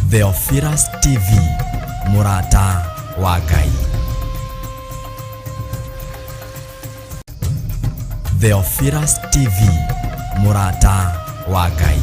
Theophilus TV, Murata wa Ngai. Theophilus TV, Murata wa Ngai.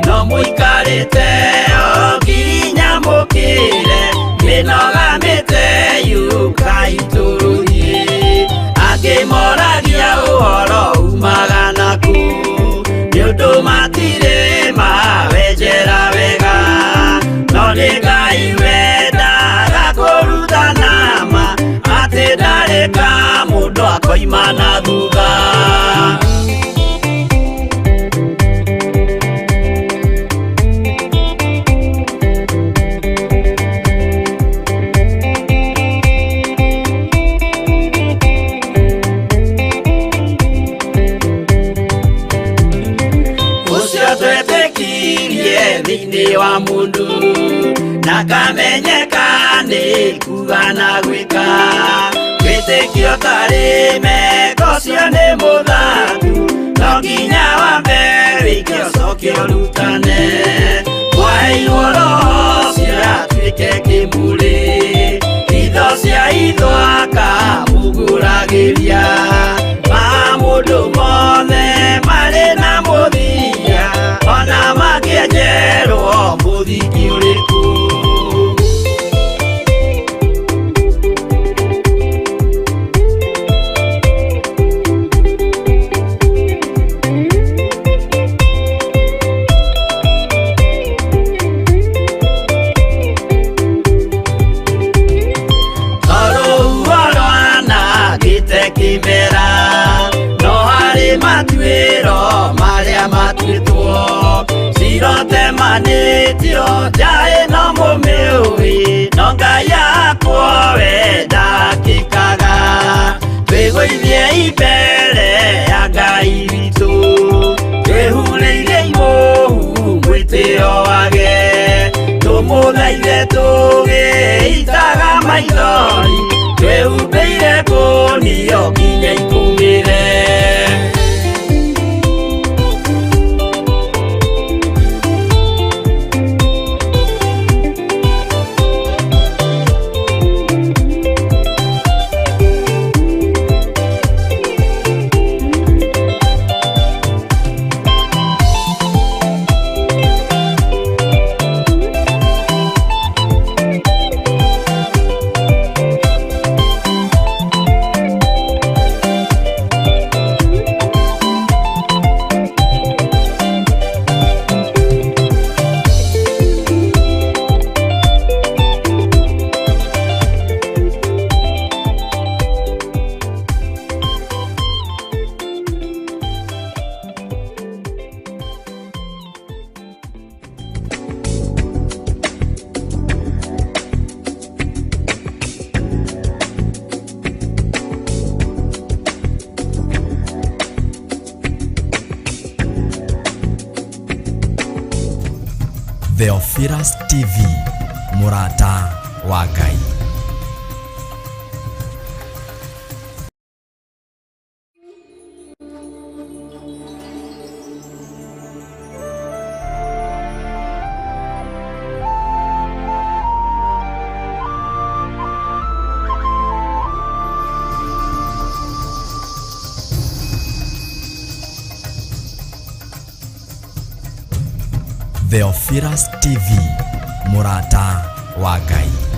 No muikarite oginya mukire minogamite yukaituruhi akimoragia uhoro umaga naku niundu matire mawenjera wega no ni Ngai wendaga kuruta nama ati ndareka mundu akoima na thutha. Thini wa mundu na kamenyeka ni kuga na gwika witikio tari meko cio ni muthangu no nginya wambe wikio cokio rutane waheirwo roho cia tuike kimuri itho cia ithwaka muguragiria ma mundu mothe mari na muthia ona makienjerwo muthiki uriku. Kimera no hari matuiro maria matuitwo sirote manitio jae no mumiui no Ngai akwo wenda kikaga twigwithie ibere ya Ngai witu twehureire imuhu mwitio wage tumuthaithe tugiitaga maithori twehumbeire ngunio nginya ikumire. Theophilus TV, mũrata wa Ngai. Theophilus TV, mũrata wa Ngai.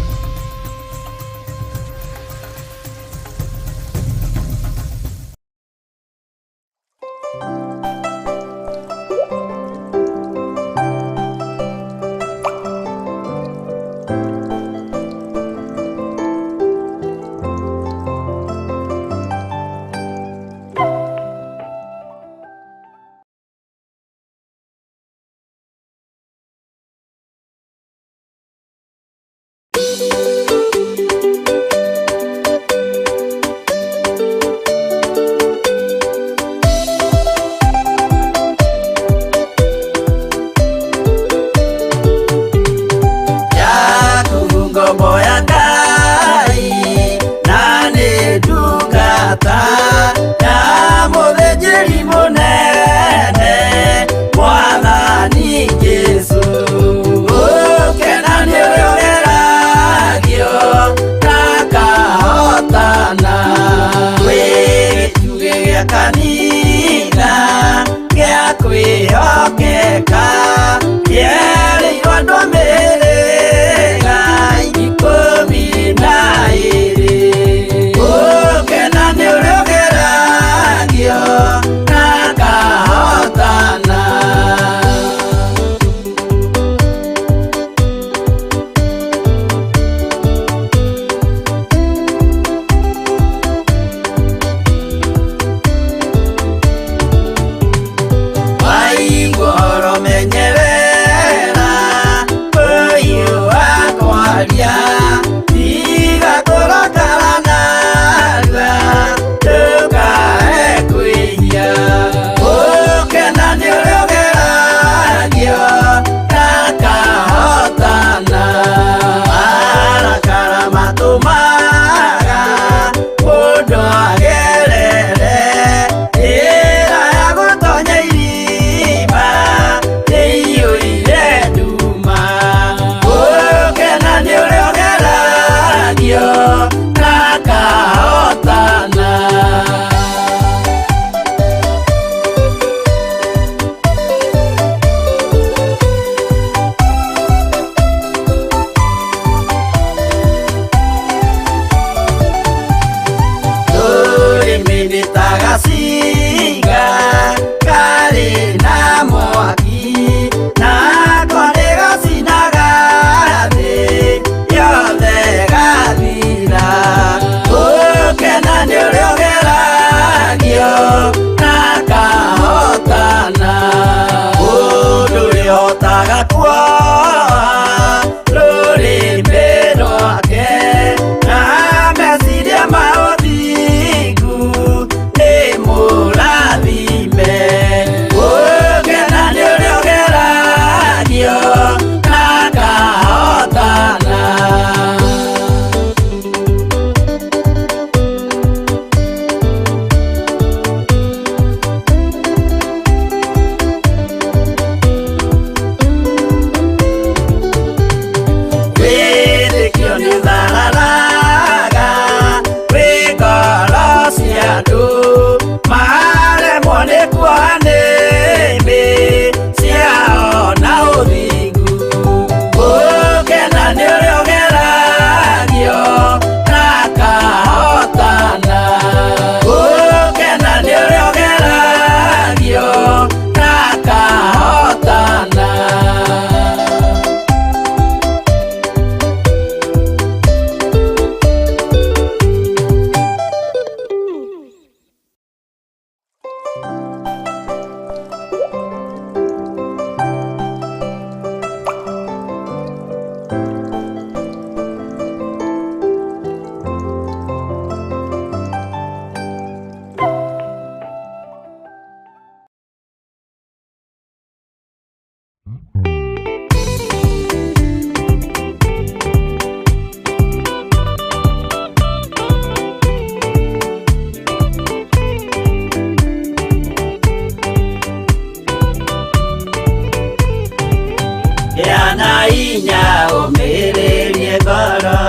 yana inya umiririe ngoro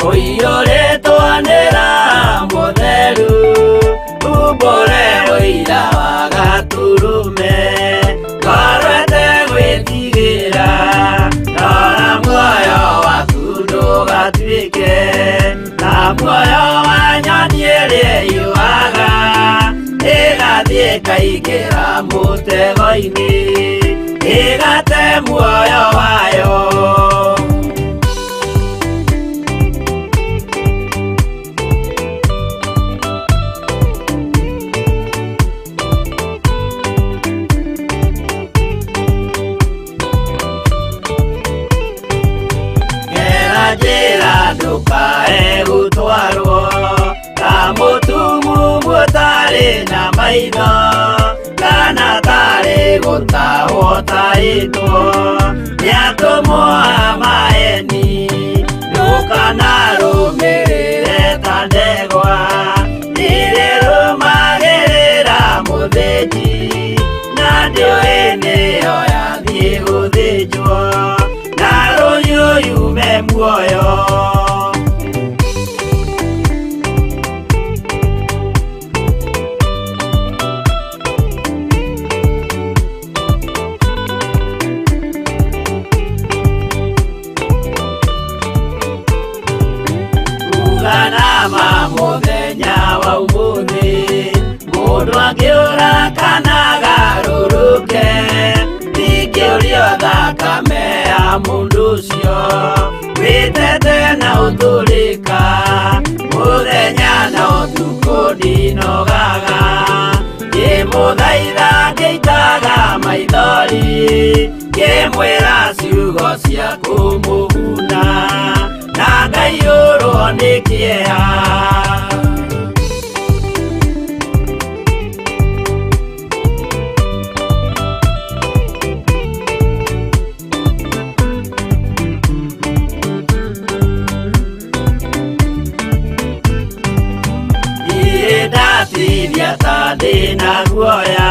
uiyũrĩtwanĩra mũtheru umbũre ũira wa Gaturume ngorwete gwĩtigĩra rora muoyo waku ndũgatuĩke na muoyo wa nyoni ĩrĩa yũaga ĩgathiĩ ĩkaingĩra mũtego-inĩ ĩgate muoyo wayo. Njĩra ndũkae gũtwarwo ta mũtumu mũtarĩ na maitho kana tarĩ gũtahwo tahĩtwo nĩ atũmwo a maeni ndũkanarũmĩrĩre ta ndegwa ĩrĩrũmagĩrĩra mũthĩnji na ndĩũĩ nĩyo yathiĩ gũthĩnjwo na rũhiũ yume muoyo. Uganama mũthenya wa ũmũthĩ mũndũ angĩũra kana agarũrũke ndingĩũrio thakame ya mũndũ ũcio wĩtete na ũtũrĩka mũthenya na ũtukũ ndinogaga ngĩmũthaitha ngĩitaga maithori ngĩmwĩra ciugo cia kũmũguna na ngaiyũrwo nĩ kĩeha. Ndatiria ta ndĩna guoya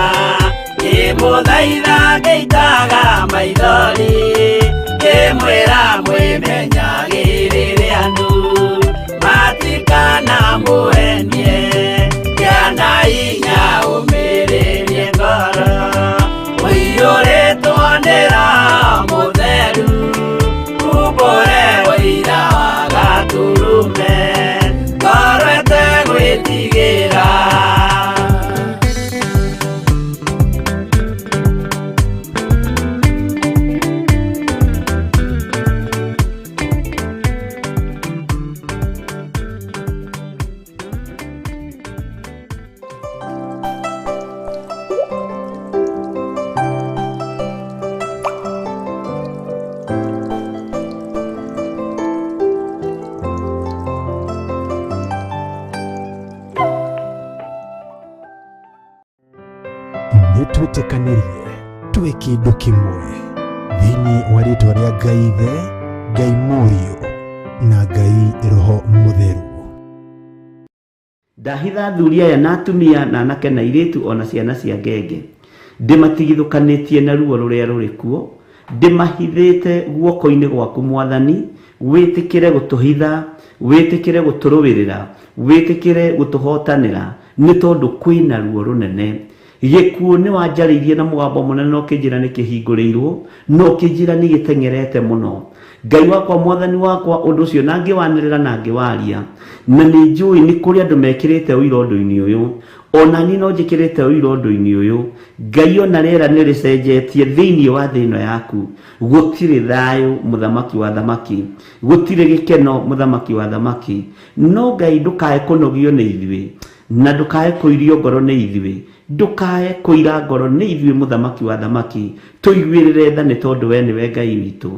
ngĩmũthaitha ngĩitaga maithori ngĩmwĩra mwĩmenyagĩrĩre andũ matikanamũhenie yana inya ũmĩrĩrie ngoro ũiyũrĩtwanĩra mũtheru umbũre ũira wa Gaturume ngorwete gwĩtigĩra. Nĩtwĩtĩkanĩrie twĩ kĩndũ kĩmwe thĩinĩ wa rĩĩtwa rĩa Ngai Ithe, Ngai Mũriũ na Ngai Roho Mũtheru. Ndahitha athuri aya na atumia na anake na airĩtu ona ciana cia ngenge ndĩmatigithũkanĩtie na ruo rũrĩa rũrĩ kuo ndĩmahithĩte guoko-inĩ gwaku Mwathani wĩtĩkĩre gũtũhitha wĩtĩkĩre gũtũrũwĩrĩra wĩtĩkĩre gũtũhotanĩra nĩ tondũ kwĩna ruo rũnene. Gĩkuũ nĩ wanjarĩirie na mũgambo mũnene no kĩnjĩra nĩ kĩhingũrĩirwo no kĩnjĩra nĩ gĩteng'erete mũno. Ngai wakwa Mwathani wakwa ũndũ ũcio na ngĩwanĩrĩra na ngĩwaria na nĩ njũĩ nĩ kũrĩ andũ mekĩrĩte ũira ũndũ-inĩ ũyũ ona niĩ no njĩkĩrĩte ũira ũndũ-inĩ ũyũ. Ngai ona rĩera nĩ rĩcenjetie thĩinĩ wa thĩ ĩno yaku. Gũtirĩ thayũ mũthamaki wa thamaki, gũtirĩ gĩkeno mũthamaki wa thamaki. No Ngai ndũkae kũnogio nĩ ithuĩ na ndũkae kũirio ngoro nĩ ithuĩ, ndũkae kũira ngoro nĩ ithuĩ mũthamaki wa thamaki. Tũiguĩrĩre tha nĩ tondũ we nĩwe Ngai witũ,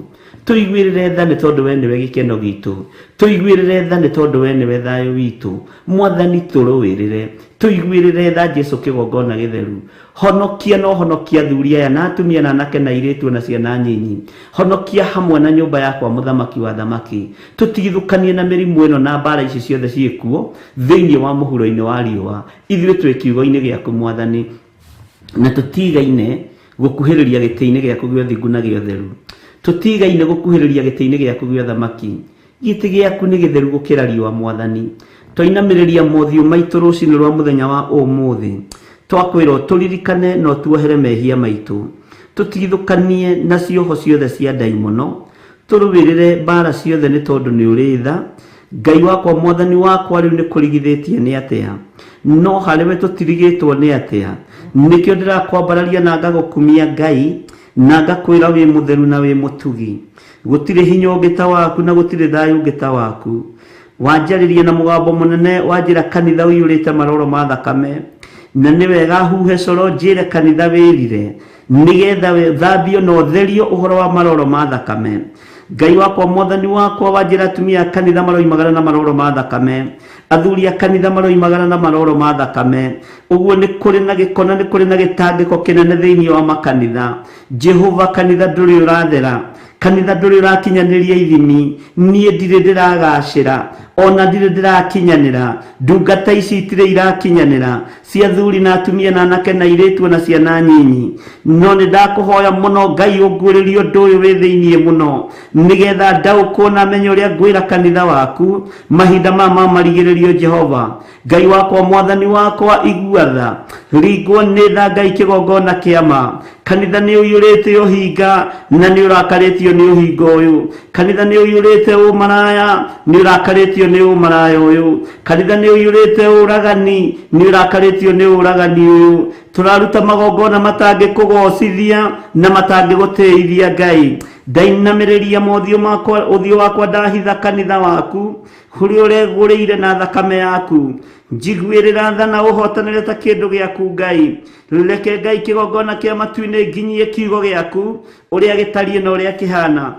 tũiguĩrĩre tha nĩ tondũ we nĩwe gĩkeno gitũ, tũiguĩrĩre tha nĩ tondũ we nĩwe thayũ witũ. Mwathani tũrũwĩrĩre, tũiguĩrĩre tha Jesũ kĩgongona gĩtheru. Honokia no honokia athuri aya na atumia na anake na airĩtu na ciana nyinyi, honokia hamwe na nyũmba yakwa mũthamaki wa thamaki. Tũtigithũkanie na mĩrimũ ĩno na mbara ici ciothe ciĩkuo thĩinĩ wa mũhuro-inĩ wa riũa, ithuĩ twĩ kiugo-inĩ gĩaku Mwathani, na tũtigaine gũkuhĩrĩria gĩtĩ-inĩ gĩaku gĩa ũthingu na gĩa ũtheru. tutigaine gukuhiriria giti-ini giaku gĩa thamaki. Giti giaku ni githeru gukira riũa Mwathani. Twainamĩrĩria mothiũ maitũ rũcinĩ rwa mũthenya wa ũmũthĩ, twakwĩrwo tũririkane no tuohere mehia maitũ, tũtigithũkanie na cioho ciothe cia ndaimono, tũrũĩrĩre mbara ciothe nĩ tondũ nĩ ũrĩ tha. Ngai wakwa Mwathani wakwa rĩu nĩ kũrigithĩtie nĩ atĩa, no harĩwe tũtirigĩtwo nĩ atĩa. Nĩkĩo ndĩrakwambararia na ngagũkumia Ngai, na ngakwĩra wĩ mũtheru na wĩ mũtugi. Gũtirĩ hinya ũngĩ ta waku na gũtirĩ thayũ ũngĩ ta waku. Wanjarĩria na mũgambo mũnene, wanjĩra kanitha ũiyũrĩte maroro ma thakame, na nĩ wega huhe coro njĩre kanitha wĩrire, nĩgetha thambio na ũtherio ũhoro wa maroro ma thakame. Ngai wakwa Mwathani wakwa, wanjĩra atumia kanitha maroimagara na maroro ma thakame, athuri a kanitha maroimagara na maroro ma thakame. Ũguo nĩ kũrĩ na gĩko na nĩ kũrĩ na gĩtangĩko kĩnene thĩinĩ wa makanitha. Jehova, kanitha ndũrĩ ũrathera, kanitha ndũrĩ ũrakinyanĩria ithimi. Niĩ ndirĩ ndĩragacĩra, ona ndirĩ ndĩrakinyanĩra. Ndungata ici itirĩ irakinyanĩra, cia athuri na atumia na anake na airĩtu na ciana nyinyi. No nĩ ndakũhoya mũno Ngai, ũnguũrĩrie ũndũ ũyũ wĩ thĩinĩ mũno, nĩgetha ndaũkwo na menye ũrĩa ngwĩra kanitha waku mahinda ma marigĩrĩrio. Jehova Ngai wakwa Mwathani wakwa, igua tha, ringwo nĩ tha Ngai kĩgongona kĩama. Kanitha nĩ ũiyũrĩte ũhinga na nĩ ũrakarĩtio nĩ ũhinga ũyũ. Kanitha nĩ ũiyũrĩte ũmaraya, nĩ ũrakarĩtio nĩ ũmaraya ũyũ. Kanitha nĩ ũiyũrĩte ũragani, nĩ ũrakarĩtio nĩ ũragani ũyũ. Tũraruta magongona matangĩkũgocithia na matangĩgũtĩithia Ngai. Ndainamĩrĩria mothiũ makwa, ũthiũ wakwa ndahitha kanitha waku ũrĩa ũregũrĩire na thakame yaku. Njiguĩrĩra tha na ũhotanĩre ta kĩndũ gĩaku Ngai. Reke Ngai kĩgongona kĩa matu-inĩ nginyie kiugo gĩaku ũrĩa gĩtariĩ na ũrĩa kĩhana.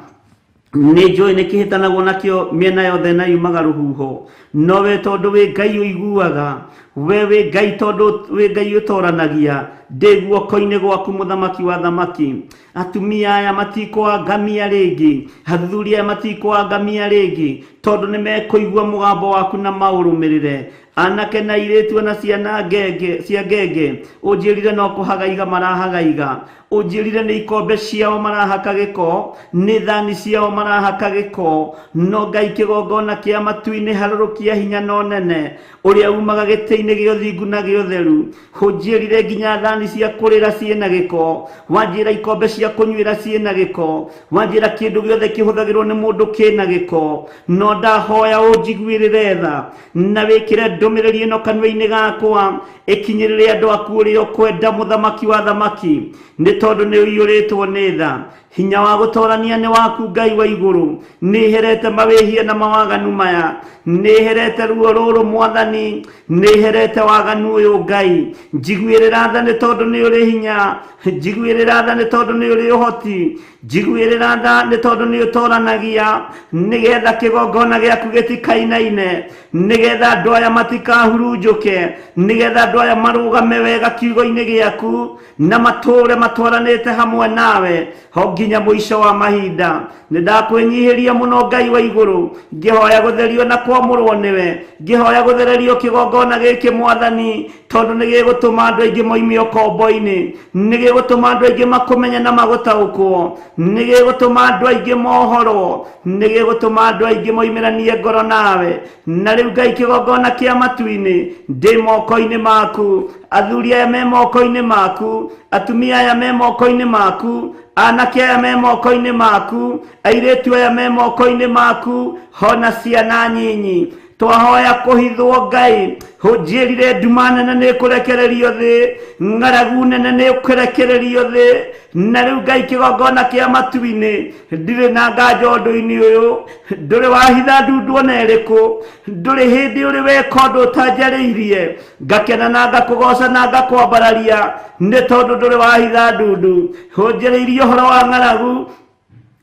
Nĩ njũĩ nĩ kĩhĩtanagwo nakĩo mĩena yothe na yumaga rũhuho, no we tondũ wĩ Ngai ũiguaga, we wĩ Ngai tondũ wĩ Ngai ũtoranagia. Ndĩ guoko-inĩ gwaku mũthamaki wa thamaki. Atumia aya matikũangamia rĩngĩ, athuri aya matikũangamia rĩngĩ, tondũ nĩ mekũigua mũgambo waku na maũrũmĩrĩre. Anake na airĩtu na ciana cia ngenge, ũnjĩrire no kũhagaiga marahagaiga, ũnjĩrire nĩ ikombe ciao marahaka gĩko, nĩ thani ciao marahaka gĩko. No Ngai kĩgongona kĩa matu-inĩ harũrũkia hinya no nene, ũrĩa umaga gĩtĩ-inĩ gĩa ũthingu na gĩa ũtheru. Ũnjĩrire nginya thani cia kũrĩra ciĩna gĩko, wanjĩra ikombe cia kũnyuĩra ciĩna gĩko, wanjĩra kĩndũ gĩothe kĩhũthagĩrwo nĩ mũndũ kĩna gĩko. No ndahoya ũnjiguĩrĩre tha na wĩkĩre ndũmĩrĩri ĩno kanua-inĩ gakwa, ĩkinyĩrĩre andũ aku ũrĩa ũkwenda mũthamaki wa thamaki, nĩ tondũ nĩ ũiyũrĩtwo nĩ tha. Hinya wa gũtorania nĩ waku Ngai wa igũrũ. Nĩherete mawĩhia na mawaganu maya, nĩherete ruo rũrũ Mwathani, nĩherete waganu ũyũ Ngai. Njiguĩrĩra tha nĩ tondũ nĩ ũrĩ hinya, njiguĩrĩra tha nĩ tondũ nĩ ũrĩ ũhoti, njiguĩrĩra tha nĩ tondũ nĩ ũtoranagia, nĩgetha kĩgongona gĩaku gĩtikainaine, nĩgetha andũ aya matikahurunjũke, nĩgetha andũ aya marũgame wega kiugo-inĩ gĩaku na matũũre matwaranĩte hamwe nawe nginya mũico wa mahinda. Nĩ ndakwĩnyihĩria mũno Ngai wa igũrũ, ngĩhoya gũtherio na kwamũrwo nĩwe, ngĩhoya gũthererio kĩgongona gĩkĩ Mwathani, tondũ nĩ gĩgũtũma andũ aingĩ moime ũkombo-inĩ, nĩ gĩgũtũma andũ aingĩ makũmenye na magũtaũkwo, nĩ gĩgũtũma andũ aingĩ mohoro, nĩ gĩgũtũma andũ aingĩ moimĩranie ngoro nawe. Na rĩu Ngai kĩgongona kĩa matu-inĩ ndĩ moko-inĩ maku, athuri aya me moko-inĩ maku, atumia aya me moko-inĩ maku, anake aya me moko-inĩ maku, airĩtu aya me moko-inĩ maku, hona ciana nyinyi. Twahoya kũhithwo Ngai, ũnjĩrire nduma nene nĩ kũrekererio thĩ, ng'aragu nene nĩ kũrekererio thĩ. Na rĩu Ngai kĩgongona kĩa matu-inĩ ndirĩ na nganja ũndũ-inĩ ũyũ, ndũrĩ wahitha ndundu ona ĩrĩkũ, ndũrĩ hĩndĩ ũrĩ weka ũndũ ũtanjarĩirie, ngakena na ngakũgoca na ngakwambararia, nĩ tondũ ndũrĩ wahitha ndundu. Ũnjĩrĩirie ũhoro wa ng'aragu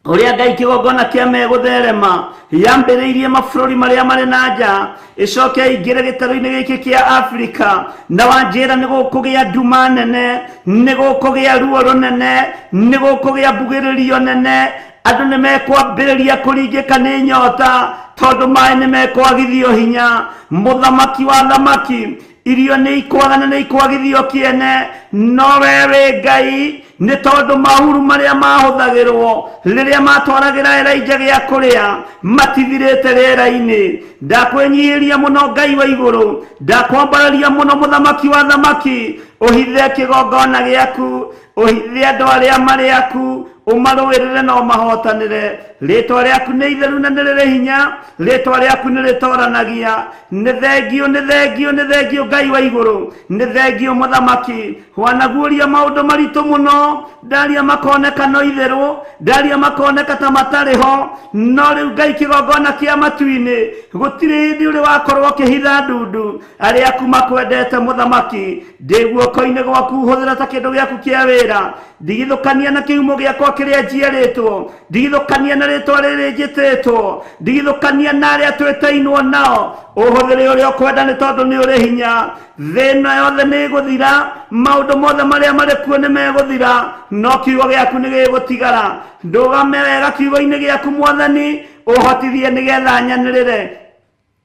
ũrĩa Ngai kĩgongona kĩa megũtherema, yambĩrĩirie mabũrũri marĩa marĩ na nja, ĩcoke ĩingĩre gĩtarũ-inĩ gĩkĩ kĩa Afrika, na wanjĩra nĩ gũkũgĩa nduma nene, nĩ gũkũgĩa ruo rũnene, nĩ gũkũgĩa mbugĩrĩrio nene. Andũ nĩ mekwambĩrĩria kũringĩka nĩ nyota, tondũ maĩ nĩ mekwagithio hinya. Mũthamaki wa thamaki, irio nĩ ikwagana nĩ ikwagithio kĩene no wewe Ngai nĩ tondũ mahuru marĩa mahũthagĩrwo rĩrĩa matwaragĩra Elijah gĩa kũrĩa matithirĩte rĩera-inĩ. Ndakwĩnyihĩria mũno Ngai wa igũrũ, ndakwambararia mũno mũthamaki wa thamaki, ũhithe kĩgongona gĩaku, ũhithe andũ arĩa marĩ aku, umarũĩrĩre na ũmahotanĩre. Rĩtwa rĩaku nĩ itheru na nĩ rĩrĩ hinya, rĩtwa rĩaku nĩ rĩtoranagia. Nĩ thengio nĩ thengio nĩ thengio Ngai wa igũrũ, nĩ thengio mũthamaki. Wanaguũria maũndũ maritũ mũno, ndaria makoneka no itherũ, ndaria makoneka ta matarĩ ho, no rĩu Ngai kĩgongona kĩa matu-inĩ gũtirĩ hĩndĩ ũrĩ wakorwo ũkĩhitha ndundu. Arĩa aku makwendete mũthamaki, ndĩ guoko-inĩ gwaku, hũthĩra ta kĩndũ gĩaku kĩa wĩra. Ndigithũkania na kĩhumo gĩakwa kĩrĩa njiarĩtwo, ndigithũkania na rĩtwa rĩrĩ njĩtĩtwo, ndigithũkania na arĩa twĩtainwo nao. Ũhũthĩre ũrĩa ũkwenda nĩ tondũ nĩ ũrĩ hinya. Thĩna yothe nĩ ĩgũthira, maũndũ mothe marĩa marĩ kuo nĩ megũthira, no kiugo gĩaku nĩ gĩgũtigara. Ndũgame wega kiugo-inĩ gĩaku Mwathani, ũhotithie nĩgetha nyanĩrĩre,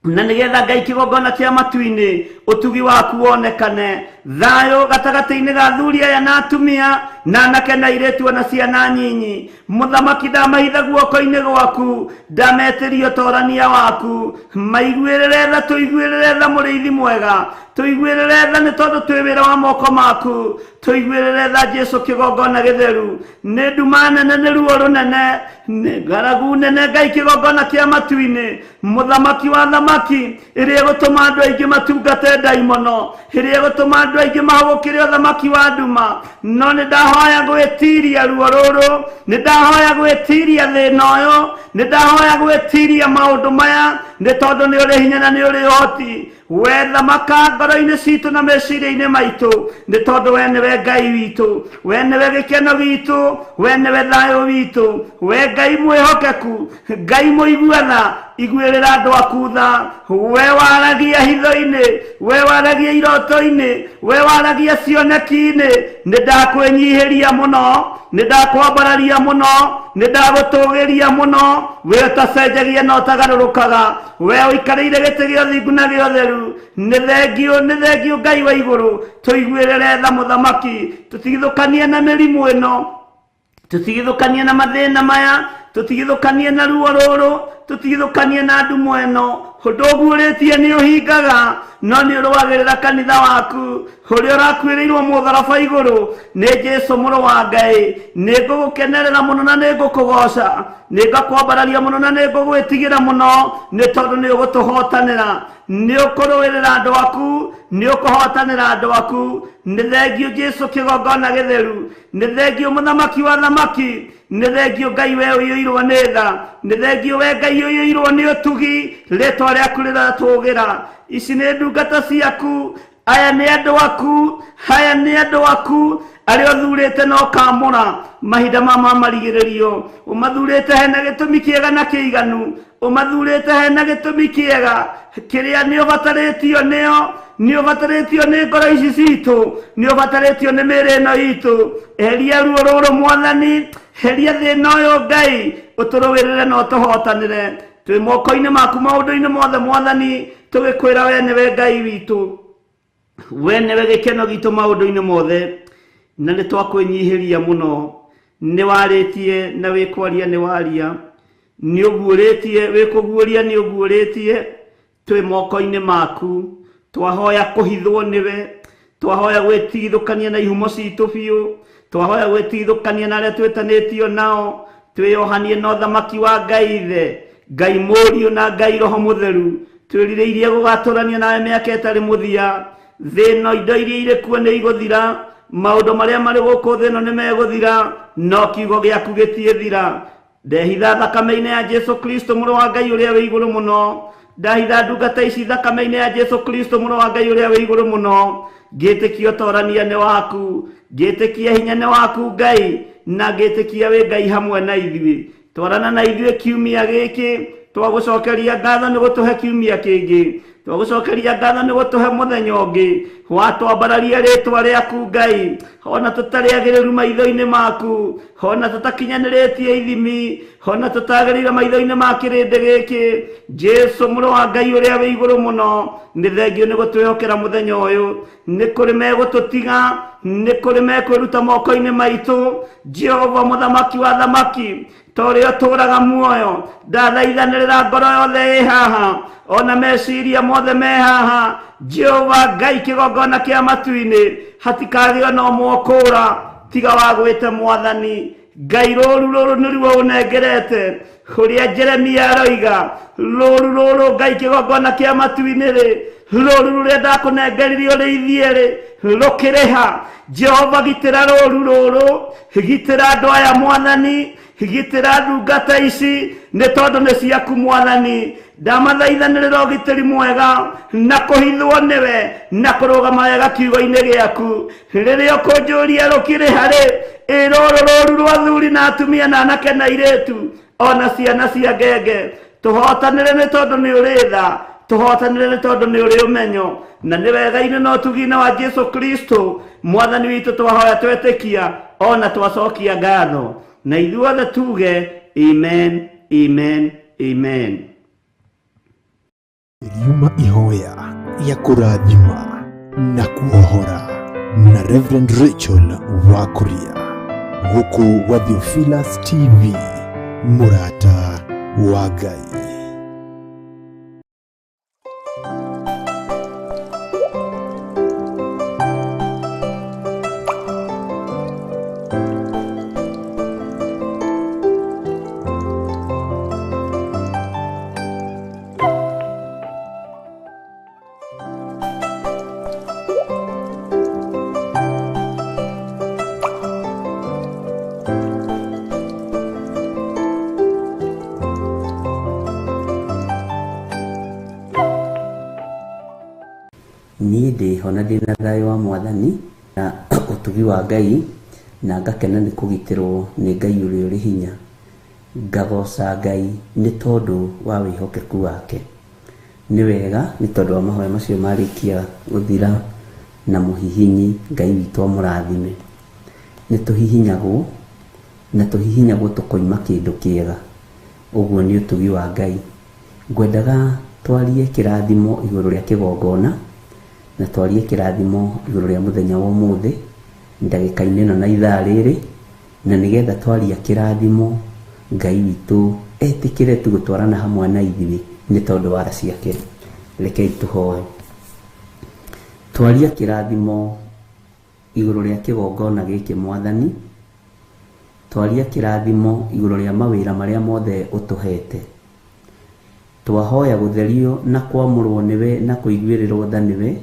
na nĩgetha Ngai kĩgongona kĩa matu-inĩ ũtugi waku wonekane. Thayũ gatagatĩ-inĩ ga athuri aya na atumia na anake na airĩtu na ciana nyinyi. Mũthamaki ndamahitha guoko-inĩ gwaku, ndametĩria ũtorania waku. Maiguĩrĩre tha, tũiguĩrĩre tha mũrĩithi mwega, tũiguĩrĩre tha nĩ tondũ twĩ wĩra wa moko maku. Tũiguĩrĩre tha Jesu kĩgongona gĩtheru, nĩ nduma nene nĩ ruo rũnene, nĩ ng'aragu nene Ngai kĩgongona kĩa matu-inĩ. Mũthamaki wa thamaki, ĩrĩa ĩgũtũma andũ aingĩ matungate ndaimono, ĩrĩa ĩgũtũma andũ aingĩ mahũgũkĩre ũthamaki wa nduma. No nĩ ndahoya gwĩtiria ruo rũrũ, nĩ ndahoya gwĩtiria thĩna ũyũ, nĩ ndahoya gwĩtiria maũndũ maya, nĩ tondũ nĩ ũrĩ hinya na nĩ ũrĩ ũhoti. We thamaka ngoro-inĩ citũ na meciria-inĩ maitũ, nĩ tondũ we nĩwe Ngai witũ, we nĩwe gĩkeno gitũ, we nĩwe thayũ witũ, we Ngai mwĩhokeku, Ngai mũigua-tha. Iguĩrĩra andũ aku tha, we waragia hitho-inĩ, we waragia iroto-inĩ, we waragia cioneki-inĩ. Nĩ ndakwĩnyihĩria mũno, nĩ ndakwambararia mũno, nĩ ndagũtũgĩria mũno. We ũtacenjagia na ũtagarũrũkaga, we ũikarĩire gĩtĩ gĩa ũthingu na gĩa ũtheru. Nĩ thengio Ngai wa igũrũ, tũiguĩrĩre tha mũthamaki. Tũtigithũkanie na mĩrimũ ĩno, tũtigithũkanie na mathĩna maya, tũtigithũkanie na ruo rũrũ, tũtigithũkanie na ndumo ĩno. Ũndũ ũguũrĩtie nĩ ũhingaga, no nĩ ũrũagĩrĩra kanitha waku ũrĩa ũrakuĩrĩirwo mũtharaba igũrũ. Nĩ Jesu mũrũ wa Ngai, nĩ ngũgũkenerera mũno na nĩ ngũkũgoca, nĩ ngakwambararia mũno na nĩ ngũgwĩtigĩra mũno, nĩ tondũ nĩ ũgũtũhotanĩra, nĩ ũkũrũĩrĩra andũ aku, nĩ ũkũhotanĩra andũ aku. Nĩ thengio Jesu kĩgongona gĩtheru, nĩ thengio mũthamaki wa thamaki, nĩ thengio Ngai we ũiyũirwo nĩ tha, nĩ thengio we Ngai ũiyũirwo nĩ ũtugi. Rĩtwa rĩaku rĩratũgĩra. Ici nĩ ndungata ciaku, aya nĩ andũ aku, aya nĩ andũ aku arĩa ũthurĩte na ũkamũra mahinda ma marigĩrĩrio. Ũmathurĩte hena gĩtũmi kĩega na kĩiganu, ũmathurĩte hena gĩtũmi kĩega kĩrĩa nĩ ũbatarĩtio nĩo, nĩ ũbatarĩtio nĩ ngoro ici citũ, nĩ ũbatarĩtio nĩ mĩĩrĩ ĩno itũ. Eheria ruo rũrũ Mwathani, heria thĩna ũyũ Ngai, ũtũrũĩrĩre na ũtũhotanĩre. Twĩ moko-inĩ maku maũndũ-inĩ mothe Mwathani, tũgĩkwĩra we nĩwe Ngai witũ, we nĩwe gĩkeno gitũ maũndũ-inĩ mothe. Na nĩ twakwĩnyihĩria mũno, nĩ warĩtie na wĩkwaria nĩ waria, nĩ ũguũrĩtie wĩkũguũria nĩ ũguũrĩtie. Twĩ moko-inĩ maku, twahoya kũhithwo nĩwe, twahoya gwĩtigithũkania na ihumo citũ biũ, twahoya gwĩtigithũkania na arĩa twĩtanĩtio nao, twĩyohanie na ũthamaki wa Ngai Ithe, Ngai Mũriũ na Ngai Roho Mũtheru. Twĩrirĩirie gũgatũrania nawe mĩaka ĩtarĩ mũthia. Thĩna indo iria irĩ kuo nĩ igũthira, maũndũ marĩa marĩ gũkũ thĩ ĩno nĩ megũthira, no kiugo gĩaku gĩtiĩthira. Ndehitha thakame-inĩ ya Jesu Kristo mũrũ wa Ngai ũrĩa wĩ igũrũ mũno, ndahitha ndungata ici thakame-inĩ ya Jesu Kristo mũrũ wa Ngai ũrĩa wĩ igũrũ mũno. Ngĩtĩkia ũtorania nĩ waku, ngĩtĩkia hinya nĩ waku Ngai, na ngĩtĩkia wĩ Ngai hamwe na ithuĩ. Twarana na ithuĩ kiumia gĩkĩ, twagũcokeria ngatho nĩ gũtũhe kiumia kĩngĩ, twagũcokeria ngatho nĩ gũtũhe mũthenya ũngĩ. Watwambararia rĩtwa rĩaku Ngai, ona tũtarĩ agĩrĩru maitho-inĩ maku, ona tũtakinyanĩrĩtie ithimi, hona tutagarira maitho-inĩ ma kĩrĩndĩ gĩkĩ. Jesu mũrũ wa Ngai ũrĩa wĩ igũrũ mũno, nĩ thengio nĩ gũtwĩhokera mũthenya ũyũ. Nĩ kũrĩ megũtũtiga, nĩ kũrĩ mekwĩruta moko-inĩ maitũ. Jehova mũthamaki wa thamaki, ta ũrĩa ũtũũraga muoyo, ndathaithanĩrĩra ngoro yothe ĩ haha, ona meciria mothe me haha. Jehova Ngai kĩgongona kĩa matu-inĩ, hatikagĩe ona ũmwe ũkũũra tiga wa gwĩte Mwathani. Ngai rũũru rũrũ nĩruo ũnengerete, ũrĩa Jeremia aroiga, rũũru rũrũ Ngai kĩgongona kĩa matu-inĩ rĩ, rũũru rũrĩa ndakũnengeririe ũrĩithie rĩ, rũkĩrĩha. Jehova gitĩra rũũru rũrũ, gitĩra andũ aya Mwathani, gitĩra ndungata ici, nĩ tondũ nĩ ciaku Mwathani. Ndamathaithanĩrĩra ũgitĩri mwega na kũhithwo nĩwe na kũrũgama wega kiugo-inĩ gĩaku. Rĩrĩa ũkũnjũria rũkĩrĩha rĩ, ĩrũrũ rũũru rwa athuri na atumia na anake na airĩtu ona ciana cia ngenge, tũhotanĩre nĩ tondũ nĩ ũrĩ tha, tũhotanĩre nĩ tondũ nĩ ũrĩ ũmenyo, na nĩ wega-inĩ na ũtugi-inĩ wa Jesu Kristo Mwathani witũ twahoya twetĩkia ona twacokia ngatho, na ithuothe tuge amen, amen, amen. Riuma ihoya ya kũrathima na kuohora na Reverend Rachel Wakuria gũkũ gwa Theophilus TV, mũrata wa Ngai. Niĩ ndĩhona ndĩna thayũ wa Mwathani na ũtugi wa Ngai, na ngakena nĩ kũgitĩrwo nĩ Ngai ũrĩa ũrĩ hinya. Ngagoca Ngai nĩ tondũ wa wĩhokeku wake. Nĩ wega nĩ tondũ wa mahoya macio marĩkia gũthira na mũhihinyi Ngai witũ amũrathime. Nĩ tũhihinyagwo na tũhihinyagwo tũkoima kĩndũ kĩega. Ũguo nĩ ũtugi wa Ngai. Ngwendaga twarie kĩrathimo igũrũ rĩa kĩgongona, na twarie kĩrathimo igũrũ rĩa mũthenya wa ũmũthĩ ndagĩka-inĩ ĩno na ithaa rĩrĩ, na nĩgetha twaria kĩrathimo Ngai witũ etĩkĩre tu gũtwarana hamwe na ithuĩ nĩ tondũ wa tha ciake. Rekei tũhoe. Twaria kĩrathimo igũrũ rĩa kĩgongona gĩkĩ Mwathani, twaria kĩrathimo igũrũ rĩa mawĩra marĩa mothe ũtũhete. Twahoya gũtherio na kwamũrwo nĩwe na kũiguĩrĩrwo tha nĩwe.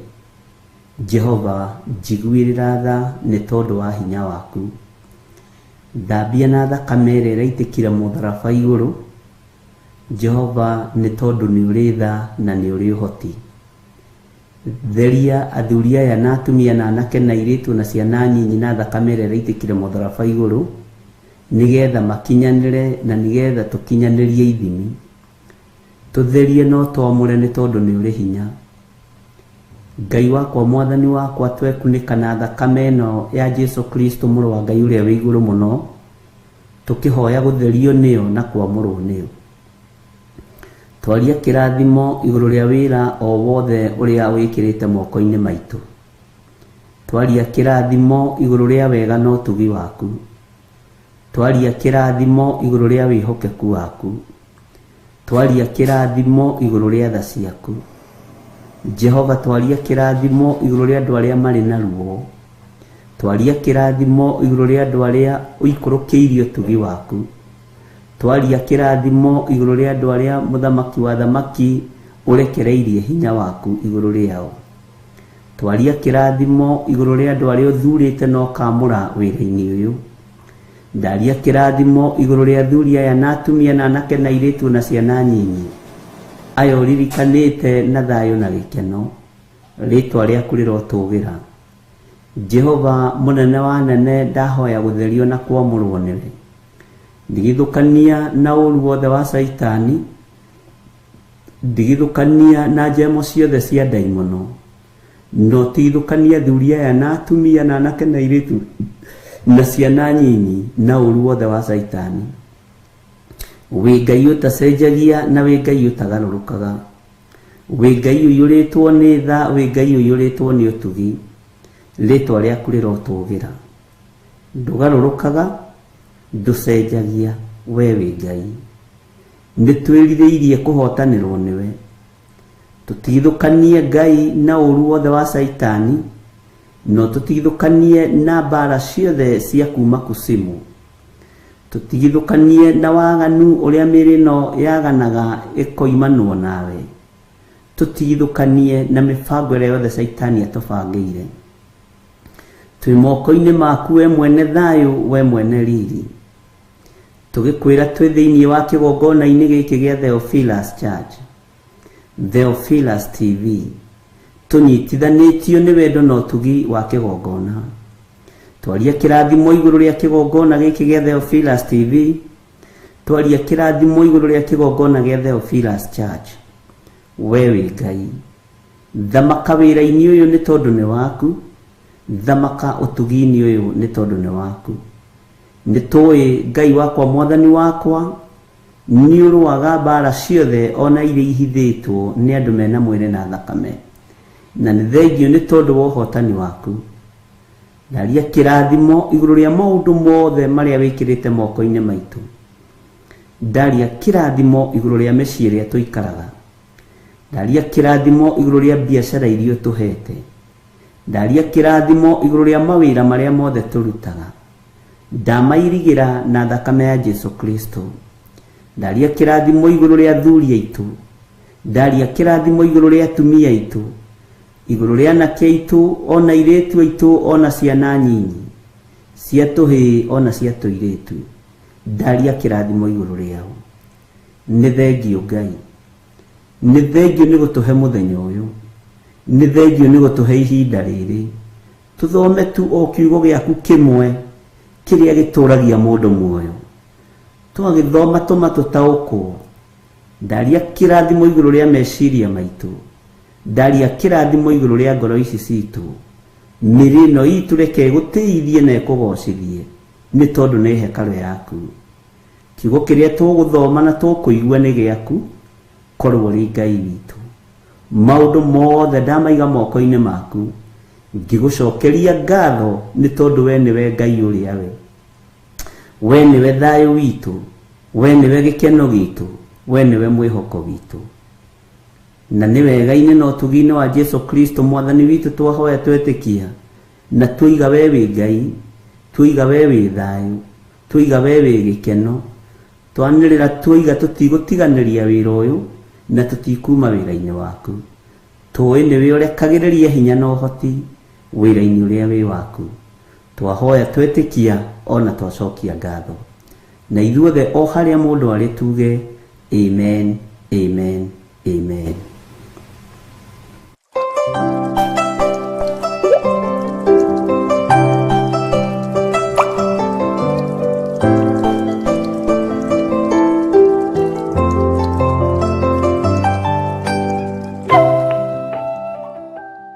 Jehova njiguĩrĩra tha nĩ tondũ wa hinya waku. Thambia na thakame ĩrĩa ĩraitĩkire mũtharaba igũrũ. Jehova nĩ tondũ nĩ ũrĩ tha na nĩ ũrĩ ũhoti. Theria athuri aya na atumia na anake na airĩtu na ciana nyinyi na thakame ĩrĩa ĩraitĩkire mũtharaba igũrũ, nĩgetha makinyanĩre na nĩgetha tũkinyanĩrie ithimi. Tũtherie no twamũre nĩ tondũ nĩ ũrĩ hinya. Ngai wakwa Mwathani wakwa, twekunĩka na thakame ĩno ya Jesu Kristo mũrũ wa Ngai ũrĩa wĩ igũrũ mũno, tũkĩhoya gũtherio nĩyo na kwamũrwo nĩyo. Twaria kĩrathimo igũrũ rĩa wĩra o wothe ũrĩa wĩkĩrĩte moko-inĩ maitũ. Twaria kĩrathimo igũrũ rĩa wega na ũtugi waku. Twaria kĩrathimo igũrũ rĩa wĩhokeku waku. Twaria kĩrathimo igũrũ rĩa tha ciaku. Jehova, twaria kĩrathimo igũrũ rĩa andũ arĩa marĩ na ruo. Twaria kĩrathimo igũrũ rĩa andũ arĩa ũikũrũkĩirie ũtugi waku. Twaria kĩrathimo igũrũ rĩa andũ arĩa mũthamaki wa thamaki ũrekereirie hinya waku igũrũ rĩao. Twaria kĩrathimo igũrũ rĩa andũ arĩa ũthurĩte na ũkamũra wĩra-inĩ ũyũ. Ndaria kĩrathimo igũrũ rĩa athuri aya na atumia na anake na airĩtu na ciana nyinyi, aya ũririkanĩte na thayũ na gĩkeno, rĩtwa rĩaku rĩrotũgĩra. Jehova mũnene wa nene, ndahoya gũtherio na kwamũrwo nĩwe. Ndigithũkania na ũru wothe wa Saitani, ndigithũkania na njemo ciothe cia ndaimono, no tigithũkania athuri aya na atumia na anake na airĩtu na ciana nyinyi na ũru wothe wa Saitani. wĩ Ngai ũtacenjagia na wĩ Ngai ũtagarũrũkaga, wĩ Ngai ũiyũrĩtwo nĩ tha, wĩ Ngai ũiyũrĩtwo nĩ ũtugi, rĩtwa rĩaku rĩrotũgĩra, ndũgarũrũkaga, ndũcenjagia, we wĩ Ngai. Nĩtwĩrirĩirie kũhotanĩrwo nĩwe, tũtigithũkanie Ngai na ũru wothe wa Saitani, no tũtigithũkanie na mbara ciothe cia kuma kusimu, tũtigithũkanie na waganu ũrĩa mĩrĩ ĩno yaganaga ĩkoimanwo nawe, tũtigithũkanie na mĩbango ĩrĩa yothe Saitani atũbangĩire. Twĩ moko-inĩ maku we mwene thayũ, we mwene riri, tũgĩkwĩra twĩ thĩinĩ wa kĩgongona-inĩ gĩkĩ gĩa Theophilus Church, Theophilus TV, tũnyitithanĩtio nĩ wendo na ũtugi wa kĩgongona. Twaria kĩrathimo igũrũ rĩa kĩgongona gĩkĩ gĩa Theophilus TV, twaria kĩrathimo igũrũ rĩa kĩgongona gĩa Theophilus Church. We wĩ Ngai, thamaka wĩra-inĩ ũyũ nĩ tondũ nĩ waku, thamaka ũtugi-inĩ ũyũ nĩ tondũ nĩ waku. Nĩtũĩ Ngai wakwa, mwathani wakwa, nĩ ũrũaga mbara ciothe ona iria ihithĩtwo nĩ andũ mena mwĩrĩ na thakame, na nĩ thengio nĩ tondũ wa ũhotani waku. Ndaria kĩrathimo igũrũ rĩa maũndũ mothe marĩa wĩkĩrĩte moko-inĩ maitũ. Ndaria kĩrathimo igũrũ rĩa mĩciĩ ĩrĩa tũikaraga. Ndaria kĩrathimo igũrũ rĩa biacara iria tũhete. Ndaria kĩrathimo igũrũ rĩa mawĩra marĩa mothe tũrutaga. Ndamairigĩra na thakame ya Jesu Kristo. Ndaria kĩrathimo igũrũ rĩa athuri aitũ. Ndaria kĩrathimo igũrũ rĩa atumia aitũ, igũrũ rĩa anake aitũ, ona airĩtu aitũ, ona ciana nyinyi, cia tũhĩĩ ona cia tũirĩtu. Ndaria kĩrathimo igũrũ rĩao. Nĩ thengio Ngai, nĩ thengio nĩ gũtũhe mũthenya ũyũ, nĩ thengio nĩ gũtũhe ihinda rĩrĩ. Tũthome tu o kiugo gĩaku kĩmwe kĩrĩa gĩtũragia mũndũ muoyo. Twagĩthoma tũma tũtaũkwo. Ndaria kĩrathimo igũrũ rĩa meciria maitũ. Ndaria kĩrathimo igũrũ rĩa ngoro ici citũ. Mĩrĩ ĩno itũ reke gũtĩithie na ĩkũgocithie, nĩ tondũ nĩ hekarũ yaku. Kiugo kĩrĩa tũgũthoma na tũkũigua nĩ gĩaku, korwo rĩ Ngai witũ. Maũndũ mothe ndamaiga moko-inĩ maku, ngĩgũcokeria ngatho nĩ tondũ we nĩwe Ngai ũrĩa we. We nĩwe thayũ witũ, we nĩwe gĩkeno gitũ, we nĩwe mwĩhoko witũ. Na nĩ wega-inĩ na ũtugi-inĩ wa Jesu Kristo mwathani witũ twahoya twetĩkia, na tuiga we wĩ Ngai, tuiga we wĩ thayũ, tuiga we wĩ gĩkeno, twanĩrĩra tuiga tũtigũtiganĩria wĩra ũyũ na tũtikuma wĩra-inĩ waku. Tũĩ nĩwe ũrekagĩrĩria hinya na ũhoti wĩra-inĩ ũrĩa wĩ waku. Twahoya twetĩkia ona twacokia ngatho. Na ithuothe o harĩa mũndũ arĩ tuge amen, amen, amen.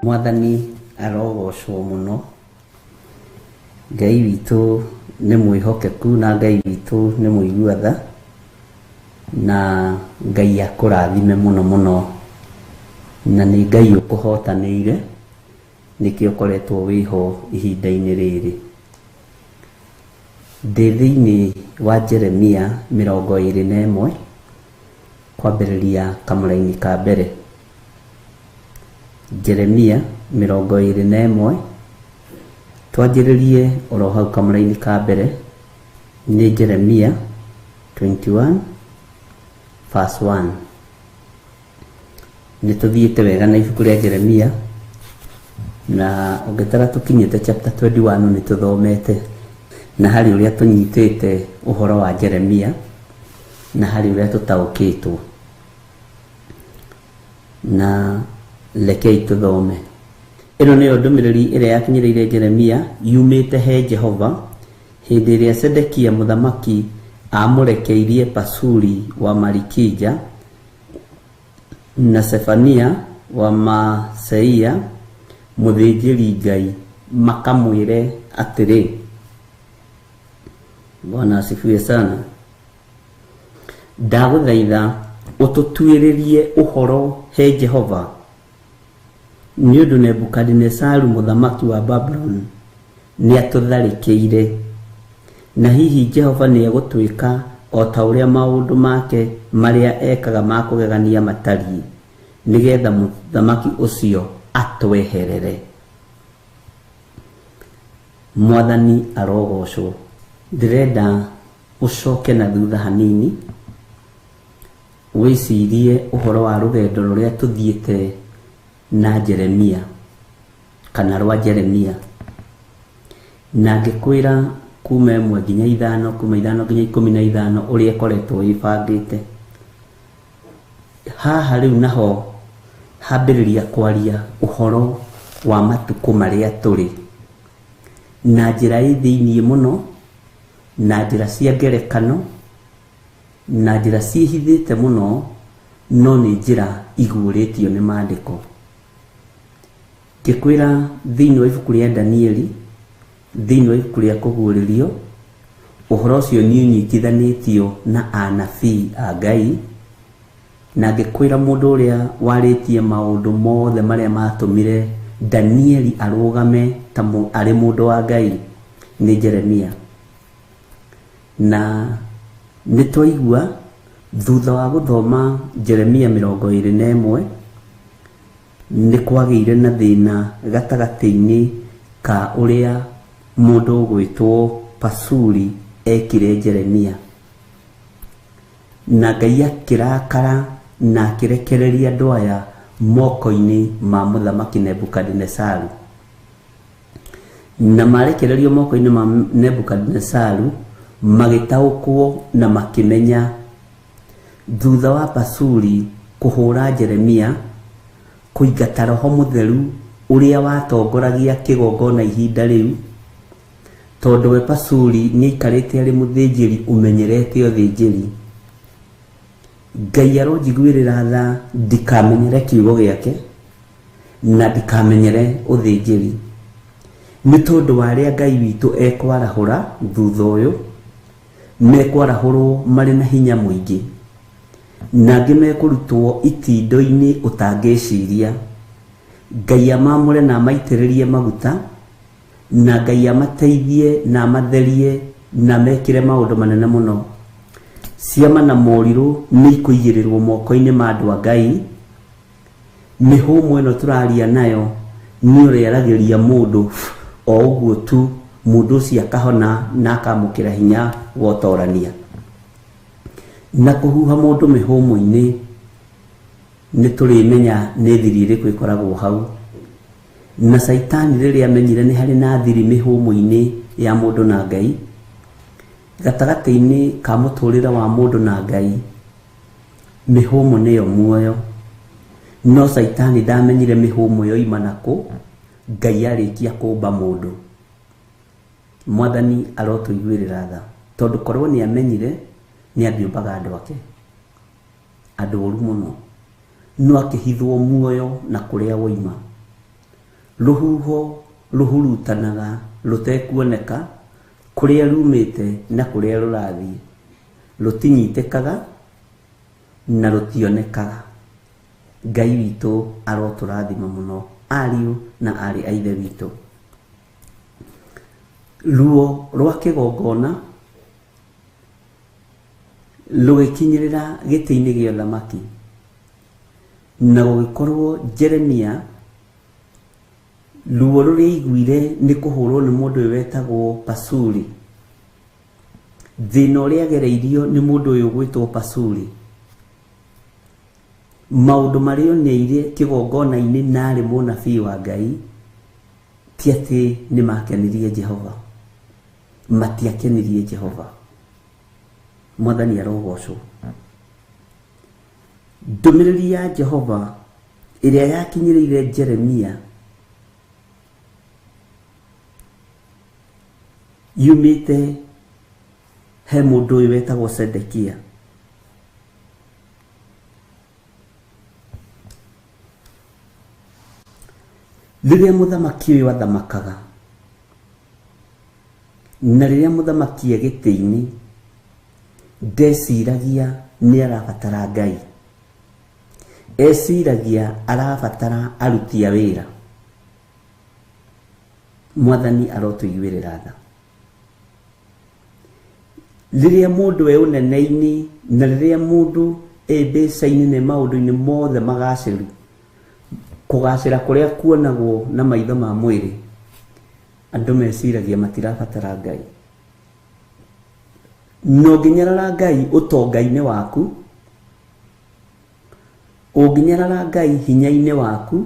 Mwathani arogocwo mũno. Ngai witũ nĩ mwĩhokeku na Ngai witũ nĩ mũigua tha, na Ngai akũrathime mũno mũno, na nĩ Ngai ũkũhotanĩire, nĩkĩo ũkoretwo wĩho ihinda-inĩ rĩrĩ. Ndĩ thĩinĩ wa Jeremia 21 kwambĩrĩria kamũra-inĩ ka mbere. Jeremia 21 twanjĩrĩrie oro hau kamũra-inĩ ka mbere. Nĩ Jeremia 21 verse 1. Nĩ tũthiĩte wega na ibuku rĩa Jeremia, na ũngĩtara tũkinyĩte chapter 21 nĩ tũthomete, na harĩ ũrĩa tũnyitĩte ũhoro wa Jeremia, na harĩ ũrĩa tũtaũkĩtwo. Na rekei tũthome. Ĩno nĩyo ndũmĩrĩri ĩrĩa yakinyĩrĩire Jeremia yumĩte he Jehova hĩndĩ ĩrĩa Sedekia mũthamaki amũrekeirie Pasuri wa Malikija na Sefania wa Maseia mũthĩnjĩri Ngai makamwĩre atĩrĩ. Bwana asifiwe sana. ndaguthaitha ututuiririe uhoro he Jehova ni undu Nebukadnezaru muthamaki wa Babylon ni atutharikire, na hihi Jehova ni egutwika o ta uria maundu make maria ekaga ma kugegania matari, nigetha muthamaki ucio atweherere. Mwathani arogocwo. Ndirenda ucoke na thutha hanini wicirie uhoro wa rugendo ruria tuthiete na Jeremia kana rwa Jeremia, na ngikwira kuma 1 nginya 5, kuma 5 nginya 15 uria koretwo ibangite. Haha riu naho hambiriria kwaria uhoro wa matuko maria turi na njira ithiini muno, na njira cia ngerekano, na njira ciihithite muno, no ni njira iguuritio ni maandiko. Ngikwira thiini wa ibuku ria Danieli, thiini wa ibuku ria kuguuririo, uhoro ucio ni unyitithanitio na anabii a Ngai, na ngikwira mundu uria waritie maundu mothe maria matumire Danieli arugame ta ari mundu wa Ngai ni Jeremia. Na nitwaigua thutha wa guthoma Jeremia 21 ni kwagire na thina gatagati-ini ka uria mundu gwitwo Pasuri ekire Jeremia, na Ngai akirakara na akirekereria andu aya moko-ini ma muthamaki Nebukadnezaru. Na marekererio moko-ini ma Nebukadnezaru magitaukwo na makimenya thutha wa Pasuri kuhura Jeremia kuingata roho mutheru uria watongoragia kigongona ihinda riu, tondu we Pasuri ni ikarite ari muthinjiri umenyerete uthinjiri. Ngai aronjiguirira tha ndikamenyere kiugo giake na ndikamenyere uthinjiri, ni tondu wa aria Ngai witu ekwarahura thutha uyu mekwarahurwo mari na hinya muingi, na angi mekurutwo itindo-ini utangiciria. Ngai amamure na amaitiririe maguta, na Ngai amateithie na amatherie na mekire maundu manene muno. Ciama na moriru ni ikuigirirwo moko-ini ma andu a Ngai. Mihumu ino turaria nayo ni ureragiria mundu o uguo tu, mundu ucio akahona na akamukira hinya wotorania. Na kuhuha mundu mihumu-ini ni turimenya ni thiri iriku ikoragwo hau, na Saitani riria amenyire ni hari na thiri mihumu-ini ya mundu na Ngai, gatagati-ini ka muturira wa mundu na Ngai, mihumu niyo muoyo. No Saitani ndamenyire mihumu yo imana ku Ngai arikia kumba mundu. Mwathani arotuiguirira tha, tondu korwo ni amenyire ni ambiumbaga andu ake, andu oru muno, no akihithwo muoyo na kuria woima. Ruhuho ruhurutanaga rutekuoneka kuria rumite na kuria rurathi, rutinyitikaga na rutionekaga. Ngai witu aroturathima muno, ariu na ari a ithe witu. Ruo rwa kigongona rugikinyirira giti-ini gia uthamaki, na gugikorwo Jeremia ruo ruria iguire ni kuhurwo ni mundu wetagwo Pasuri. Thina uria agereirio ni mundu uyu gwitwo Pasuri, maundu maria oneire kigongona-ini na ari munabii wa Ngai, ti ati ni makenirie Jehova, matiakenirie Jehova. Mwathani arogocwo. Ndumiriri ya Jehova iria yakinyirire Jeremia yumite he mundu uyu wetagwo Sedekia. Riria muthamaki uyu athamakaga, na riria muthamaki giti-ini, ndeciragia nĩ arabatara Ngai, eciragia arabatara aruti a wĩra. Mwathani arotũiguĩrĩra tha. Rĩrĩa mũndũ e ũnene-inĩ na rĩrĩa mũndũ e mbeca-inĩ nĩ maũndũ-inĩ mothe magacĩru, kũgacĩra kũrĩa kuonagwo na maitho ma mwĩrĩ, andũ meciragia matirabatara Ngai. No ũngĩnyarara Ngai ũtonga-inĩ waku, ũngĩnyarara Ngai hinya-inĩ waku,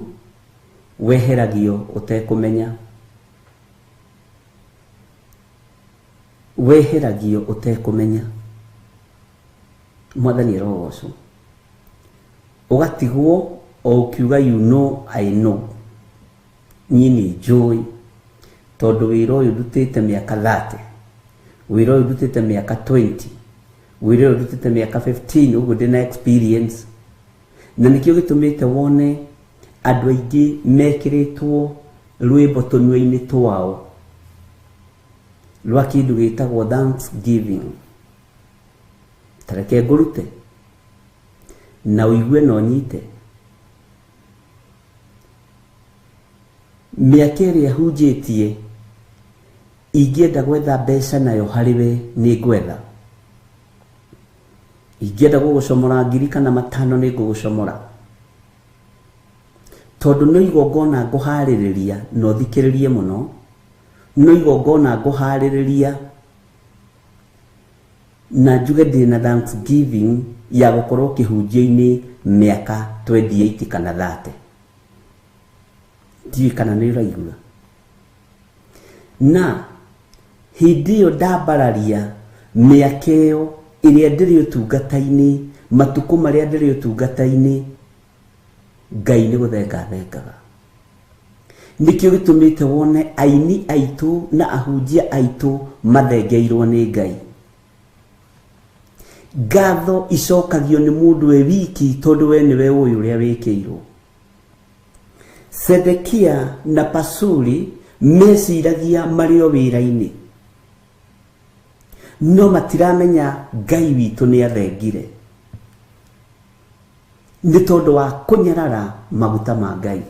weheragio ũtekũmenya. Weheragio ũtekũmenya. Mwathani arogocwo. Ũgatigwo o ũkiuga you know I know. Niĩ nĩ njũĩ tondũ wĩra ũyũ ndutĩte mĩaka 30, wĩra ũyũ ndutĩte mĩaka 20, wĩra ũyũ ndutĩte mĩaka 15, ũguo ndĩna experience. Na nĩkĩo gĩtũmĩte wone andũ aingĩ mekĩrĩtwo rwĩmbo tũnua-inĩ twao rwa kĩndũ gĩtagwo Thanksgiving. Tareke ngũrute na ũigue na ũnyite. Mĩaka ĩrĩa hunjĩtie ingĩenda gwetha mbeca nayo harĩwe nĩ ngwetha. Ingĩenda gũgũcomora 5,000 nĩ ngũgũcomora. Tondũ no igongona ngũharĩrĩria na ũthikĩrĩrie mũno, no igongona ngũharĩrĩria na njuge ndĩ na Thanksgiving ya gũkorwo kĩhunjia-inĩ mĩaka 28 kana 30. Ndiũĩ kana nĩ ũraigua. Na hĩndĩ ĩyo ndambararia mĩaka ĩyo ĩrĩa ndĩrĩ ũtungata-inĩ, matukũ marĩa ndĩrĩ ũtungata-inĩ, Ngai nĩ gũthenga thengaga. Nĩkĩo gĩtũmĩte wone aini aitũ na ahunjia aitũ mathengeirwo nĩ Ngai. Ngatho icokagio nĩ mũndũ e wiki tondũ we nĩwe ũĩ ũrĩa wĩkĩirwo. Sedekia na Pasuri meciragia marĩ o wĩra-inĩ, no matiramenya Ngai witũ nĩ athengire nĩ tondũ wa kũnyarara maguta ma Ngai.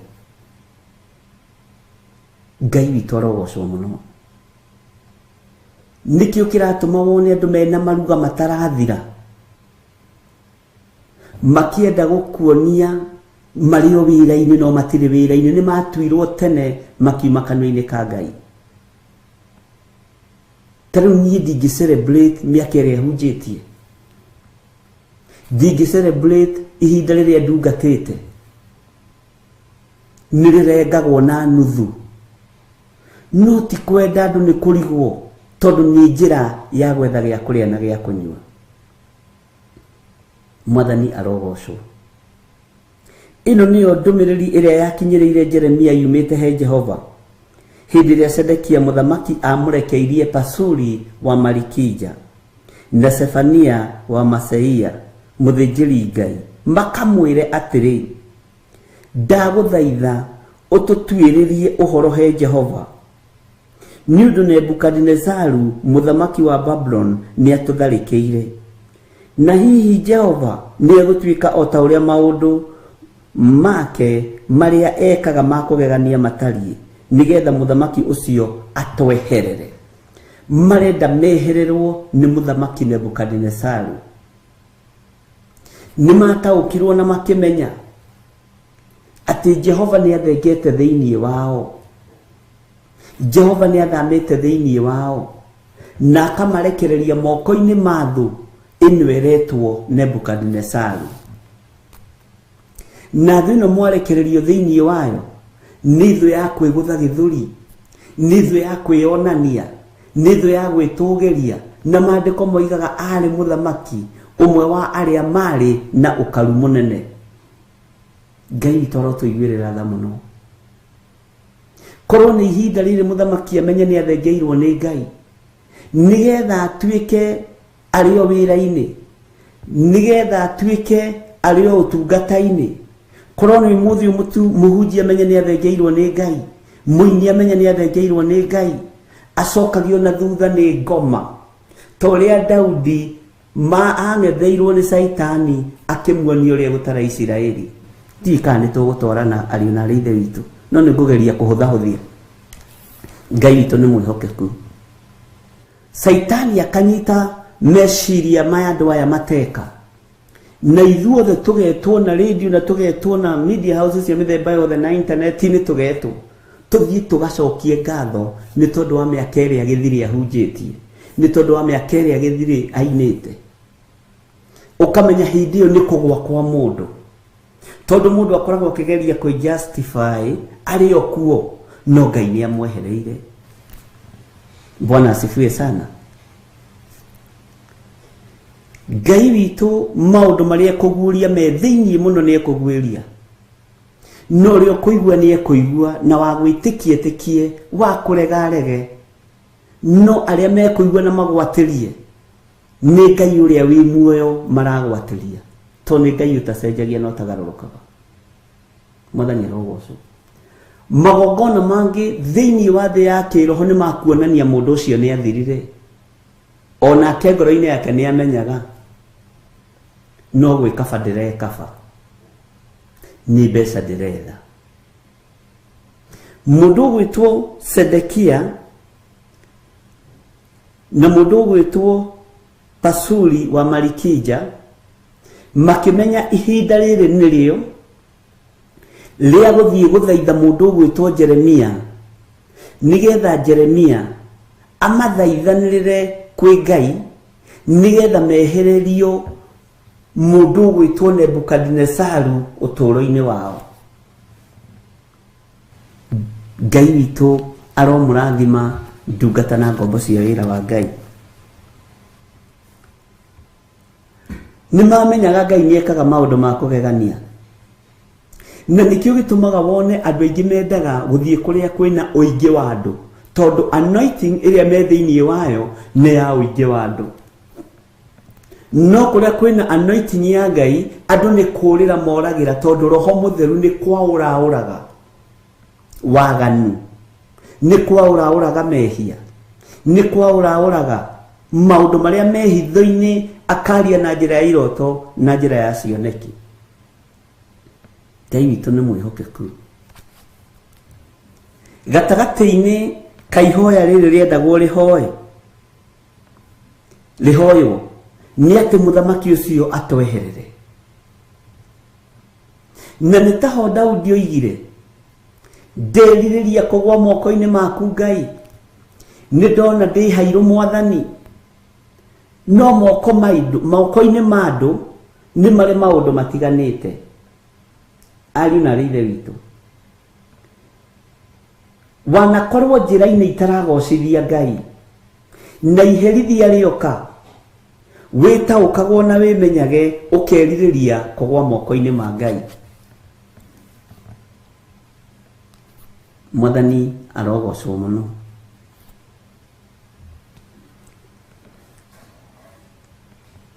Ngai witũ arogocwo mũno. Nĩkĩo kĩratũma wone andũ mena maruga matarathira makĩenda gũkuonia marĩ o wĩra-inĩ no matirĩ wĩra-inĩ, nĩ matuirwo tene makiuma kanua-inĩ ka Ngai. Tarĩu niĩ ndingĩ celebrate mĩaka ĩrĩa hunjĩtie, ndingĩ celebrate ihinda rĩrĩa ndungatĩte, nĩ rĩrengagwo na nuthu. No ti kwenda andũ nĩ kũrigwo tondũ nĩ njĩra ya gwetha gĩa kũrĩa na gĩa kũnyua. Mwathani arogocwo. Ĩno nĩyo ndũmĩrĩri ĩrĩa yakinyĩrĩire Jeremia yumĩte he Jehova hĩndĩ ĩrĩa Sedekia mũthamaki amũrekeirie Pasuri wa Malikija na Sefania wa Maseia mũthĩnjĩri Ngai, makamwĩre atĩrĩ, ndagũthaitha ũtũtuĩrĩrie ũhoro he Jehova, nĩ ũndũ Nebukadinezaru mũthamaki wa Babylon nĩ atũtharĩkĩire, na hihi Jehova nĩ egũtuĩka o ta ũrĩa maũndũ make marĩa ekaga ma kũgegania matariĩ, nĩgetha mũthamaki ũcio atweherere. Marenda mehererwo nĩ mũthamaki Nebukadinezaru. Nĩ mataũkirwo na makĩmenya atĩ Jehova nĩ athengete thĩinĩ wao, Jehova nĩ athamĩte thĩinĩ wao na akamarekereria moko-inĩ ma thũ ĩno ĩretwo Nebukadinezaru. Na thũ ĩno mwarekererio thĩinĩ wayo nĩ thũ ya kwĩgũtha gĩthũri, nĩ thũ ya kwĩonania, nĩ thũ ya gwĩtũgĩria, na maandĩko moigaga arĩ mũthamaki ũmwe wa arĩa marĩ na ũkaru mũnene. Ngai witũ arotũiguĩrĩra tha mũno. Korwo nĩ ihinda rĩrĩ mũthamaki amenye nĩ athengeirwo nĩ Ngai, nĩgetha atuĩke arĩ o wĩra-inĩ, nĩgetha atuĩke arĩ o ũtungata-inĩ. Korwo nĩ mũthĩ mũhunjia amenye nĩ athengeirwo nĩ Ngai, mũini amenye nĩ athengeirwo nĩ Ngai, acokagio na thutha nĩ ngoma ta ũrĩa Daudi ma ang'etheirwo nĩ Saitani akĩmuonia ũrĩa gũtara Isiraeli. Tika nĩ tũgũtwarana ariũ na arĩ ithe witũ, no nĩ ngũgeria kũhũthahũthia. Ngai witũ nĩ mwĩhokeku. Saitani akanyita meciria maya andũ aya mateka, na ithuothe tũgetwo na radio na tũgetwo na media houses cia mĩthemba yothe na internet-inĩ tũgetwo tũthiĩ tũgacokie ngatho nĩ tondũ wa mĩaka ĩrĩa gĩthiri ahunjĩtie, nĩ tondũ wa mĩaka ĩrĩa gĩthiri ainĩte. Ũkamenya hĩndĩ ĩyo nĩ kũgwa kwa mũndũ, tondũ mũndũ akoragwo akĩgeria kwĩjustify arĩ o kuo, no Ngai nĩ amwehereire. Bwana asifiwe sana. Ngai witũ maũndũ marĩa ekũguũria me thĩinĩ mũno nĩ ekũguũria, no rĩo kũigua nĩ ekũigua, na wa gwĩtĩkia ĩtĩkie, wa kũrega rege, no arĩa mekũigua na magwatĩrie nĩ Ngai ũrĩa wĩ muoyo maragwatĩria, tondũ nĩ Ngai ũtacenjagia na ũtagarũrũkaga. Mwathani arogocwo. Magongona mangĩ thĩinĩ wa thĩ ya kĩroho nĩ makuonania mũndũ ũcio nĩ athirire, onake ngoro-inĩ yake nĩ amenyaga, no gwĩkaba ndĩrekaba, nĩ mbeca ndĩretha. Mũndũ ũgwĩtwo Sedekia na mũndũ ũgwĩtwo Pasuri wa Malikija makĩmenya ihinda rĩrĩ nĩrĩo rĩa gũthiĩ gũthaitha mũndũ ũgwĩtwo Jeremia, nĩgetha Jeremia amathaithanĩrĩre kwĩ Ngai, nĩgetha mehererio mũndũ ũgwĩtwo Nebukadnezaru ũtũũro-inĩ wao. Ngai witũ aromũrathima ndungata na ngombo cia wĩra wa Ngai. Nĩ mamenyaga Ngai nĩ ekaga maũndũ ma kũgegania, na nĩkĩo gĩtũmaga wone andũ aingĩ mendaga gũthiĩ kũrĩa kwĩna ũingĩ wa andũ, tondũ anointing ĩrĩa me thĩinĩ wayo nĩ ya ũingĩ wa andũ. No kũrĩa kwĩna anointing ya Ngai, andũ nĩ kũũrĩra moragĩra, tondũ Roho Mũtheru nĩ kwaũraũraga waganu, nĩ kwaũraũraga mehia, nĩ kwaũraũraga maũndũ marĩa me hitho-inĩ, akaria na njĩra ya iroto na njĩra ya cioneki. Ngai witũ nĩ mwĩhokeku. Gatagatĩ-inĩ ka ihoya rĩrĩ rĩendagwo rĩhoywo nĩ atĩ mũthamaki ũcio atweherere. Na nĩ taho Daudi oigire, ndĩrirĩria kũgwa moko-inĩ maku Ngai, nĩ ndona ndĩhairũ Mwathani, no moko-inĩ ma andũ nĩ marĩ maũndũ matiganĩte. Ariũ na arĩ ithe witũ, wanakorwo njĩra-inĩ itaragocithia Ngai, na iherithia rĩoka, wĩtaũkagwo na wĩmenyage, ũkerirĩria kũgwa moko-inĩ ma Ngai. Mwathani arogocwo mũno.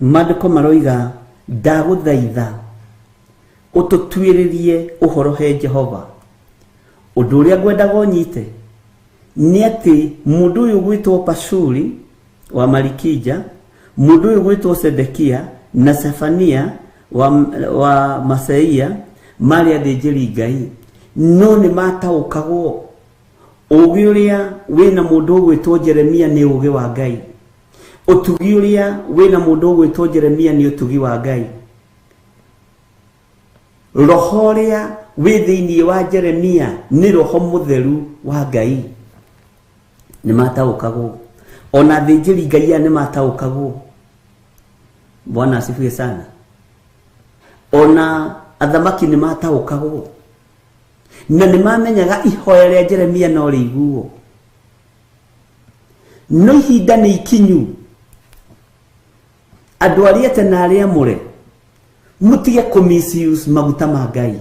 Maandĩko maroiga, ndagũthaitha ũtũtuĩrĩrie ũhoro he Jehova. Ũndũ ũrĩa ngwendaga ũnyite nĩ atĩ mũndũ ũyũ gwĩtwo Pasuri wa Malikija, mũndũ ũyũ gwĩtwo Sedekia na Sefania wa Maseia marĩ athĩnjĩri Ngai, no nĩ mataũkagwo ũũgĩ ũrĩa wĩna mũndũ ũgwĩtwo Jeremia nĩ ũũgĩ wa Ngai, ũtugi ũrĩa wĩna mũndũ ũgwĩtwo Jeremia nĩ ũtugi wa Ngai, roho ũrĩa wĩ thĩinĩ wa Jeremia nĩ Roho Mũtheru wa Ngai. Nĩ mataũkagwo, ona athĩnjĩri Ngai aya nĩ mataũkagwo. Bwana asifiwe sana. Ona athamaki nĩ mataũkagwo, na nĩ mamenyaga ihoya rĩa Jeremia no rĩiguo. No ihinda nĩ ikinyu, andũ arĩa ete na arĩa mũre, mutige misuse maguta ma Ngai,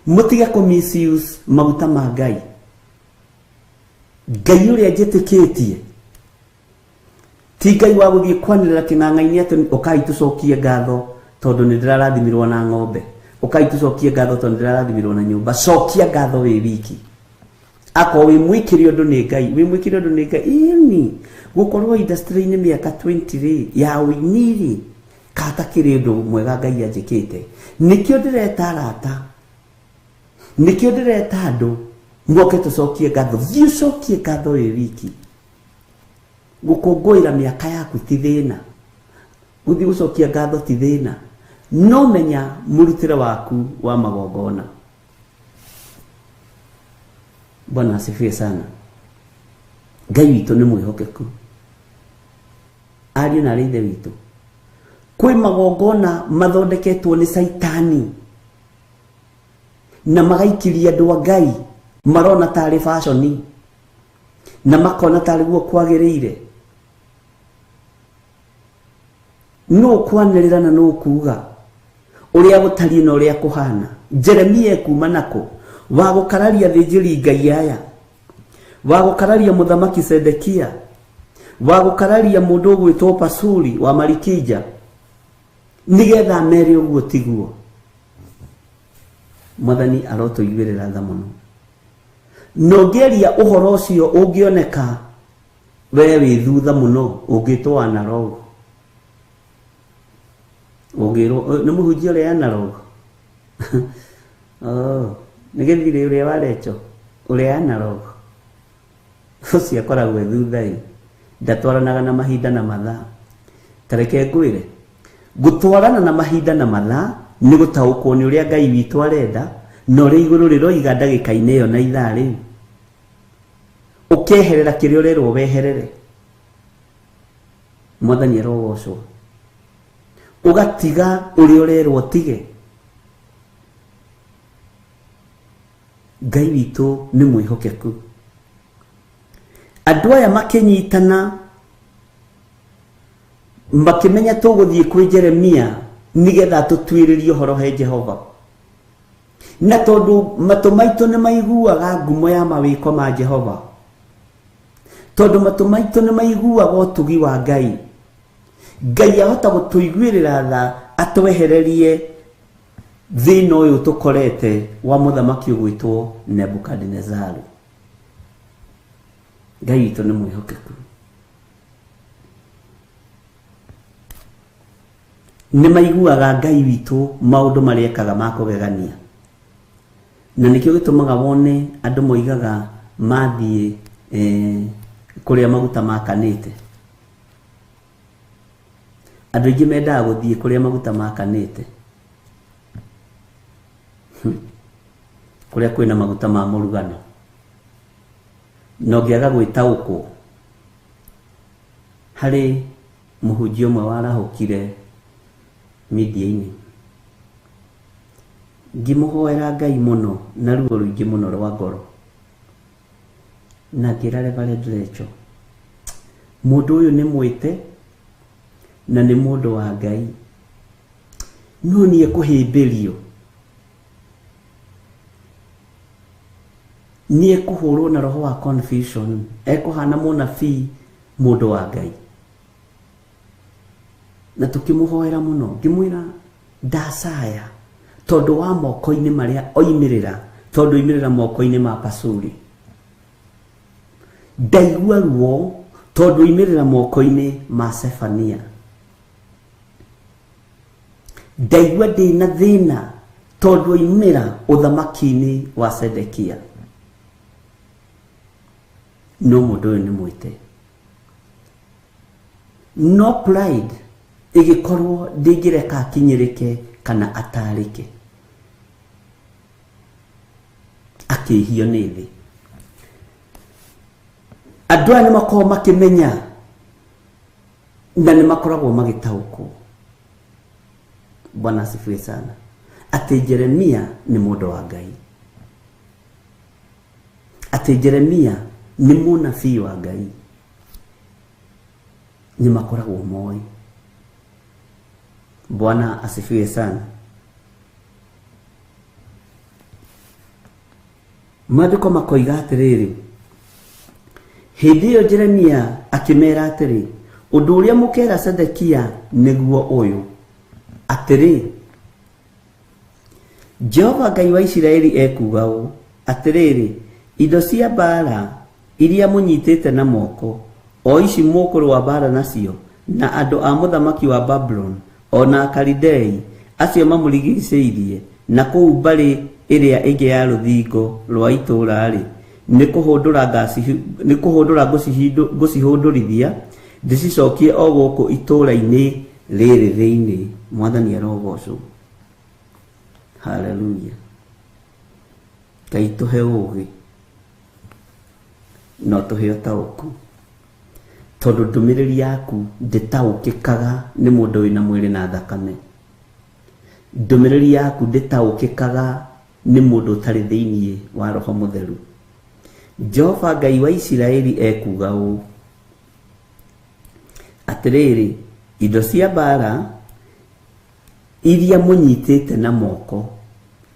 mutige misuse maguta ma Ngai. Ngai ũrĩa njĩtĩkĩtie ti Ngai wa gũthiĩ kwanĩrĩra kĩng'ang'a-inĩ atĩ ũkai tũcokie ngatho tondũ nĩ ndĩrarathimirwo na ng'ombe, ũkai tũcokie ngatho tondũ nĩ ndĩrarathimirwo na nyũmba. Cokia ngatho wĩ wiki, ako wi mwikiri undu ni Ngai wi mwikiri undu ni Ngai ini gukorwo industry ni miaka 20 ri ya winiri kata kirindo mwega Ngai anjikite nikio ndireta arata nikio ndireta andu mwoke tucokie ngatho thiu cokie ngatho wiki gukongoira miaka yaku ti thina guthi gucokia ngatho ti thina no menya murutire waku wa magongona. Bwana asifiwe sana. Ngai witũ nĩ mwĩhokeku. Ariũ na aithe witũ, kwĩ magongona mathondeketwo nĩ Saitani na magaikiria andũ a Ngai marona tarĩ fashion na makona tarĩ guo kwagĩrĩire. No kwanĩrĩra na no kuuga ũrĩa gũtariĩ na ũrĩa kũhana. Jeremia kuma nako wa gũkararia thĩnjĩri Ngai aya, wa gũkararia mũthamaki Sedekia, wa gũkararia mũndũ ũgwĩtwo Pasuri wa Marikija, nigetha mere ũguo tiguo. Mwathani arotũiguĩrĩra tha mũno. Nongĩaria ũhoro ũcio ũngĩoneka we wĩ thutha mũno ũngĩtwo analog. Ũngĩrwo nĩ mũhunjia ũrĩa analog. Nĩgĩthire ũrĩa warecho ũrĩa analog ũcio akoragwo thutha-ĩ ndatwaranaga na mahinda na mathaa. Tareke ngwĩre gũtwarana na mahinda na mathaa nĩ gũtaũkwo nĩ ũrĩa Ngai witũ arenda na ũrĩa igũrũ rĩroiga ndagĩka-inĩ ĩyo na ithaa rĩu. Ũkeherera kĩrĩa ũrerwo weherere. Mwathani arogocwo. Ũgatiga ũrĩa ũrerwo tige. Ngai witũ nĩ mwĩhokeku. Andũ aya makĩnyitana makĩmenya tũgũthiĩ kwĩ Jeremia nigetha tũtuĩrĩrie ũhoro he Jehova. Na tondũ matũ maitũ nĩ maiguaga ngumo ya mawĩko ma Jehova, tondũ matũ maitũ nĩ maiguaga ũtugi wa Ngai, Ngai ahota gũtũiguĩrĩra tha atwehererie thĩna ũyũ tũkorete wa mũthamaki ũgwĩtwo Nebukadnezaru. Ngai witũ nĩ mwĩhokeku. Nĩ maiguaga Ngai witũ maũndũ marĩa ekaga ma kũgegania. Na nĩkĩo gĩtũmaga wone andũ moigaga mathiĩ kũrĩa maguta makanĩte. Andũ aingĩ mendaga gũthiĩ kũrĩa maguta makanĩte. Kũrĩa kwĩna maguta ma mũrugano. Na ũngĩaga gwĩtaũkwo. Harĩ mũhunjia ũmwe warahũkire media-inĩ. Ngĩmũhoera Ngai mũno na ruo rũingĩ mũno rwa ngoro. Na ngĩra Reverend Rachel, mũndũ ũyũ nĩ mwĩte na nĩ mũndũ wa Ngai. No nĩ ekũhĩmbĩrio. Nĩ ekũhũrwo na roho wa confusion. Ekũhana mũnabii mũndũ wa Ngai. Na tukĩmũhoera mũno ngĩmwĩra ndacaya tondũ wa moko-inĩ marĩa oimĩrĩra, tondũ oimĩrĩra moko-inĩ ma Pasuri. Ndaigua ruo tondũ oimĩrĩra moko-inĩ ma Sefania. Ndaigua ndĩna thĩna tondũ oimĩra ũthamaki-inĩ wa Sedekia. No mũndũ ũyũ nĩ mwĩte. No pride ĩgĩkorwo ndĩngĩreka akinyĩrĩke kana atarĩke. Akĩhio nĩ thĩ. Andũ aya nĩ makoragwo makĩmenya na nĩ makoragwo magĩtaũkwo. Bwana asifiwe sana. Atĩ Jeremia nĩ mũndũ wa Ngai. Atĩ Jeremia nĩ mũnabii wa Ngai. Nĩ makoragwo moĩ. Bwana asifiwe sana. Maandĩko makoiga atĩrĩrĩ, hĩndĩ ĩyo Jeremia akĩmera atĩrĩ, ũndũ ũrĩa mũkera Sedekia nĩguo ũyũ, atĩrĩ, Jehova Ngai wa Isiraeli ekuga ũũ, atĩrĩrĩ, indo cia mbara iria munyitite na moko o ici mũkũrũa mbara nacio na andũ a mũthamaki wa Babylon ona Akalidei acio mamũrigicĩirie na kũu mbarĩ ĩrĩa ĩngĩ ya rũthingo rwa itũũra-rĩ, nĩ kũhũndũra ngũcihũndũrithia ndĩcicokie o gũkũ itũũra-inĩ rĩrĩ thĩinĩ. Mwathani arogocwo. Haleluya. Ngai tũhe ũũgĩ no tũhe ũtaũku, tondũ ndũmĩrĩri yaku ndĩtaũkĩkaga nĩ mũndũ wĩna mwĩrĩ na thakame. Ndũmĩrĩri yaku ndĩtaũkĩkaga nĩ mũndũ ũtarĩ thĩinĩ wa Roho Mũtheru. Jehova Ngai wa Isiraeli ekuga ũũ atĩrĩrĩ, indo cia mbara iria mũnyitĩte na moko,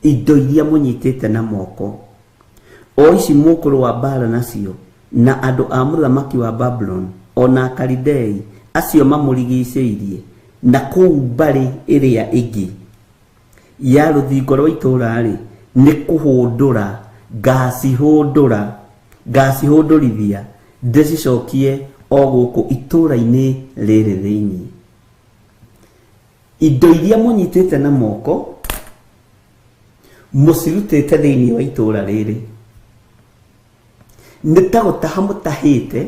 indo iria mũnyitĩte na moko o ici mũkũrũa mbara nacio na andũ a mũthamaki wa Babylon ona Akalidei acio mamũrigicĩirie na kũu mbarĩ ĩrĩa ĩngĩ ya rũthingo rwa itũũra-rĩ, nĩ kũhũndũra ngacihũndũrithia ndĩcicokie o gũkũ itũũra-inĩ rĩrĩ thĩinĩ. Indo iria mũnyitĩte na moko mũcirutĩte thĩinĩ wa itũũra rĩrĩ nĩ ta gũtaha mũtahĩte,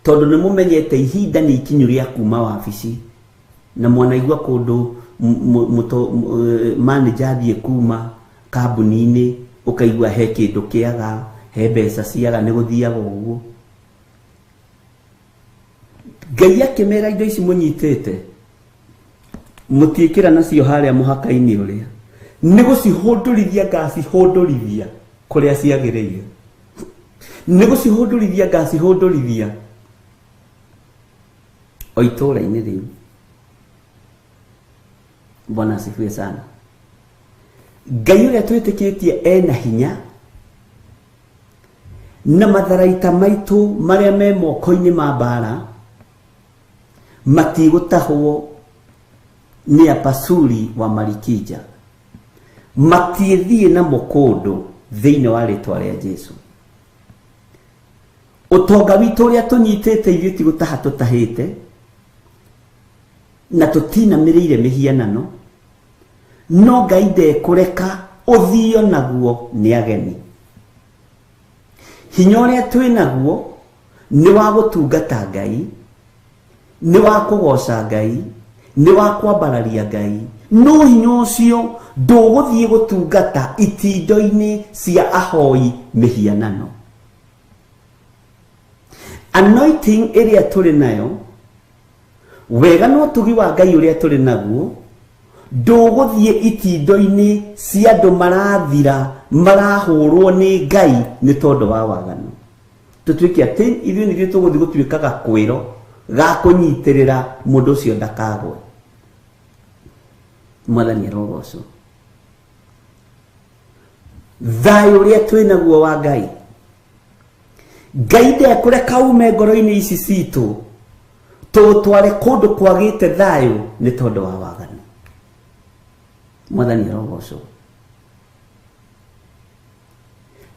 tondũ nĩ mũmenyete ihinda nĩ ikinyu rĩa kuma wabici na mwanaigua kũndũ manager athiĩ kuma kambuni-inĩ ũkaigua he kĩndũ kĩaga, he mbeca ciaga, nĩ gũthiaga ũguo. Ngai akĩmera indo ici mũnyitĩte mũtiĩkĩra nacio harĩa mũhaka-inĩ ũrĩa, nĩ gũcihũndũrithia ngacihũndũrithia kũrĩa ciagĩrĩire, nĩ gũcihũndũrithia ngacihũndũrithia o itũũra-inĩ rĩu. Bwana asifiwe sana. Ngai ũrĩa twĩtĩkĩtie ena hinya na matharaita maitũ marĩa me moko-inĩ ma mbara matigũtahwo nĩ Apasuri wa Malikija, matiĩthiĩ na mũkũndũ thĩinĩ wa rĩtwa rĩa Jesũ. Ũtonga witũ ũrĩa tũnyitĩte ithuĩ ti gũtaha tũtahĩte na tũtinamĩrĩire mĩhianano, no Ngai ndekũreka ũthio naguo nĩ ageni. Hinya ũrĩa twĩ naguo nĩ wa gũtungata Ngai, nĩ wa kũgoca Ngai, nĩ wa kwambararia Ngai, no hinya ũcio ndũgũthiĩ gũtungata itindo-inĩ cia ahoi mĩhianano. Anointing ĩrĩa tũrĩ nayo, wega no ũtugi wa Ngai ũrĩa tũrĩ naguo, ndũgũthiĩ itindo-inĩ cia andũ marathira marahũrwo nĩ Ngai nĩ tondũ wa waganu. Tũtuĩke atĩ ithuĩ nĩthuĩ tũgũthiĩ gũtuĩka gakwĩro ga kũnyitĩrĩra mũndũ ũcio ndakagwe. Mwathani arogocwo. Thayũ ũrĩa twĩ naguo wa Ngai, Ngai ndekũreka ume ngoro-inĩ ici citũ tũtware kũndũ kwagĩte thayũ nĩ tondũ wa waganu. Mwathani arogocwo.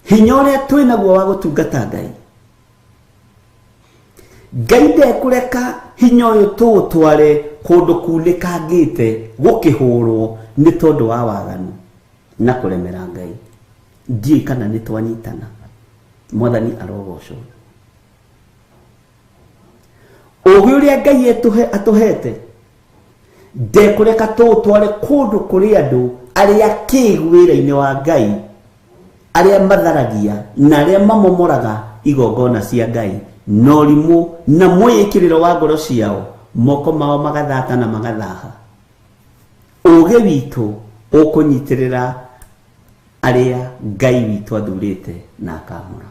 Hinya ũrĩa twĩ naguo wa gũtungata Ngai, Ngai ndekũreka hinya ũyũ tũũtware kũndũ kunĩkangĩte gũkĩhũrwo nĩ tondũ wa waganu na kũremera Ngai. Ndiũĩ kana nĩ twanyitana. Mwathani arogocwo. Ũũgĩ ũrĩa Ngai atũhete ndekũreka tũũtware kũndũ kũrĩ andũ arĩa kĩĩgu wĩra-inĩ wa Ngai, arĩa matharagia na arĩa mamomoraga igongona cia Ngai, na ũrimũ na mwĩĩkĩrĩro wa ngoro ciao, moko mao magathata na magathaha. Ũũgĩ witũ ũkũnyitĩrĩra arĩa Ngai witũ athurĩte na akamũra.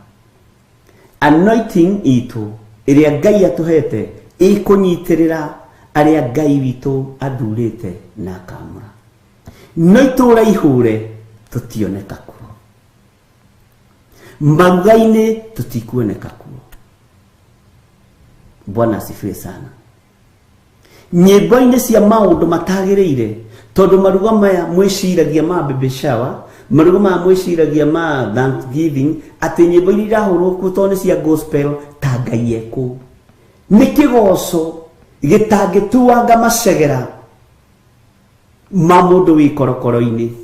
Anointing itũ ĩrĩa Ngai atũhete ĩkũnyitĩrĩra arĩa Ngai witũ athurĩte na akamũra. No itũũra ihũre tũtioneka kuo, maruga-inĩ tũtikuoneka kuo. Bwana asifiwe sana. Nyĩmbo-inĩ cia maũndũ matagĩrĩire, tondũ maruga maya mwĩciragia ma baby shower, maruga ma mwiciragia ma Thanksgiving ati nyimbo iria irahurwo kuo to ni cia gospel ta Ngai eko ni kigoco gitangituanga macegera ma mundu wi korokoro-ini,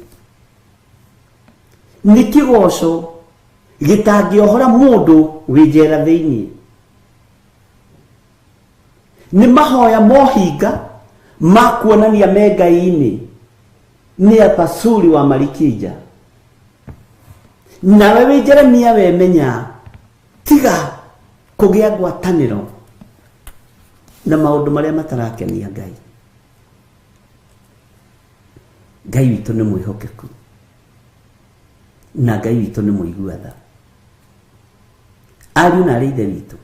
ni kigoco gitangiohora mundu wi njera thiini, ni mahoya mohinga ma kuonania me Ngai-ini ni apasuri wa Marikija. Na wewe Jeremia wemenya tiga kugia ngwataniro na maundu maria matarakenia Ngai. Ngai witu ni mwihokeku na Ngai witu ni muiguatha. Ariu na reithe witu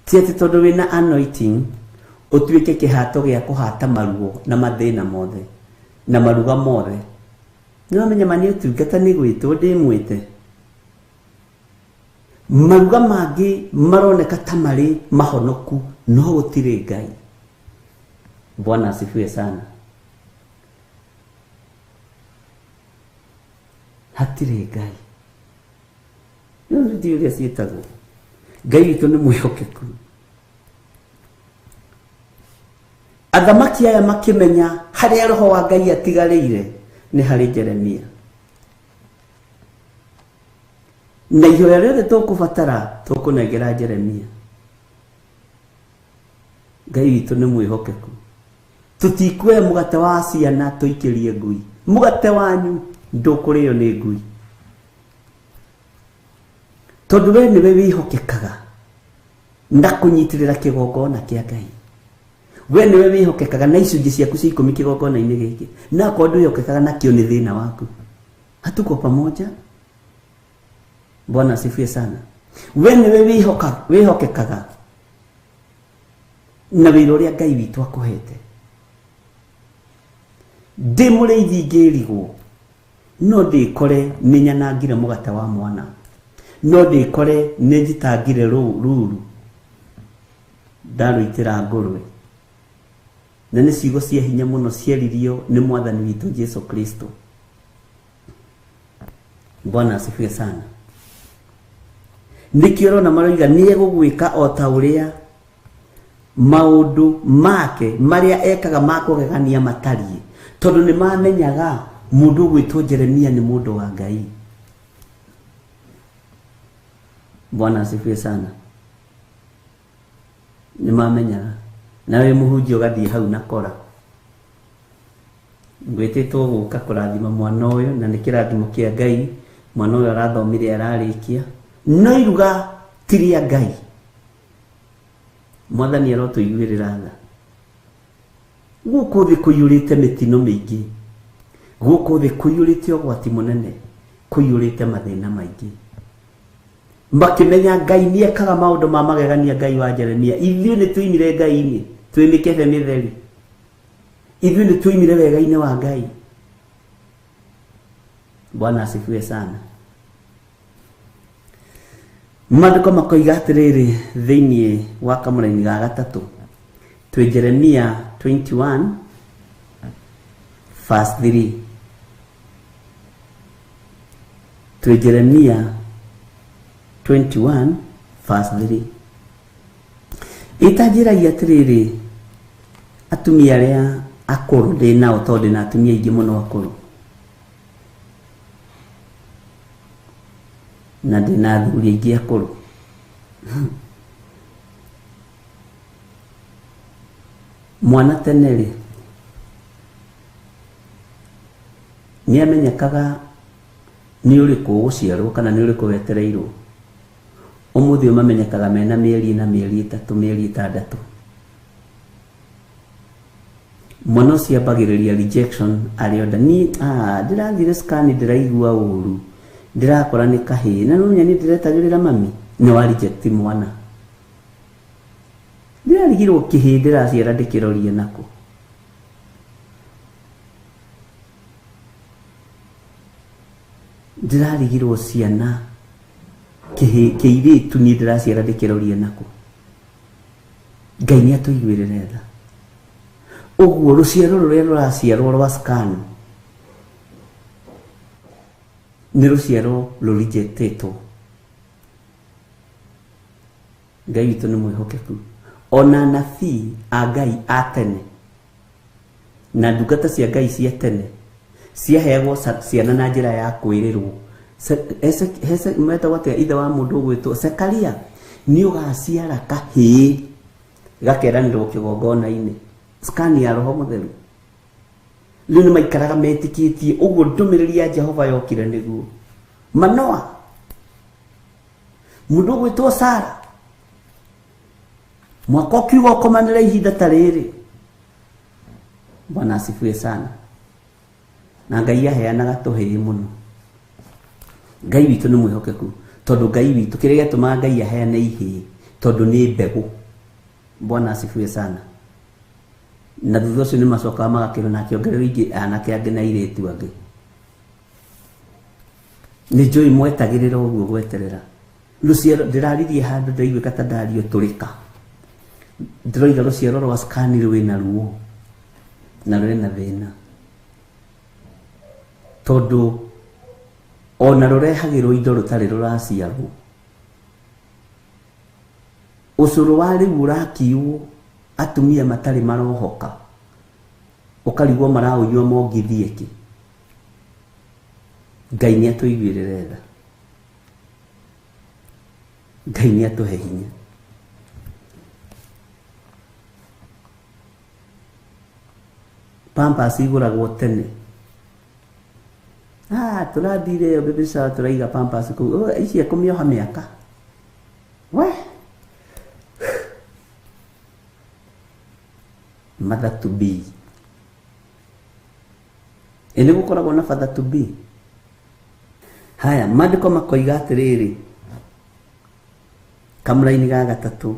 tiati tondu wina anointing utuike kihato gia kuhata maruo na mathina mothe na maruga mothe no menya mani utungata ni gwitwo ndi mwite maruga mangi maroneka tamari mahonoku no gutire Ngai. Bwana asifiwe sana. Hatire Ngai no ndi uria cietagwo Ngai witu ni mwihokeku. Athamaki aya makimenya haria roho wa Ngai atigarire ni hari Jeremia. Na ihoya riothe tukubatara tukunengera Jeremia. Ngai witu ni mwihokeku. Tutikwe mugate wa ciana tuikirie ngui. Mugate wanyu ndukurio ni ngui. Tondu we niwe wihokekaga ndakunyitirira kigongona kia Ngai. We niwe wihokekaga na icunji ciaku cia 10 kigongona-ini giki, na ko ndwihokekaga nakio ni thina waku. Hatuko pamoja. Bwana asifiwe sana. We niwe wihokekaga na wira uria Ngai witu akuhete. Ndi mureithi ngirigwo no ndikore ninyanangire mugate wa mwana, no ndikore ninjitangire ruru ndaruitira ngurwe. Na ni ciugo cia hinya muno cieririo ni mwathani witu Yesu Kristo. Bwana asifiwe sana. Nikio na maroiga ni egugwika o ta uria maundu make maria ekaga makugegania matarie, tondu ni mamenyaga mundu gwitwo Jeremia ni mundu wa Ngai. Bwana asifiwe sana. Ni mamenyaga nawe muhunjia ugathie hau na kora ngwititwo guka kurathima mwana uyu na ni kirathimo kia Ngai. Mwana uyu arathomire ararikia no iruga tiria Ngai. Mwathani arotuiguirira tha guku thi kuyurite mitino mingi, guku thi kuyurite ogwati munene, kuyurite mathina maingi. Makimenya Ngai ni ekaga maundu ma magegania. Ngai wa Jeremia ithuĩ ni tuimire Ngai-ini twimikete mitheri, ithuĩ ni tuimire wega-ini wa Ngai. Bwana asifiwe sana. Maandiko makoiga atiriri thiini wa kamũra-inĩ ga gatatu twi Jeremia 21 verse 3. Twi Jeremia 21 verse 3 itajiragia atiriri atumia aria akuru ndi nao tondu na atumia aingi muno akuru na ndi na athuri aingi akuru. Mwana teneri ni amenyekaga ni uriku guciarwo kana ni uriku wetereirwo. Umuthi mamenyekaga mena mieri na mieri 3 mieri 6. Mwana ucio ambagiriria rejection arionda ni ndirathire scan ndiraigua uru ndirakora ni kahi na nunya ni ndiretagirira mami ni wa reject mwana. Ndirarigirwo kihi ndiraciara ndikirorie nako. Ndirarigirwo ciana kiiritu ni ndiraciara ndikirorie nako. Ngai ni atuiguirire tha. Uguo ruciaro ruria ruraciarwo rwa scan nĩ rũciaro rũrejectĩtwo. Ngai witũ nĩ mwĩhokeku. Ona nabii a Ngai a tene na ndungata cia Ngai cia tene ciaheagwo ciana na njĩra ya kwĩrĩrwo. Metagwo atĩa ithe wa mũndũ ũgwĩtwo Zekaria, nĩ ũgaciara kahĩĩ gakeranĩrwo kĩgongona-inĩ. Scan ya Roho Mũtheru. Rĩu nĩ maikaraga metĩkĩtie ũguo ndũmĩrĩri ya Jehova yokire nĩguo. Manoa, mũndũ ũgwĩtwo Sara, mwaka ũkiuga ũkomanĩra ihinda ta rĩrĩ. Bwana asifiwe sana. Na Ngai aheanaga tũhĩĩ mũno. Ngai witũ nĩ mwĩhokeku, tondũ Ngai witũ kĩrĩa gĩatũmaga Ngai aheane ihĩĩ, tondũ nĩ mbegũ. Bwana asifiwe sana. Na thutha ũcio nĩ macokaga magakĩrwo na kĩongerero ingĩ anake angĩ na airĩtu angĩ. Nĩ njũĩ mwetagĩrĩra ũguo gweterera. Rũciaro ndĩraririe handũ ndaiguĩka ta ndario tũrĩka. Ndĩroiga rũciaro rwa Scan rwĩna ruo na rwĩna thĩna, tondũ ona rũrehagĩrwo indo rũtarĩ rũraciarwo. Ũcũrũ wa rĩu ũrakiuo atumia matarĩ marohoka, ũkarigwo maraũnyua mongithie kĩ. Ngai nĩ atũiguĩrĩre tha. Ngai nĩ atũhe hinya. Pampers igũragwo tene. Tũrathire baby shower tũraiga Pampers kũu. Ici ekũmĩoha mĩaka. We. Mother to be. Nĩ gũkoragwo na father to be. Haya, maandĩko makoiga atĩrĩrĩ, kamũra-inĩ ga gatatũ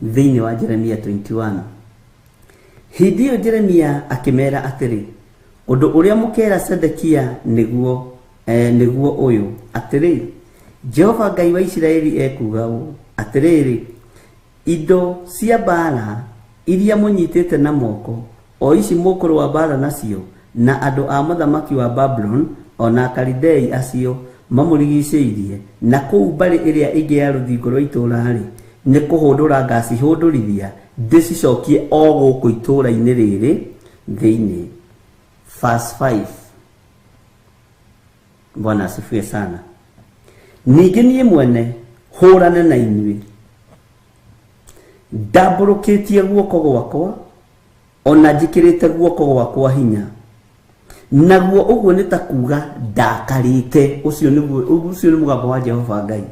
thĩinĩ wa Jeremia 21. Hĩndĩ ĩyo Jeremia akĩmera atĩrĩ, ũndũ ũrĩa mũkera Sedekia nĩguo ũyũ atĩrĩ, Jehova Ngai wa Isiraeli ekuga ũũ atĩrĩrĩ, indo cia mbara iria mũnyitĩte na moko, o ici mũkũrũa mbara nacio, na andũ a mũthamaki wa Babylon ona Kalidei acio mamũrigicĩirie, na kũu mbarĩ ĩrĩa ĩngĩ ya rũthingo rwa itũũra-rĩ, nĩ kũhũndũra ngacihũndũrithia ndĩcicokie o gũkũ itũũra-inĩ rĩrĩ thĩinĩ. Verse 5. Bwana asifiwe sana. Ningĩ niĩ mwene hũrane na inyuĩ, ndambũrũkĩtie guoko gwakwa, ona njĩkĩrĩte guoko gwakwa hinya. Naguo ũguo nĩ ta kuuga ndakarĩte. Ũcio nĩ mũgambo wa Jehova Ngai.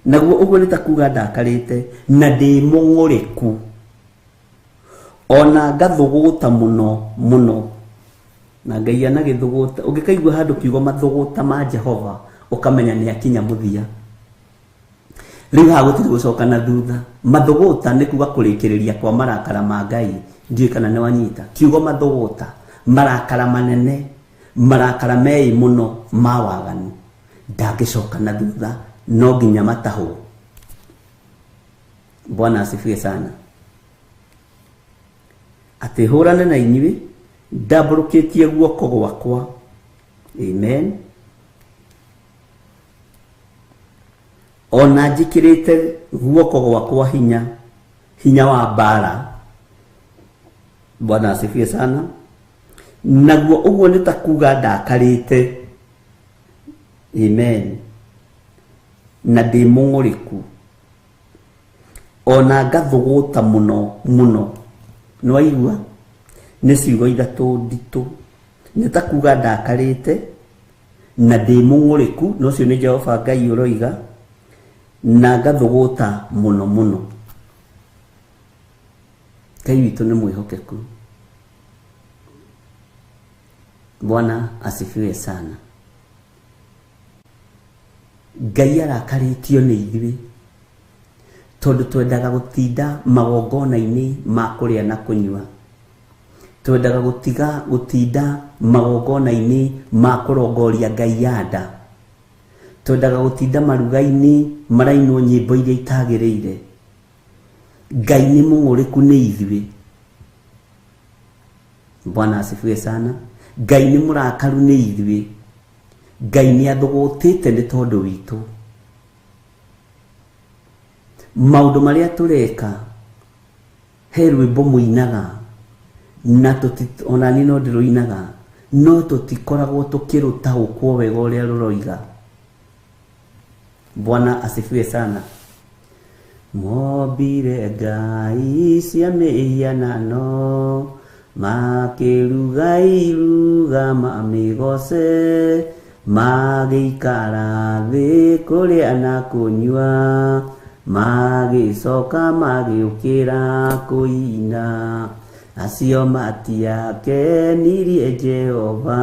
Naguo ũguo nĩ ta kuuga ndakarĩte na ndĩ mũng'ũrĩku, ona ngathũgũta mũno mũno. Na Ngai anagĩthũgũta. Ũngĩkaigua handũ kiugo mathũgũta ma Jehova, ũkamenya nĩ akinya mũthia. Rĩu hagũtirĩ gũcoka na thutha. Mathũgũta nĩ kuuga kũrĩkĩrĩria kwa marakara ma Ngai. Ndiũĩ kana nĩ wanyita kiugo mathũgũta, marakara manene, marakara mei mũno ma waganu. Ndangĩcoka na thutha, no nginya matahwo. Bwana asifiwe sana. Atĩ hũrane na inyuĩ, ndambũrũkĩtie guoko gwakwa. Amen. Ona njĩkĩrĩte guoko gwakwa hinya wa mbara. Bwana asifiwe sana. Naguo ũguo nĩ ta kuuga ndakarĩte. Amen. Na ndĩ mũng'ũrĩku, ona ngathũgũta mũno mũno. Nĩwaigua? Nĩ ciugo ithatũ nditũ. Nĩ ta kuuga ndakarĩte, na ndĩ mũng'ũrĩku, na ũcio nĩ Jehova Ngai ũroiga, na ngathũgũta mũno mũno. Ngai witũ nĩ mwĩhokeku. Bwana asifiwe sana. Ngai arakarĩtio nĩ ithuĩ, tondũ twendaga gũtinda magongona-inĩ ma kũrĩa na kũnyua. Twendaga gũtinda magongona-inĩ ma kũrongoria Ngai yanda. Twendaga gũtinda maruga-inĩ marainwo nyĩmbo iria itagĩrĩire. Ngai nĩ mũng'ũrĩku nĩ ithuĩ. Bwana asifiwe sana. Ngai nĩ mũrakaru nĩ ithuĩ. Ngai nĩ athũgũtĩte nĩ tondũ witũ. Maũndũ marĩa tũreka he rwĩmbo mũinaga na ona niĩ no ndĩrũinaga no tũtikoragwo tũkĩrũtaũkwo wega ũrĩa rũroiga. Bwana asifiwe sana. Mombire Ngai cia mĩhianano makĩruga iruga mamĩgoce magĩikara thĩ kũrĩa na kũnyua magĩcoka magĩũkĩra kũina acio matiakenirie Jehova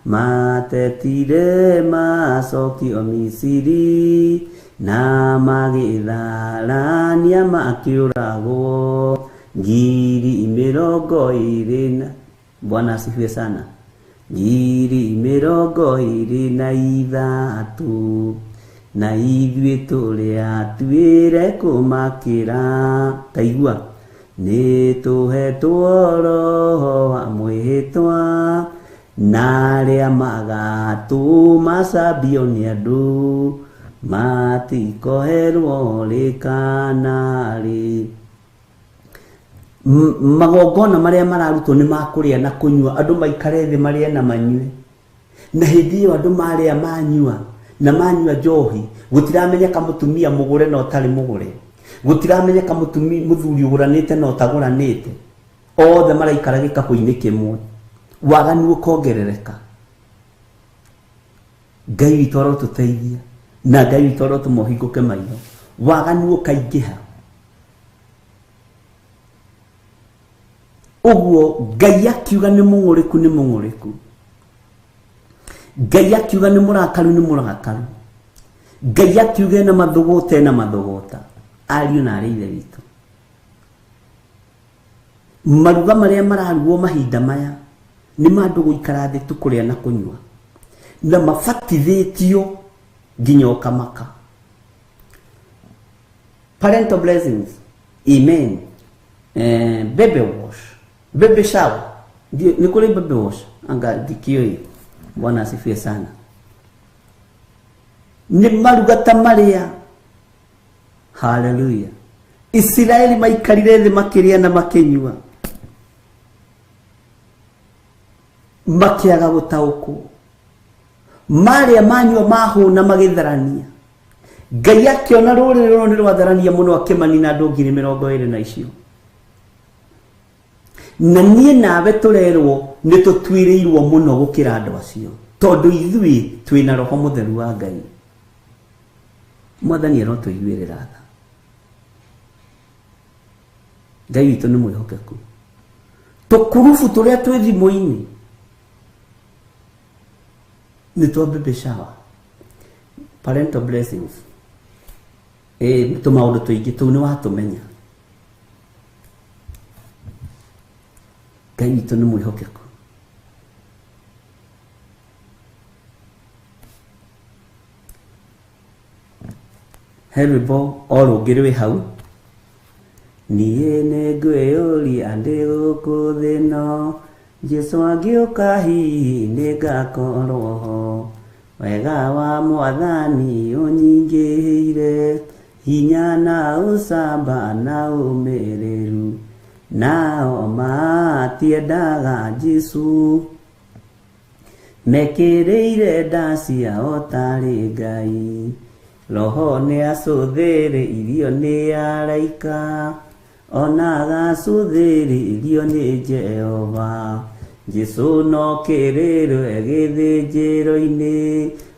matetire macokio Misiri na magĩtharania makĩũragwo 20,000. Bwana asifiwe sana. 23,000 na ithuĩ tũrĩa tuĩre kũmakĩra. Taigua nĩ tũhetwo roho wa mwĩhĩtwa na arĩa magatũma cambio nĩ andũ matikoherwo rĩkanarĩ. Magongona marĩa mararutwo nĩ makũrĩa na kũnyua, andũ maikare thĩ marĩe na manyue. Na hĩndĩ ĩyo andũ marĩa manyua na manyua njohi, gũtiramenyeka mũtumia mũgũre na ũtarĩ mũgũre, gũtiramenyeka mũthuri ũgũranĩte na ũtagũranĩte, othe maraikara gĩkabũ-inĩ kĩmwe, waganu ũkongerereka. Ngai witũ arotũteithia na Ngai witũ arotũma ũhingũke maitho, waganu ũkaingĩha. Ũguo Ngai akiuga nĩ mũng'ũrĩku nĩ mũng'ũrĩku, Ngai akiuga nĩ mũrakaru nĩ mũrakaru, Ngai akiuga na mathũgũta na mathũgũta. Ariũ na arĩ ithe witũ, maruga marĩa mararugwo mahinda maya nĩ mandũ gũikara thĩ tu kũrĩa na kũnyua, na mabatithĩtio nginya ũkamaka. Parental blessings, amen. Baby wash, baby shower, ni kule baby wash anga dikioi. Bwana asifiwe sana. Ni maruga ta marĩa, haleluya, Israeli maikarire thĩ makĩrĩa na makĩnyua, makĩaga gũtaũkwo, marĩa manyua mahũna magĩtharania. Ngai akĩona rũrĩrĩ rũrũ nĩ rwatharania mũno, akĩmanina andũ 20,000 na icio. Na niĩ nawe tũrerwo nĩ tũtuĩrĩirwo mũno gũkĩra andũ acio, tondũ ithuĩ twĩna roho mũtheru wa Ngai. Mwathani arotũiguĩrĩra tha. Ngai witũ nĩ mwĩhokeku. Tũkurubu tũrĩa twĩ thimũ-inĩ nĩ twa baby shower, parental blessings, tũmaũndũ tũingĩ tũu nĩ watũmenya. Ngai witũ nĩ mwĩhokeku. He rwĩmbo o rũngĩ rwĩ hau. Niĩ nĩ ngwĩyũria ndĩ gũkũ thĩ ĩno, Jesũ angĩũka hihi nĩngakorwo ho, wega wa Mwathani ũnyingĩhĩire, hinya na ũcamba na ũmĩrĩru, nao matiendaga Jesũ, mekĩrĩire nda ciao tarĩ Ngai, roho nĩ acũthĩrĩirio nĩ araika, ona agacũthĩrĩirio nĩ Jehova. Jesũ no kĩrĩrwe gĩthĩnjĩro-inĩ,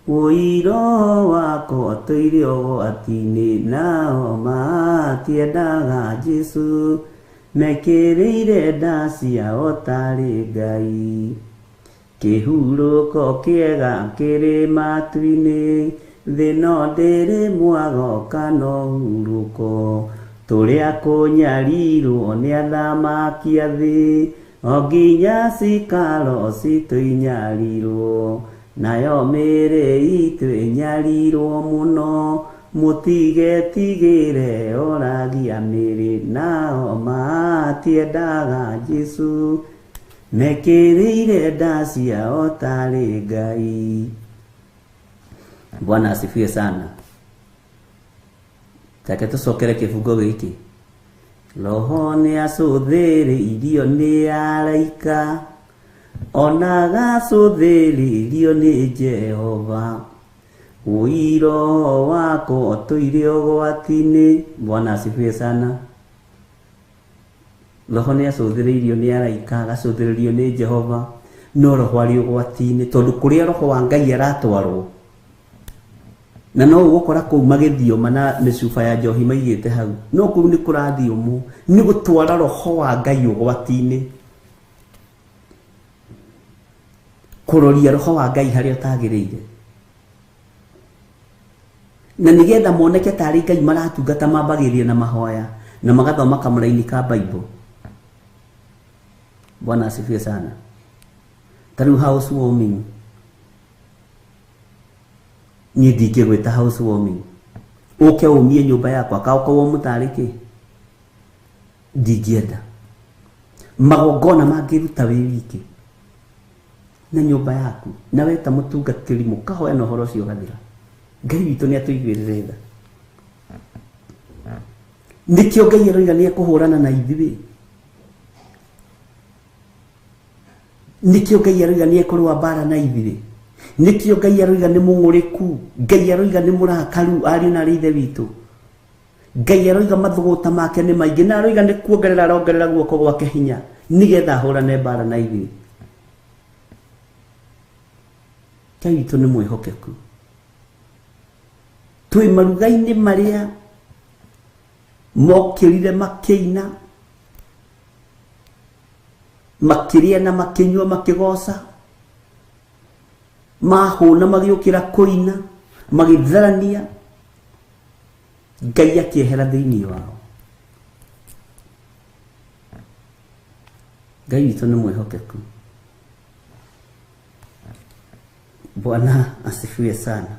ũiro wakwa tũire ũgwati-inĩ, nao matiendaga Jesũ, mekĩrĩire nda ciao tarĩ Ngai. Kĩhurũko kĩega kĩrĩ matu-inĩ, thĩ no ndĩrĩ mwagoka no hurũko, tũrĩa kũnyarirwo nĩ athamaki a thĩ, o nginya cikaro citũinyarirwo, nayo mĩĩrĩ itũ ĩnyarirwo mũno, mũtigetigĩre oragia mĩĩrĩ, nao matiendaga Jesũ, mekĩrĩire nda ciao tarĩ Ngai. Bwana asifiwe sana. Take tucokere kifungo giki. Roho nĩ acũthĩrĩirio nĩ araika, ona gacũthĩrĩirio nĩ Jehova. Roho wako tũire ũgwati-inĩ. Bwana asifiwe sana. Roho nĩ acũthĩrĩirio nĩ araika, agacũthĩrĩrio nĩ Jehova, no roho arĩ ũgwati-inĩ tondũ kũrĩa roho wa Ngai aratwarwo. Na no ũgũkora kũu magĩthiũma na mĩcuba ya njohi maigĩte hau, no kũu nĩ kũrathiũmwo nĩ gũtwara roho wa Ngai ũgwati-inĩ, kũroria roho wa Ngai harĩa ũtagĩrĩire. Na nĩgetha moneke tarĩ Ngai maratungata mambagĩrĩria na mahoya na magathoma kamũraini ka Bible. Bwana asifiwe sana. Tarĩu housewarming, niĩ ndingĩgwĩta housewarming. Ũke ũmie nyũmba yakwa kaũkorwo mũtarĩkĩ, ndingĩenda. Magongona mangĩruta wĩ wiki na nyũmba yaku, na weta mũtungatĩri mũkahoya na ũhoro ũcio ũgathira. Ngai witũ nĩ atũiguĩrĩre tha. Nĩkĩo Ngai aroiga nĩ ekũhũrana na ithuĩ. Nĩkĩo Ngai aroiga nĩ ekũrũa mbara na ithuĩ. Nĩkĩo Ngai aroiga nĩ mũng'ũrĩku. Ngai aroiga nĩ mũrakaru, ariũ na ithe witũ. Ngai aroiga mathũgũta make nĩ maingĩ, na aroiga nĩ kuongerera arongerera guoko gwake hinya nĩgetha ahũrane mbara na ithuĩ. Ngai witũ nĩ mwĩhokeku. Twĩ maruga-inĩ marĩa mokĩrire makĩina, makĩrĩa na makĩnyua makĩgoca, mahũna magĩũkĩra kũina, magĩtharania, Ngai akĩehera thĩinĩ wao. Ngai witũ nĩ mwĩhokeku. Bwana asifiwe sana.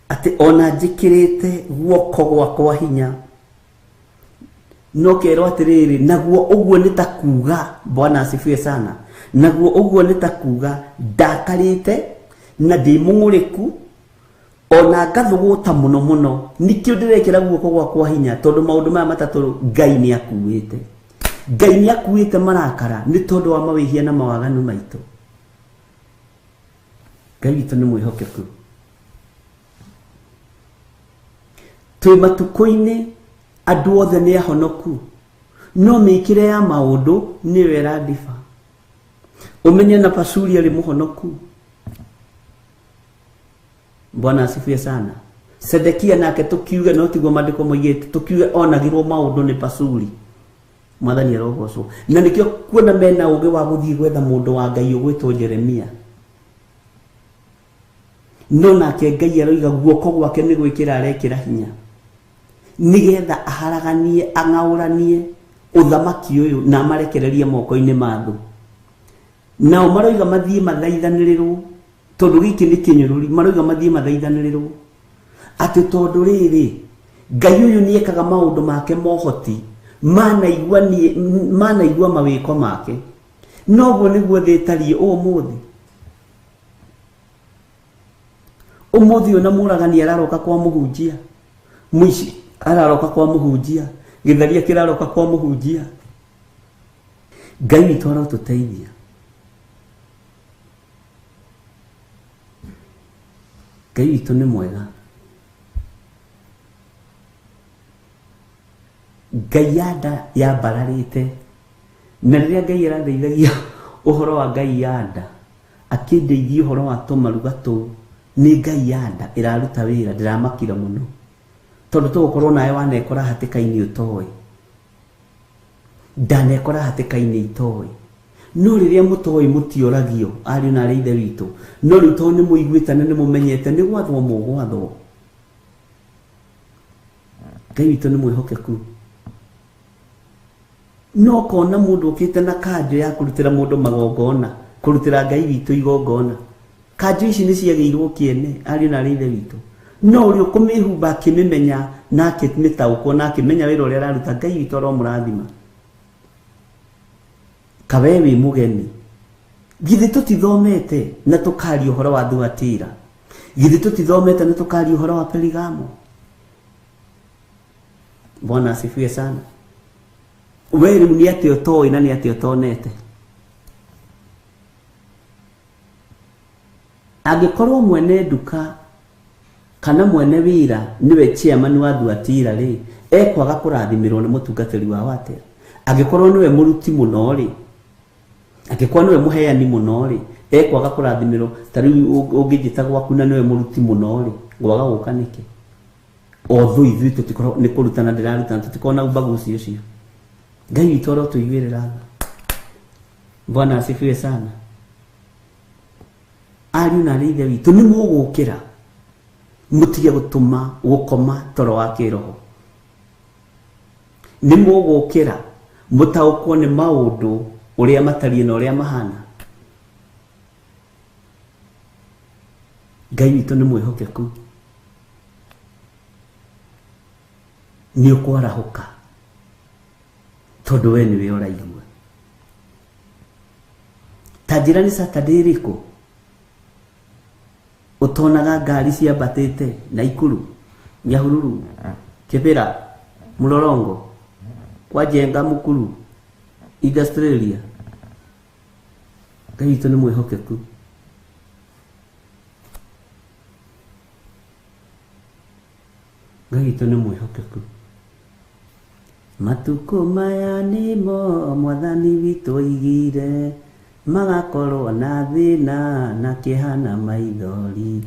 Atĩ ona njĩkĩrĩte guoko gwakwa hinya, no kerwo atĩrĩrĩ, naguo ũguo nĩ ta kuuga, Bwana asifiwe sana, naguo ũguo nĩ ta kuuga ndakarĩte na ndĩ mũng'ũrĩku, ona ngathũgũta mũno mũno, nĩkĩo ndĩrekĩra guoko gwakwa hinya, tondũ maũndũ maya matatũ Ngai nĩ akuĩte. Ngai nĩ akuĩte marakara nĩ tondũ wa mawĩhia na mawaganu maitũ. Ngai witũ nĩ mwĩhokeku. Twĩ matukũ-inĩ andũ othe nĩ ahonoku, no mĩkĩre ya maũndũ nĩyo ĩrandiba. Ũmenye na Pasuri arĩ mũhonoku. Bwana asifiwe sana. Sedekia nake tũkiuge no tiguo maandĩko moigĩte, tũkiuge onagirwo maũndũ nĩ Pasuri. Mwathani arogocwo. Na nĩkĩo kuona mena ũgĩ wa gũthiĩ gwetha mũndũ wa Ngai ũgwĩtwo Jeremia. No nake Ngai aroiga guoko gwake nĩ gwĩkĩra arekĩra hinya, nĩgetha aharaganie ang'aũranie ũthamaki ũyũ na amarekererie moko-inĩ ma thũ. Nao maroiga mathiĩ mathaithanĩrĩrwo, tondũ gĩkĩ nĩ kĩnyũrũri, maroiga mathiĩ mathaithanĩrĩrwo atĩ tondũ rĩrĩ Ngai ũyũ nĩ ekaga maũndũ make mohoti, manaigua mawĩko make. Noguo nĩguo thĩ ĩtariĩ ũmũthĩ. Ũmũthĩ ona mũragani araroka kwa mũhunjia, mũici araroka kwa mũhunjia, gĩtharia kĩraroka kwa mũhunjia. Ngai witũ arotũteithia. Ngai witũ nĩ mwega. Ngai yanda yambararĩte, na rĩrĩa Ngai arandeithagia ũhoro wa Ngai yanda, akĩndeithia ũhoro wa tũmaruga tũu, nĩ Ngai yanda ĩraruta wĩra, ndĩramakira mũno, tondũ tũgũkorwo nawe wanekora hatĩka-inĩ ũtoĩ, ndanekora hatĩka-inĩ itoĩ. No rĩrĩa mũtoĩ mũtioragio, ariũ na arĩ ithe witũ, no rĩu tondũ nĩ mũiguĩte na nĩ mũmenyete, nĩ gwathwo mũgwathwo. Ngai witũ nĩ mwĩhokeku. No kona mũndũ ũkĩte na kanjũ ya kũrutĩra mũndũ magongona, kũrutĩra Ngai witũ igongona. Kanjũ ici nĩ ciagĩirwo kĩene, ariũ na arĩ ithe witũ. No ũrĩa ũkũmĩhumba akĩmĩmenya na akĩmĩtaũkwo na akĩmenya wĩra ũrĩa araruta, Ngai witũ aromũrathima. Kawe wĩ mũgeni, githĩ tũtithomete na tũkaria ũhoro wa Thuatira? Githĩ tũtithomete nĩ tũkaria ũhoro wa Perigamo? Bwana asifiwe sana. We rĩu nĩ atĩ ũtoĩ na nĩ atĩ ũtonete. Angĩkorwo mwene nduka kana mwene wĩra nĩwe chairman wa Thuatira rĩ, ekwaga kũrathimirwo nĩ mũtungatĩri wa Watĩra. Angĩkorwo nĩwe mũruti mũno rĩ, angĩkorwo nĩwe mũheani mũno rĩ, ekwaga kũrathimirwo. Ta rĩu ũngĩnjĩta gwaku na nĩwe mũruti mũno rĩ, ngwaga gũka nĩkĩ? Otho ithuĩ tũtikorwo nĩ kũrutana ndĩrarutana, tũtikorwo na ubaguzi ũcio. Ngai witũ arotũiguĩrĩra tha. Bwana asifiwe sana. Ariũ na ithe witũ nĩ mũgũkĩra, mũtige gũtũma gũkoma toro wa kĩroho. Nĩ mũgũkĩra mũtaũkwo nĩ maũndũ ũrĩa matariĩ na ũrĩa mahana. Ngai witũ nĩ mwĩhokeku, nĩ ũkwarahũka tondũ we nĩwe ũraigua. Ta njĩra nĩ Saturday ĩrĩkũ ũtonaga ngari ciambatĩte Naikuru, Nyahururu, Kĩbĩra, Mlolongo, kwa Njenga, Mukuru, Australia. Ngai witũ nĩ mwĩhokeku. Ngai witũ nĩ mwĩhokeku. Matukũ maya nĩmo Mwathani witũ oigire, magakorwo na thĩna na kĩhana maithori.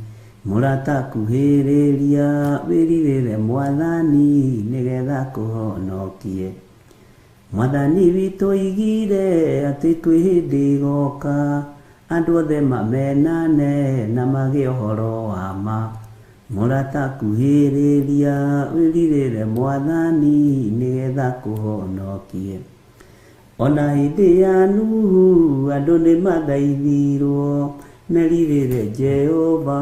Mũrata kuhĩrĩria wĩrirĩre Mwathani nĩgetha kũhonokie. Mwathani witũ oigire atĩ kwĩ hĩndĩ ĩgoka andũ othe mamenane na magĩe ũhoro wa ma. Mũrata kuhĩrĩria wĩrirĩre Mwathani nĩgetha kũhonokie. Ona hĩndĩ ya Nuhu andũ nĩ mathaithirwo, merirĩre Jehova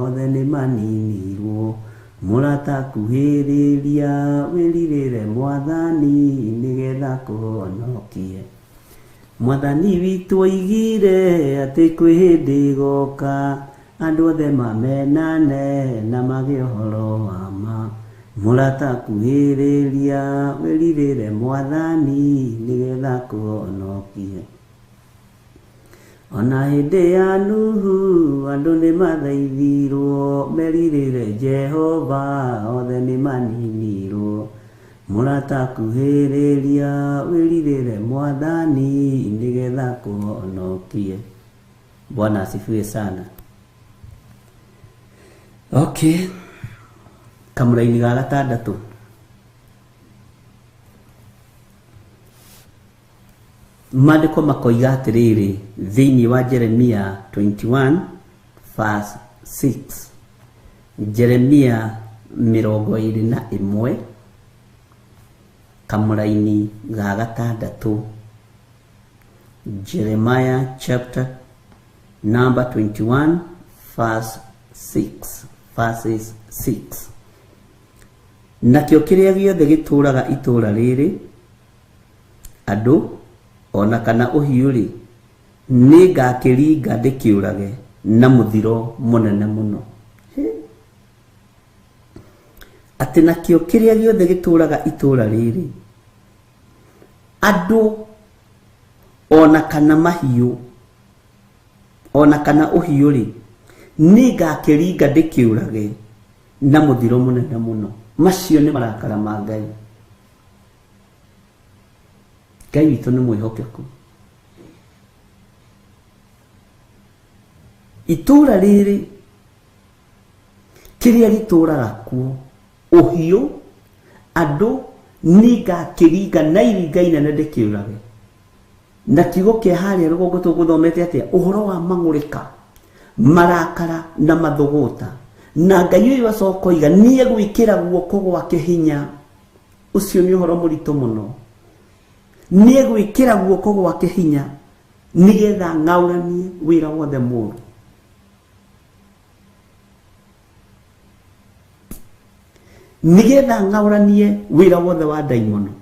othe nĩ maninirwo. Mũrata kuhĩrĩria wĩrirĩre Mwathani nĩgetha kũhonokie. Mwathani witũ oigire atĩ kwĩ hĩndĩ ĩgoka andũ othe mamenane na magĩe ũhoro wa ma. Mũrata kuhĩrĩria wĩrirĩre Mwathani nĩgetha kũhonokie. Ona hĩndĩ ya Nuhu andũ nĩ mathaithirwo, merirĩre Jehova othe nĩ maninirwo. Mũrata kuhĩrĩria wĩrirĩre Mwathani nĩgetha kũhonokie. Bwana asifiwe sana. Okay. Kamũraini ga gatandatũ. Maandĩko makoiga atĩrĩrĩ thĩinĩ wa Jeremia 21 verse 6. Jeremia 21 kamũraini ga gatandatũ. Jeremiah chapter number 21 verse 6 verses 6. Nakĩo kĩrĩa gĩothe gĩtũũraga itũũra rĩrĩ, andũ ona kana ũhiũ rĩ, nĩ ngakĩringa ndĩkĩũrage na mũthiro mũnene mũno. Atĩ nakĩo kĩrĩa gĩothe gĩtũũraga itũũra rĩrĩ, andũ ona kana mahiũ ona kana ũhiũ rĩ, nĩ ngakĩringa ndĩkĩũrage na mũthiro mũnene mũno. Macio nĩ marakara ma Ngai. Ngai witũ nĩ mwĩhokeku. Itũũra rĩrĩ kĩrĩa gĩtũũraga kuo, ũhiũ, andũ, nĩ ngakĩringa na iringa inene ndĩkĩũrage. Na kiugo kĩa harĩa rũgongo tũgũthomete atĩa? Ũhoro wa mang'ũrĩka, marakara na mathũgũta. Na Ngai ũyũ acoka oiga nĩ egwĩkĩra guoko gwake hinya. Ũcio nĩ ũhoro mũritũ mũno. Nĩ egwĩkĩra guoko gwake hinya nĩgetha ng'aũranie wĩra wothe mũũru. Nĩgetha ng'aũranie wĩra wothe wa ndaimono.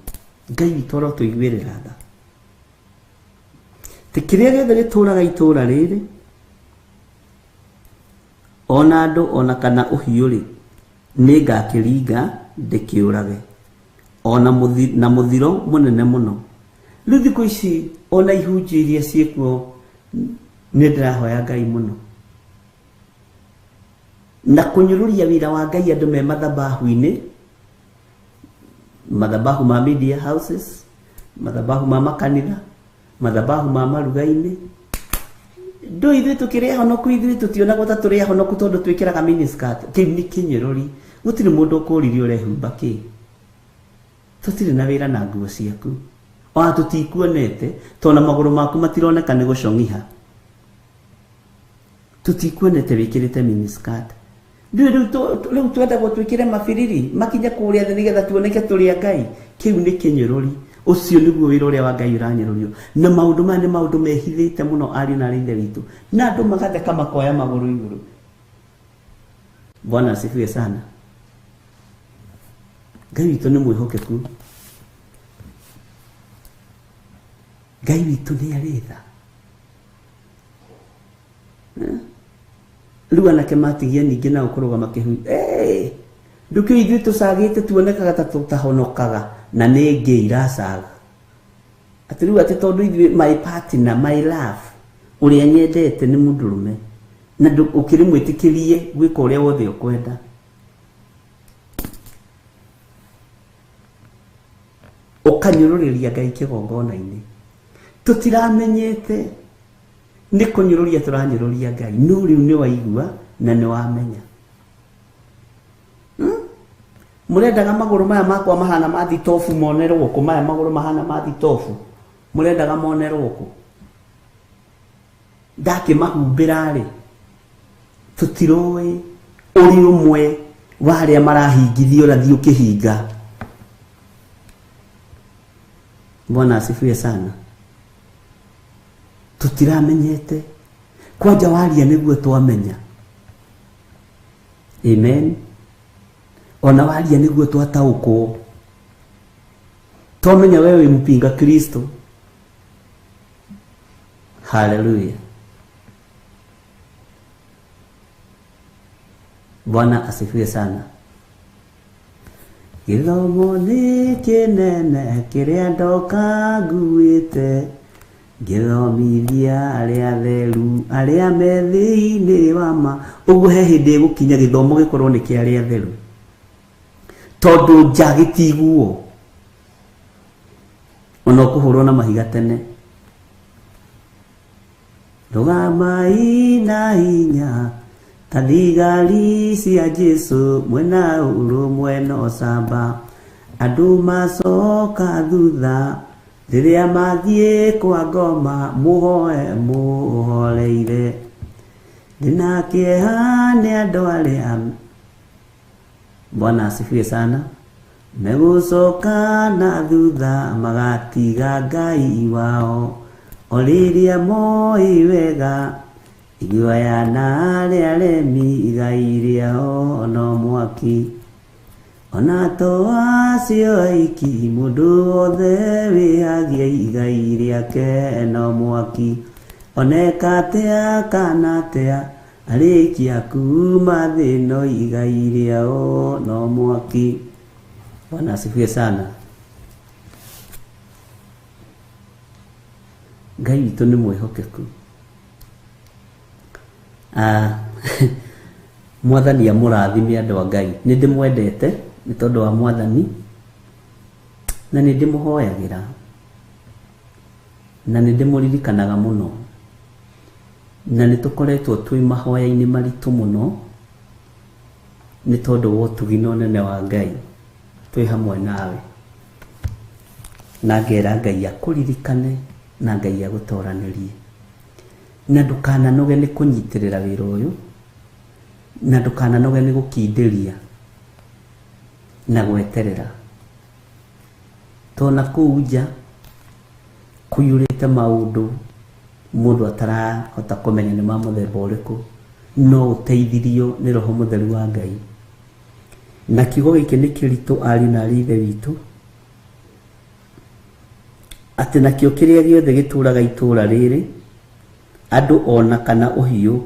Ngai witũ arotũiguĩrĩra tha. Kĩrĩa gĩothe gĩtũũraga itũũra rĩrĩ, ona andu ona kana uhiu ri ningakiringa ndikiurage ona na muthiro munene muno. Riu thiku ici ona ihunjia iria ciekuo ni ndirahoya Ngai muno na kunyururia wira wa Ngai andu me mathabahu-ini, mathabahu ma media houses, mathabahu ma makanitha, mathabahu ma maruga-ini. Ndo ithuĩ tukĩrĩ ahonoku, ithuĩ tũtionagwo ta tũrĩ ahonoku tondũ twĩkĩraga miniskirt. Kĩu nĩ kĩnyũrũri. Gũtirĩ mũndũ ũkũririe ũrehumba kĩ. Tũtirĩ na wĩra na nguo ciaku. Ona tũtikuonete tondũ magũrũ maku matironeka nĩ gũcong'iha. Tũtikuonete wĩkĩrĩte miniskirt. Rĩu twendagwo twĩkĩre mabiriri makinye kũrĩa thĩ nĩgetha tuoneke tũrĩ a Ngai. Kĩu nĩ kĩnyũrũri. Ucio niguo wĩra ũrĩa wa Ngai ũranyũrũrio. Na maũndũ maya nĩ maũndũ mehithĩte mũno ariũ na aithe witũ. Na andũ magatheka makoya magũrũ igũrũ. Bwana asifiwe sana. Ngai witũ nĩ mwĩhokeku. Ngai witũ nĩ arĩ tha. Rĩu anake matigia ningĩ nao kũrũgama kĩhui. Ndũkĩo ithuĩ tũcagĩte tuonekaga ta tũtahonokaga na nĩ ngĩ iracaga. Atĩ rĩu atĩ tondũ ithuĩ my partner, my love, ũrĩa nyendete nĩ mũndũrũme na ũkĩrĩ mwĩtĩkĩrie gwĩka ũrĩa wothe ũkwenda. Ũkanyũrũrĩria Ngai kĩgongona-inĩ. Tũtiramenyete nĩ kũnyũrũria tũranyũrũria Ngai. No rĩu nĩ waigua na nĩ wamenya. Mũrendaga magũrũ maya makwa mahana ma thitobu monerwo kũ? Maya magũrũ mahana ma thitobu mũrendaga monerwo kũ? Ndakĩmahumbĩra rĩ, tũtiroĩ ũrĩ ũmwe wa arĩa marahingithio ũrathiĩ ũkĩhinga. Bwana asifiwe sana. Tũtiramenyete kwanja waria nĩguo twamenya. Amen. Ona waria nĩguo twataũkwo. Twamenya wewe mpinga Kristo. Hallelujah. Bwana asifiwe sana. Gĩthomo nĩ kĩnene kĩrĩa ndoka nguĩte, gĩthomithia arĩa atheru arĩa me thĩinĩ wa ma. Ũguo he hĩndĩ ĩgũkinya gĩthomo gĩkorwo nĩ kĩa arĩa atheru. Tondũ nja gĩtiguo. Ona ũkũhũrwo na mahiga tene. Rũgamai na hinya ta thigari cia Jesũ mwena ũrũmwe na ũcamba. Andũ macoka thutha rĩrĩa mathiĩ kwa ngoma, mũhoe mũhoreire. Ndĩna kĩeha nĩ andũ arĩa, Bwana asifiwe sana, megũcoka na thutha magatiga Ngai wao. O rĩrĩa moĩ wega iguoya na arĩa aremi igai rĩao no mwaki. Ona to acio aiki mũndũ wothe wĩhagia igai rĩake no mwaki. Oneka atĩa kana atĩa arĩkia kuma thĩ ĩno igai rĩao no mwaki. Bwana asifiwe sana. Ngai witũ nĩ mwĩhokeku. Mwathani amũrathime andũ a Ngai. Nĩ ndĩmwendete nĩ tondũ wa Mwathani na nĩ ndĩmũhoyagĩra na nĩ ndĩmũririkanaga mũno, na nĩ tũkoretwo twĩ mahoya-inĩ maritũ mũno nĩ tondũ wa ũtugi na ũnene wa Ngai. Twĩ hamwe nawe na ngera Ngai akũririkane na Ngai agũtoranĩrie, na ndũkananoge nĩ kũnyitĩrĩra wĩra ũyũ, na ndũkananoge nĩ gũkindĩria na gweterera. Tona kũu nja kũiyũrĩte maũndũ mũndũ atarahota kũmenya nĩ ma mũthemba ũrĩkũ, no ũteithirio nĩ Roho Mũtheru wa Ngai. Na kiugo gĩkĩ nĩ kĩritũ ariũ na aarĩ a Ithe witũ, atĩ nakĩo kĩrĩa gĩothe gĩtũũraga itũũra rĩrĩ, andũ ona kana ũhiũ,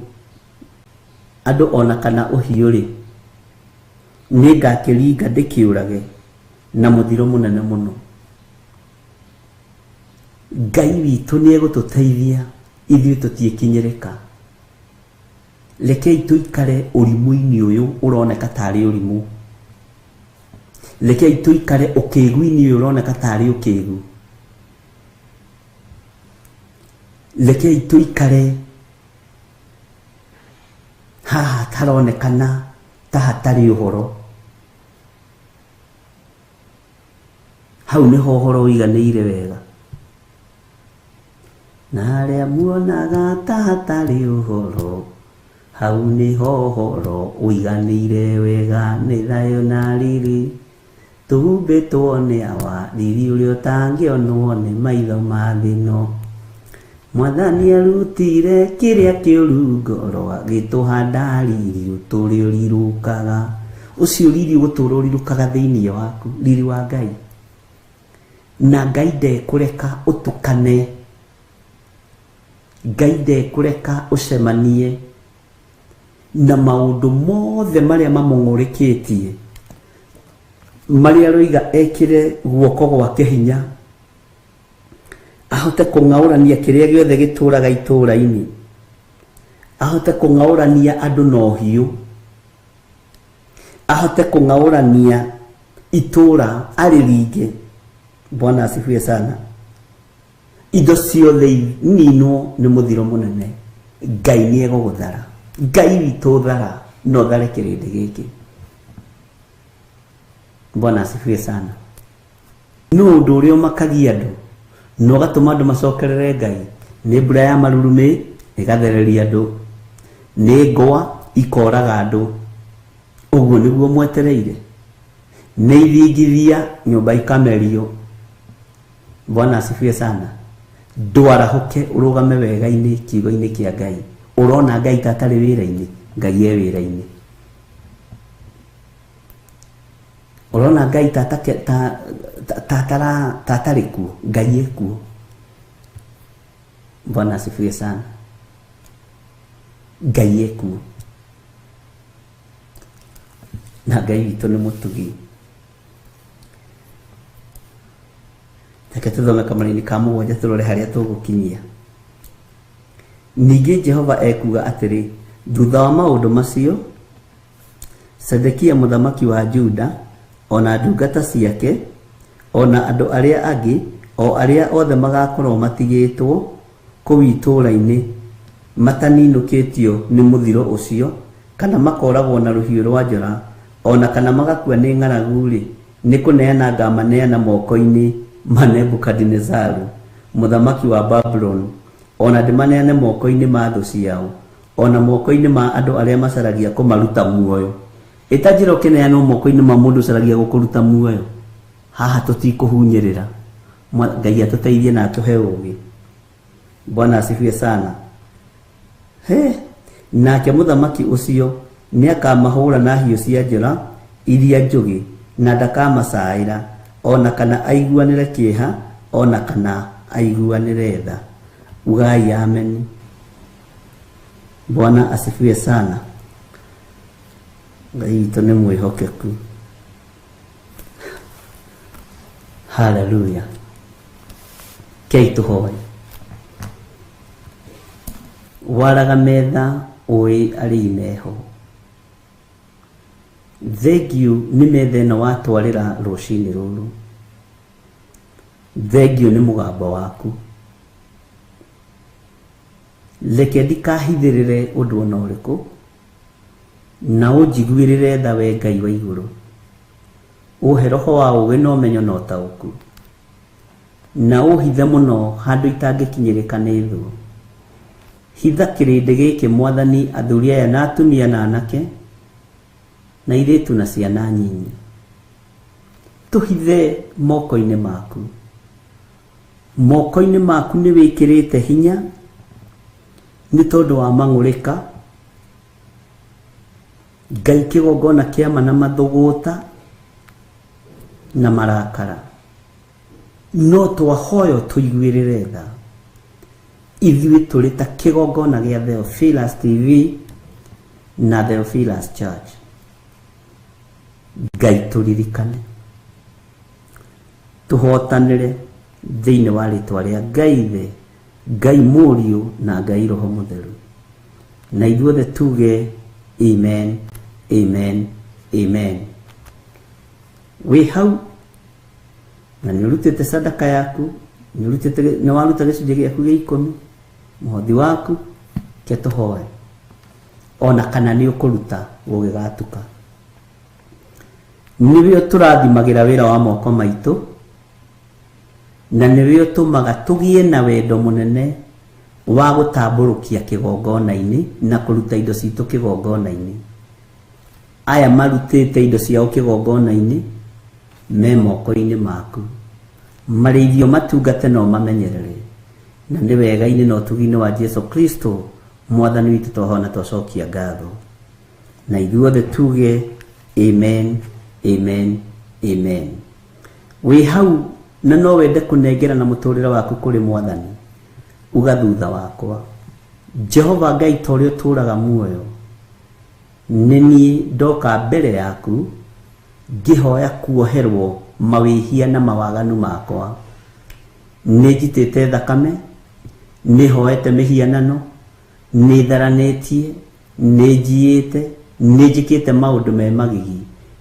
andu ona kana uhiu ri ningakiringa ndikiurage na muthiro munene muno. Ngai witu ni egututeithia ithuĩ tũtiĩkinyĩrĩka. Rekei tũikare ũrimũ-inĩ ũyũ ũroneka tarĩ ũrimũ. Rekei tũikare ũkĩĩgu-inĩ ũyũ ũroneka tarĩ ũkĩĩgu. Rekei tũikare haha taronekana ta hatarĩ ũhoro. Hau nĩho ũhoro ũiganĩire wega. Na arĩa muonaga ta hatarĩ ũhoro, hau nĩho ũhoro ũiganĩire wega. Nĩ thayũ na riri tũhumbĩtwo nĩ awa, riri ũrĩa ũtangĩonwo nĩ maitho ma thĩ ĩno. Mwathani arutire kĩrĩa kĩũru ngoro, agĩtũhanda riri ũtũũre ũrirũkaga. Ũcio riri ũgũtũũra ũrirũkaga thĩinĩ waku, riri wa Ngai. Na Ngai ndekũreka ũtukane, Ngai ndekũreka ũcemanie na maũndũ mothe marĩa mamũng'ũrĩkĩtie, marĩa aroiga ekĩre guoko gwake hinya ahote kũng'aũrania kĩrĩa gĩothe gĩtũũraga itũũra-inĩ, ahote kũng'aũrania andũ na ũhiũ, ahote kũng'aũrania itũũra arĩringe. Bwana asifiwe sana. Indo ciothe ninwo nĩ mũthiro mũnene. Ngai nĩ egũgũthara. Ngai witũ thara no thare kĩrĩndĩ gĩkĩ. Bwana asifiwe sana. No ũndũ ũrĩa ũmakagia andũ no gatũma andũ macokerere Ngai nĩ mbura ya marurumĩ ĩgathereria andũ, nĩ ngwa ikoraga andũ. Ũguo nĩguo mwetereire. Nĩ ithingithia nyũmba ikamerio. Bwana asifiwe sana. Ndwarahoke urugame wega-inĩ kiugo-inĩ kĩa Ngai. Urona Ngai tatarĩ wĩra-inĩ, Ngai e wĩra-inĩ. Urona Ngai tatarĩ kuo, Ngai e kuo. Bwana asifiwe sana. Ngai e kuo. Na Ngai witũ nĩ mũtugi. Reke tũthome kamũra-inĩ ka mũgwanja tũrore harĩa tũgũkinyia. Ningĩ Jehova ekuga atĩrĩ, thutha wa maũndũ macio, Sedekia mũthamaki wa Juda, ona ndungata ciake, ona andũ arĩa angĩ, o arĩa othe magakorwo matigĩtwo kũu itũũra-inĩ, mataninũkĩtio nĩ mũthiro ũcio, kana makoragwo na rũhiũ rwa njora, ona kana magakua nĩ ng'aragu-rĩ, nĩ kũneana ngamaneana moko-inĩ ma Nebukadinezaru mũthamaki wa Babylon, ona ndĩmaneane moko-inĩ ma thũ ciao, ona moko-inĩ ma andũ arĩa macaragia kũmaruta muoyo. Ĩtanjĩra ũkĩneanwo moko-inĩ ma mũndũ ũcaragia gũkũruta muoyo. Haha tũtikũhunyĩrĩra. Ngai atũteithie na atũhe ũũgĩ. Bwana asifiwe sana. Nake mũthamaki ũcio nĩakamahũra na hiũ cia njora iria njũgĩ, na ndakamacaĩra, ona kana aiguanĩre kĩeha, ona kana aiguanĩre tha. Ugai amen. Bwana asifiwe sana. Ngai witũ nĩ mwĩhokeku. Hallelujah. Kei tũhoe. Waraga metha ũĩ arĩ ineho. Thengiũ nĩ metha ĩno watwarĩra rũcinĩ rũrũ. Thengiũ nĩ mũgambo waku. Reke ndikahithĩrĩre ũndũ ona ũrĩkũ, na ũnjiguĩrĩre tha we Ngai wa igũrũ. Ũhe roho wa ũũgĩ na ũmenyo na ũtaũku, na ũhithe mũno handũ itangĩkinyĩrĩka nĩ thũ. Hitha kĩrĩndĩ gĩkĩ Mwathani, athuri aya na atumia na anake, na airĩtu na ciana nyinyi. Tũhithe moko-inĩ maku. Moko-inĩ maku nĩ wĩkĩrĩte hinya nĩ tondũ wa mang'ũrĩka. Ngai kĩgongona kĩama na mathũgũta na marakara. No twahoyo tũiguĩrĩre tha. Ithuĩ tũrĩ ta kĩgongona gĩa Theophilus TV na Theophilus Church. Ngai turirikane tuhotanire thiini wa ritwa ria Ngai Ithe, Ngai Mũriũ na Ngai Roho Mũtheru. Na ithuothe tuge amen, amen, amen. Wi hau na nĩ ũrutĩte sadaka yaku, nĩ waruta gĩcunjĩ gĩaku gĩa 10, mũhothi waku ke tũhoe, ona kana nĩ ũkũruta gũgĩgatuka. Nĩwe tũrathimagĩra wĩra wa moko maitũ, na nĩwe ũtũmaga tũgĩe na wendo mũnene wa gũtambũrũkia kĩgongona-inĩ na kũruta indo citũ kĩgongona-inĩ. Aya marutĩte indo ciao kĩgongona-inĩ me moko-inĩ maku, marĩithio matungate no mamenyerere, na nĩ wega-inĩ na ũtugi-inĩ wa Jesu Kristo Mwathani witũ twahoya na twacokia ngatho. Na ithuothe tuge amen, amen, amen. Wi hau na no wende kũnengera na mũtũrĩre waku kũrĩ Mwathani, uga thutha wakwa: Jehova Ngai ta ũrĩa ũtũũraga muoyo, nĩ niĩ ndoka mbere yaku ngĩhoya kuoherwo mawĩhia na mawaganu makwa. Nĩ njitĩte thakame, nĩ hoete mĩhianano, nĩ tharanĩtie, nĩ njiĩte, nĩ njĩkĩte maũndũ me magigi.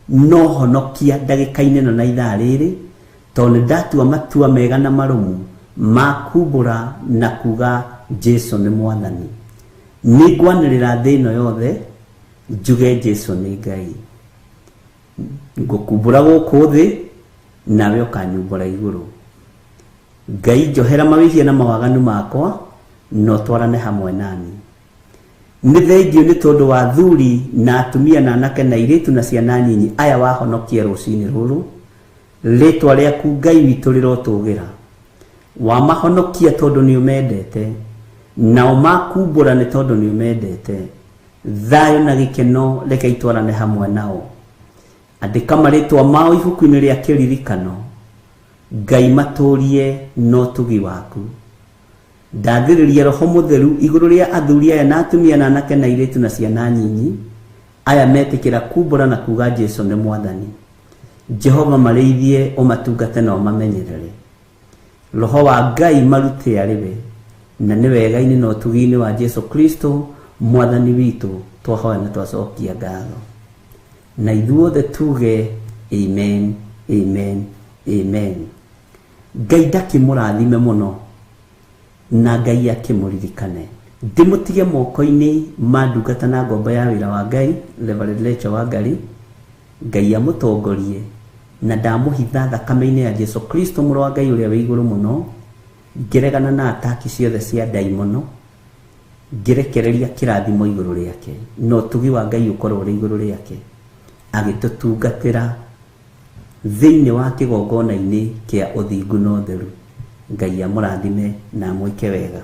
No honokia ndagĩka-inĩ ĩno na ithaa rĩrĩ, tondũ nĩ ndatua matua mega na marũmu ma kumbũra na kuga Jesu nĩ Mwathani. Nĩ ngwanĩrĩra thĩ ĩno yothe njuge Jesu nĩ Ngai. Ngũkumbũra gũkũ thĩ, nawe ũkanyumbũra igũrũ. Ngai njohera mawĩhia na mawaganu makwa, no twarane hamwe nani. Nĩ thengiũ nĩ tondũ wa athuri na atumia na anake na airĩtu na ciana nyinyi aya wahonokia rũcinĩ rũrũ. Rĩtwa rĩaku Ngai witũ rĩrotũgĩra. Wamahonokia tondũ nĩ ũmendete, nao makumbũra nĩ tondũ nĩ ũmendete. Thayũ na gĩkeno reke itwarane hamwe nao. Andĩka marĩtwa mao ibuku-inĩ rĩa kĩririkano. Ngai matũrie no ũtugi waku. Ndathĩrĩria Roho Mũtheru igũrũ rĩa athuri aya na atumia na anake na airĩtu na ciana nyinyi aya metĩkĩra kumbũra na kuga Jesu nĩ Mwathani. Jehova marĩithie, ũmatungate na ũmamenyerere. Roho wa Ngai marute arĩwe, na nĩ wega-inĩ na ũtugi-inĩ wa Jesu Kristo Mwathani witũ twahoya na twacokia ngatho. Na ithuothe tuge amen, amen, amen. Ngai ndakĩmũrathime mũno, na Ngai akĩmũririkane. Ndĩmũtige moko-inĩ ma ndungata na ngombo ya wĩra wa Ngai, Reverend Rachel Wangari. Ngai amũtongorie, na ndamũhitha thakame-inĩ ya Jesu Kristo mũrũ wa Ngai ũrĩa wĩ igũrũ mũno, ngĩregana na ataki ciothe cia ndaimono, ngĩrekereria kĩrathimo igũrũ rĩake, no ũtugi wa Ngai ũkorwo ũrĩ igũrũ rĩake, agĩtũtungatĩra thĩinĩ wa kĩgongona-inĩ kĩa ũthingu na ũtheru. Ngai amũrathime na amwĩke wega.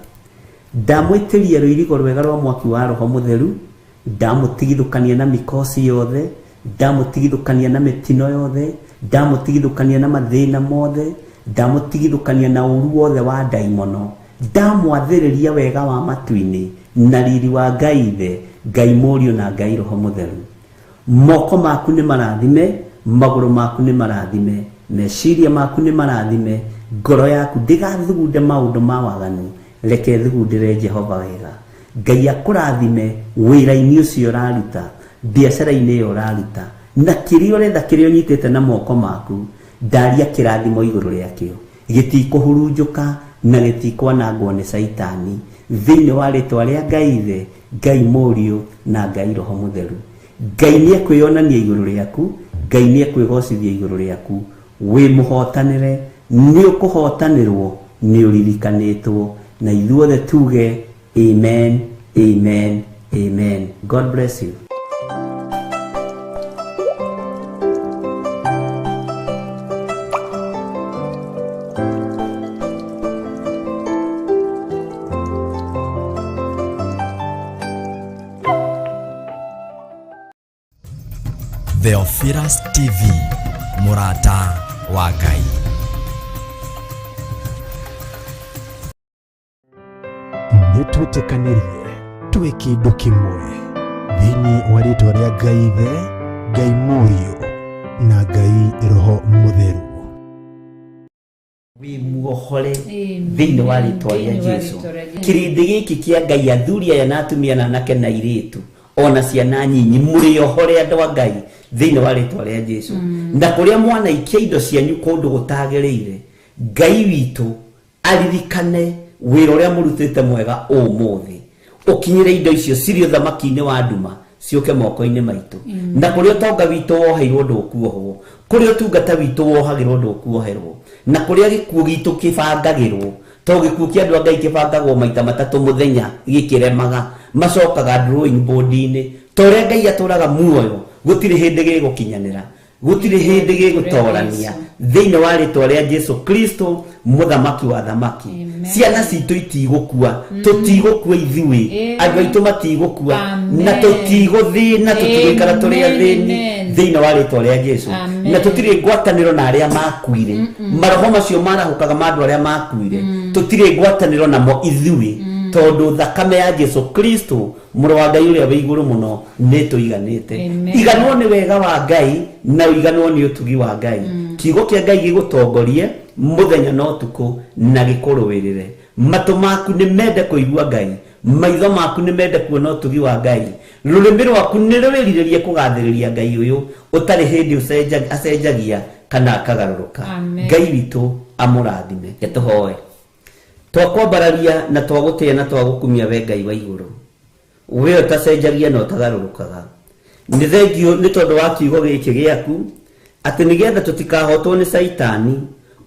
Ndamwĩtĩria rũirigo rwega rwa mwaki wa Roho Mũtheru, ndamũtigithũkania na mĩkosi yothe, ndamũtigithũkania na mĩtino yothe, ndamũtigithũkania na mathĩna mothe, ndamũtigithũkania na ũru wothe wa ndaimono, ndamwathĩrĩria wega wa matu-inĩ na riri wa Ngai Ithe, Ngai Mũriũ na Ngai Roho Mũtheru. Moko maku nĩ marathime, magũrũ maku nĩ marathime, meciria maku nĩ marathime, ngoro yaku ndĩgathugunde maũndũ ma waganu, reke thugundĩre Jehova wega. Ngai akũrathime wĩra-inĩ ũcio ũraruta, biacara-inĩ ĩyo ũraruta, na kĩrĩa ũretha kĩrĩa ũnyitĩte na moko maku, ndaria kĩrathimo igũrũ rĩakĩo, gĩtikũhurunjũka na gĩtikwanangwo nĩ Saitani, thĩinĩ wa rĩtwa rĩa Ngai Ithe, Ngai Mũriũ na Ngai Roho Mũtheru. Ngai nĩ ekwĩonania igũrũ rĩaku, Ngai nĩ ekwĩgocithia igũrũ rĩaku, wĩ mũhotanĩre, nĩ ũkũhotanĩrwo, nĩ ũririkanĩtwo. Na ithuothe tuge amen, amen, amen. God bless you. Theophilus TV, mũrata wa Ngai. Nĩtwĩtĩkanĩrie twĩ kĩndũ kĩmwe thĩinĩ wa rĩĩtwa rĩa Ngai Ithe, Ngai Mũriũ na Ngai Roho Mũtheru. Wi muohore thĩinĩ wa rĩĩtwa rĩa Jesũ. Kĩrĩndĩ gĩkĩ kĩa Ngai, athuri aya na atumia na anake na airĩtu ona ciana nyinyi, mũrĩohore andũ a Ngai thĩinĩ wa rĩĩtwa rĩa Jesũ. Na kũrĩa mwanaikia indo cianyu kũndũ gũtagĩrĩire, Ngai witũ aririkane wĩra ũrĩa mũrutĩte mwega ũmũthĩ, ũkinyĩre indo icio cirĩ ũthamaki-inĩ wa nduma ciũke moko-inĩ maitũ. Na kũrĩa ũtonga witũ woheirwo ndũkuohwo, kũrĩa ũtungata witũ wohagĩrwo ndũkuoherwo, na kũrĩa gĩkuũ gitũ kĩbangagĩrwo, to gĩkuũ kĩa andũ a Ngai kĩbangagwo maita matatũ mũthenya gĩkĩremaga, macokaga drawing board-inĩ. To ũrĩa Ngai atũraga muoyo, gũtirĩ hĩndĩ gĩgũkinyanĩra, gũtirĩ hĩndĩ gĩgũtorania thĩinĩ wa rĩĩtwa rĩa Jesũ Kristo, mũthamaki wa thamaki. Ciana citũ itigũkua, tũtigũkua ithuĩ, andũ aitũ matigũkua, na tũtigũthĩna, tũtigũikara tũrĩ athĩni thĩinĩ wa rĩĩtwa rĩa Jesũ. Na tũtirĩ ngwatanĩro na arĩa makuire, maroho macio marahũkaga ma andũ arĩa makuire, tũtirĩ ngwatanĩro namo ithuĩ, tondũ thakame ya Jesũ Kristo mũrũ wa Ngai ũrĩa wĩ igũrũ mũno nĩ tũiganĩte. Iganwo nĩ wega wa Ngai na iganwo nĩ ũtugi wa Ngai. Kiugo kĩa Ngai gĩgũtongorie mũthenya na ũtukũ na gĩkũrũĩrĩre. Matũ maku nĩ mende kũigua Ngai, maitho maku nĩ mende kuona ũtugi wa Ngai, rũrĩmĩ rwaku nĩ rũrĩrirĩrie kũgathĩrĩria Ngai ũyũ ũtarĩ hĩndĩ acenjagia kana akagarũrũka. Ngai witũ amũrathime. Tũhoe. Twakwambararia na twagũtĩa na twagũkumia we Ngai wa igũrũ, we ũtacenjagia na ũtagarũrũkaga. Nĩ thengio nĩ tondũ wa kiugo gĩkĩ gĩaku, atĩ nĩgetha tũtikahotwo nĩ Saitani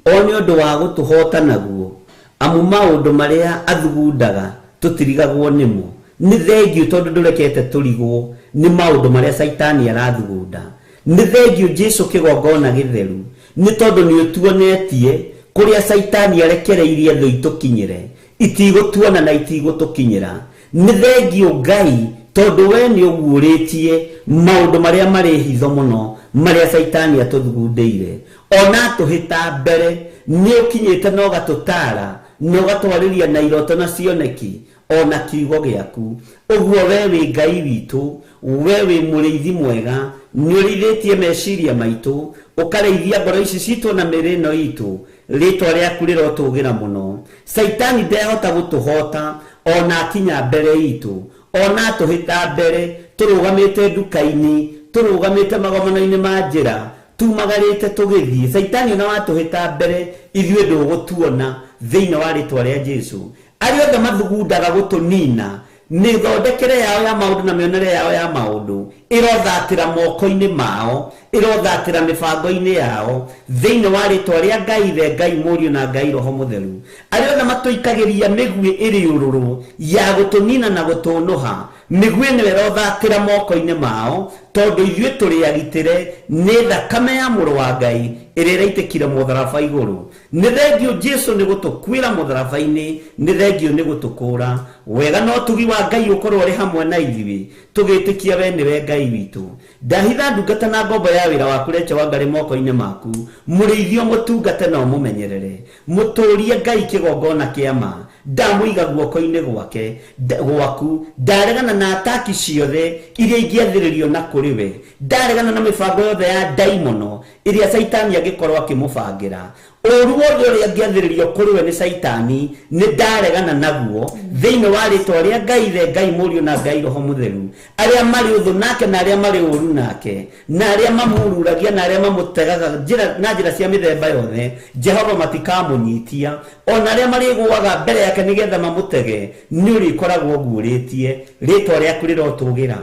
o nĩ ũndũ wa gũtũhota naguo, amu maũndũ marĩa athugundaga tũtirigagwo nĩmo. Nĩ thengio tondũ ndũrekete tũrigwo nĩ maũndũ marĩa Saitani arathugunda. Nĩ thengio Jesũ kĩgongona gĩtheru, nĩ tondũ nĩ ũtuonetie kũrĩa Saitani arekereirie thũ itũkinyĩre, itigũtuona na itigũtũkinyĩra. Nĩ thengio Ngai tondũ we nĩ ũguũrĩtie maũndũ marĩa marĩ hitho mũno marĩa Saitani atũthugundĩire. Ona tũhĩta mbere nĩ ũkinyĩte na ũgatũtara na ũgatwarĩria na iroto na cioneki ona kiugo gĩaku. Ũguo we wĩ Ngai witũ, we wĩ mũrĩithi mwega, nĩ ũrĩithĩtie meciria maitũ, ũkarĩithia ngoro ici citũ na mĩrĩ ĩno itũ. Rĩĩtwa rĩaku rĩrotũgĩra mũno. Saitani ndehota gũtũhota ona akinya mbere itũ, ona tũhĩta mbere tũrũgamĩte nduka-inĩ, tũrũgamĩte magomano-inĩ ma njĩra, tumagarĩte tũgĩthiĩ. Saitani ona watũhĩta mbere ithuĩ ndũgũtuona thĩinĩ wa rĩĩtwa rĩa Jesũ. Arĩa othe mathugundaga gũtũnina, mĩthondekere yao ya maũndũ na mĩonere yao ya maũndũ ĩrothatĩra moko-inĩ mao, ĩrothatĩra mĩbango-inĩ yao thĩinĩ wa rĩĩtwa rĩa Ngai Ithe, Ngai Mũriũ na Ngai Roho Mũtheru. Arĩa othe matũikagĩria mĩguĩ ĩrĩ ũrũrũ ya gũtũnina na gũtũnũha, mĩguĩ ĩno ĩrothatĩra moko-inĩ mao, tondũ ithuĩ tũrĩ agitĩre nĩ thakame ya mũrũ wa Ngai ĩrĩa ĩraitĩkire mũtharaba igũrũ. Nĩ thengio Jesũ nĩ gũtũkuĩra mũtharaba-inĩ, nĩ thengio nĩ gũtũkũra. Wega no ũtugi wa Ngai ũkorwo ũrĩ hamwe na ithuĩ, tũgĩtĩkia we nĩwe Ngai witũ. Ndahitha ndungata na ngombo ya wĩra waku Recho Wangarĩ moko-inĩ maku, mũrĩithio mũtungate na ũmũmenyerere, mũtũũrie Ngai kĩgongona kĩa ma. Ndamũiga guoko-inĩ gwaku, ndaregana na ataki ciothe iria ingĩathĩrĩrio na kũrĩ we, ndaregana na mĩbango yothe ya ndaimono iria Saitani angĩkorwo akĩmũbangĩra. Ũru wothe ũrĩa angĩathĩrĩrio kũrĩ we nĩ Saitani nĩ ndaregana naguo thĩinĩ wa rĩĩtwa rĩa Ngai Ithe, Ngai Mũriũ na Ngai Roho Mũtheru. Arĩa marĩ ũthũ nake na arĩa marĩ ũru nake, na arĩa mamururagia na arĩa mamũtegaga na njĩra cia mĩthemba yothe, Jehova matikamũnyitia. Ona arĩa marĩgũaga mbere yake nĩgetha mamũtege, nĩ ũrĩkoragwo ũguũrĩtie. Rĩĩtwa rĩaku rĩrotũgĩra.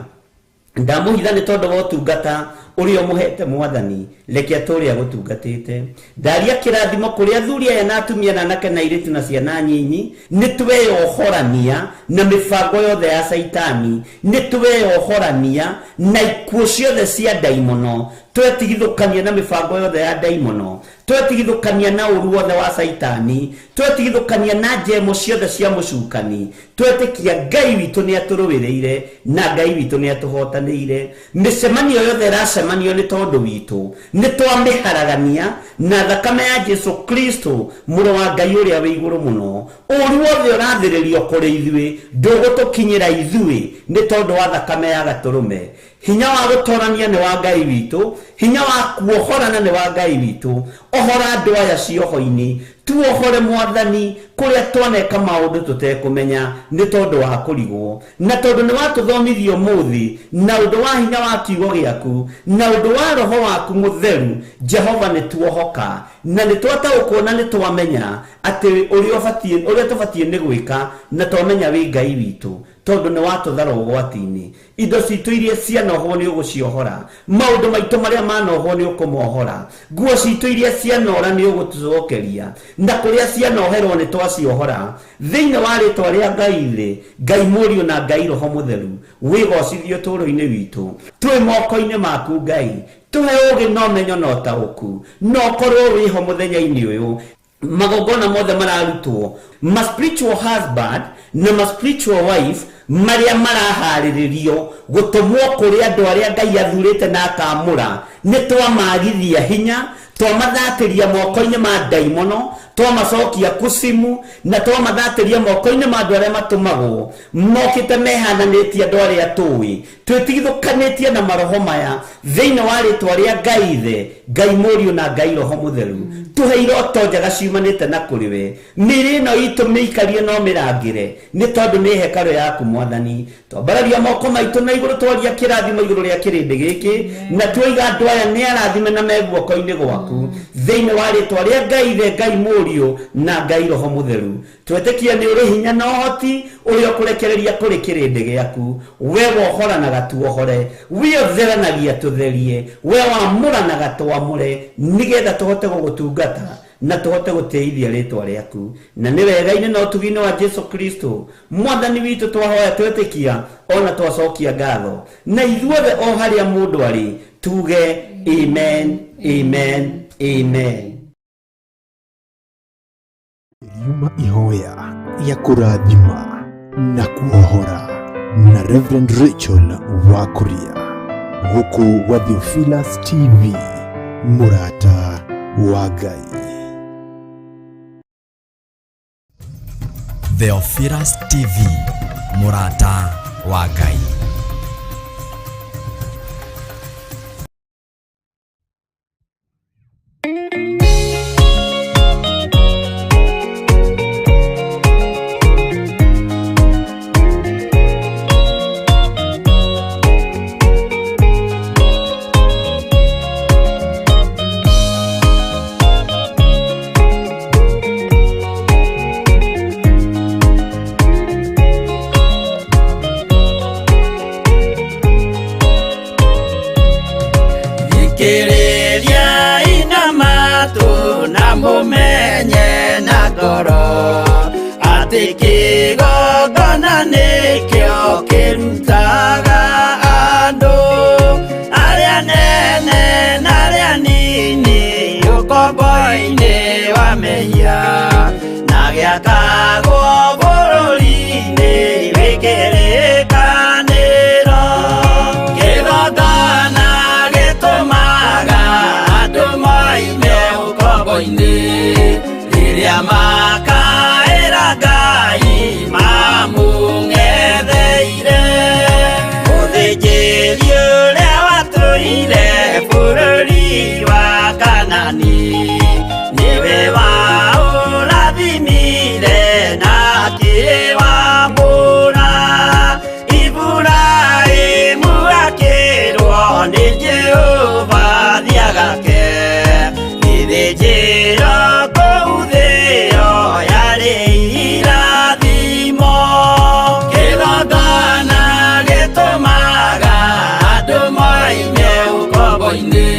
Ndamũhitha nĩ tondũ wa ũtungata ũrĩa ũmũhete Mwathani, reke atũũre agũtungatĩte. Ndaria kĩrathimo kũrĩ athuri aya na atumia na anake na airĩtu na ciana nyinyi, nĩ tweyohorania na mĩbango yothe ya Saitani, nĩ tweyohorania na ikuũ ciothe cia ndaimono, twetigithũkania na mĩbango yothe ya ndaimono, twetigithũkania na ũru wothe wa Saitani, twetigithũkania na njemo ciothe cia mũcukani. Twetĩkia Ngai witũ nĩ atũrũĩrĩire na Ngai witũ nĩ atũhotanĩire. Mĩcemanio yothe ĩracemania mũcemanio nĩ tondũ witũ nĩ twamĩharagania na thakame ya Jesu Kristo mũrũ wa Ngai ũrĩa wĩ igũrũ mũno. Ũru wothe ũrathĩrĩrio kũrĩ ithuĩ ndũgũtũkinyĩra ithuĩ nĩ tondũ wa thakame ya Gatũrũme. Hinya wa gũtorania nĩ wa Ngai witũ, hinya wa kuohorana nĩ wa Ngai witũ. Ohora andũ aya cioho-inĩ, tuohore Mwathani kũrĩa twaneka maũndũ tũtekũmenya nĩ tondũ wa kũrigwo, na tondũ nĩ watũthomithia ũmũthĩ na ũndũ wa hinya wa kiugo gĩaku na ũndũ wa Roho waku Mũtheru. Jehova nĩ tuohoka na nĩ twataũkwo na nĩ twamenya atĩ ũrĩa tũbatiĩ nĩ gwĩka, na twamenya wĩ Ngai witũ tondũ nĩ watũthara ũgwati-inĩ. Indo citũ iria cianohwo nĩ ũgũciohora, maũndũ maitũ marĩa manohwo nĩ ũkũmohora, nguo citũ iria cianora nĩ ũgũtũcokeria, na kũrĩa cianoherwo nĩ twaciohora thĩinĩ wa rĩtwa rĩa Ngai thĩ, Ngai Mũriũ na Ngai Roho Mũtheru. Wĩgocithio ũtũũro-inĩ witũ, twĩ moko-inĩ maku Ngai. Tũhe ũũgĩ na ũmenyo na ũtaũku, na ũkorwo wĩho mũthenya-inĩ ũyũ. Magongona mothe mararutwo, ma spiritual husband na ma spiritual wife marĩa maraharĩrĩrio gũtũmwo kũrĩ andũ arĩa Ngai athurĩte na akamũra, nĩ twamagithia hinya, twamathatĩria moko-inĩ ma ndaimono, twamacokia kusimu, na twamathatĩria moko-inĩ ma andũ arĩa matũmagwo mokĩte mehananĩtie andũ arĩa tũĩ, twĩtigithũkanĩtie na maroho maya thĩinĩ wa rĩtwa rĩa Ngai thĩ, Ngai Mũriũ na Ngai Roho Mũtheru. Tũhe iroto njega ciumanĩte na kũrĩ we, mĩĩrĩ ĩno itũ mĩikarie no mĩrangĩre nĩ tondũ nĩ hekarũ yaku Mwathani. Twambararia moko maitũ na igũrũ, twaria kĩrathimo igũrũ rĩa kĩrĩndĩ gĩkĩ, na tuoiga andũ aya nĩ arathime na me guoko-inĩ gwaku thĩinĩ wa rĩtwa rĩa Ngai thĩ, Ngai Mũriũ na Ngai Roho Mũtheru. Twetĩkia nĩ ũrĩ hinya na ũhoti ũrĩa ũkũrekereria kũrĩ kĩrĩndĩ gĩaku. We wohoranaga tuohore, we ũtheranagia tũtherie, we wamũranaga twamũre, nĩgetha tũhote gũgũtungata na tũhote gũtĩithia rĩtwa rĩaku. Na nĩ wega-inĩ na ũtugi-inĩ wa Jesu Kristo Mwathani witũ twahoya twetĩkia ona twacokia ngatho, na ithuothe o harĩa mũndũ arĩ tuge amen, amen, amen. Riuma ihoya ya kũrathima na kuohora na Reverend Rachel Wakuria gũkũ gwa Theophilus TV, mũrata wa Ngai. Theophilus TV, mũrata wa Ngai. Kĩrĩria ina matũ na mũmenye na ngoro atĩ kĩgongona nĩkĩo kĩrutaga andũ arĩa nene na arĩa nini ũkombo-inĩ wa mehia, na gĩakagwo bũrũri-inĩ wĩ kĩrĩkanĩro. Kĩgongona gĩtũmaga andũ moime ũkombo-inĩ rĩrĩa makaĩra Ngai mamũng'etheire. Mũthĩnjĩri ũrĩa watũire bũrũri wa Kanani nĩwe waũrathimire na akĩwamũra. Iburahĩmu akĩrwo nĩ Jehova thiagake, gĩthĩnjĩro kũu thĩ ĩyo yarĩ irathimo. Kĩgongona gĩtũmaga andũ moime ũkombo-inĩ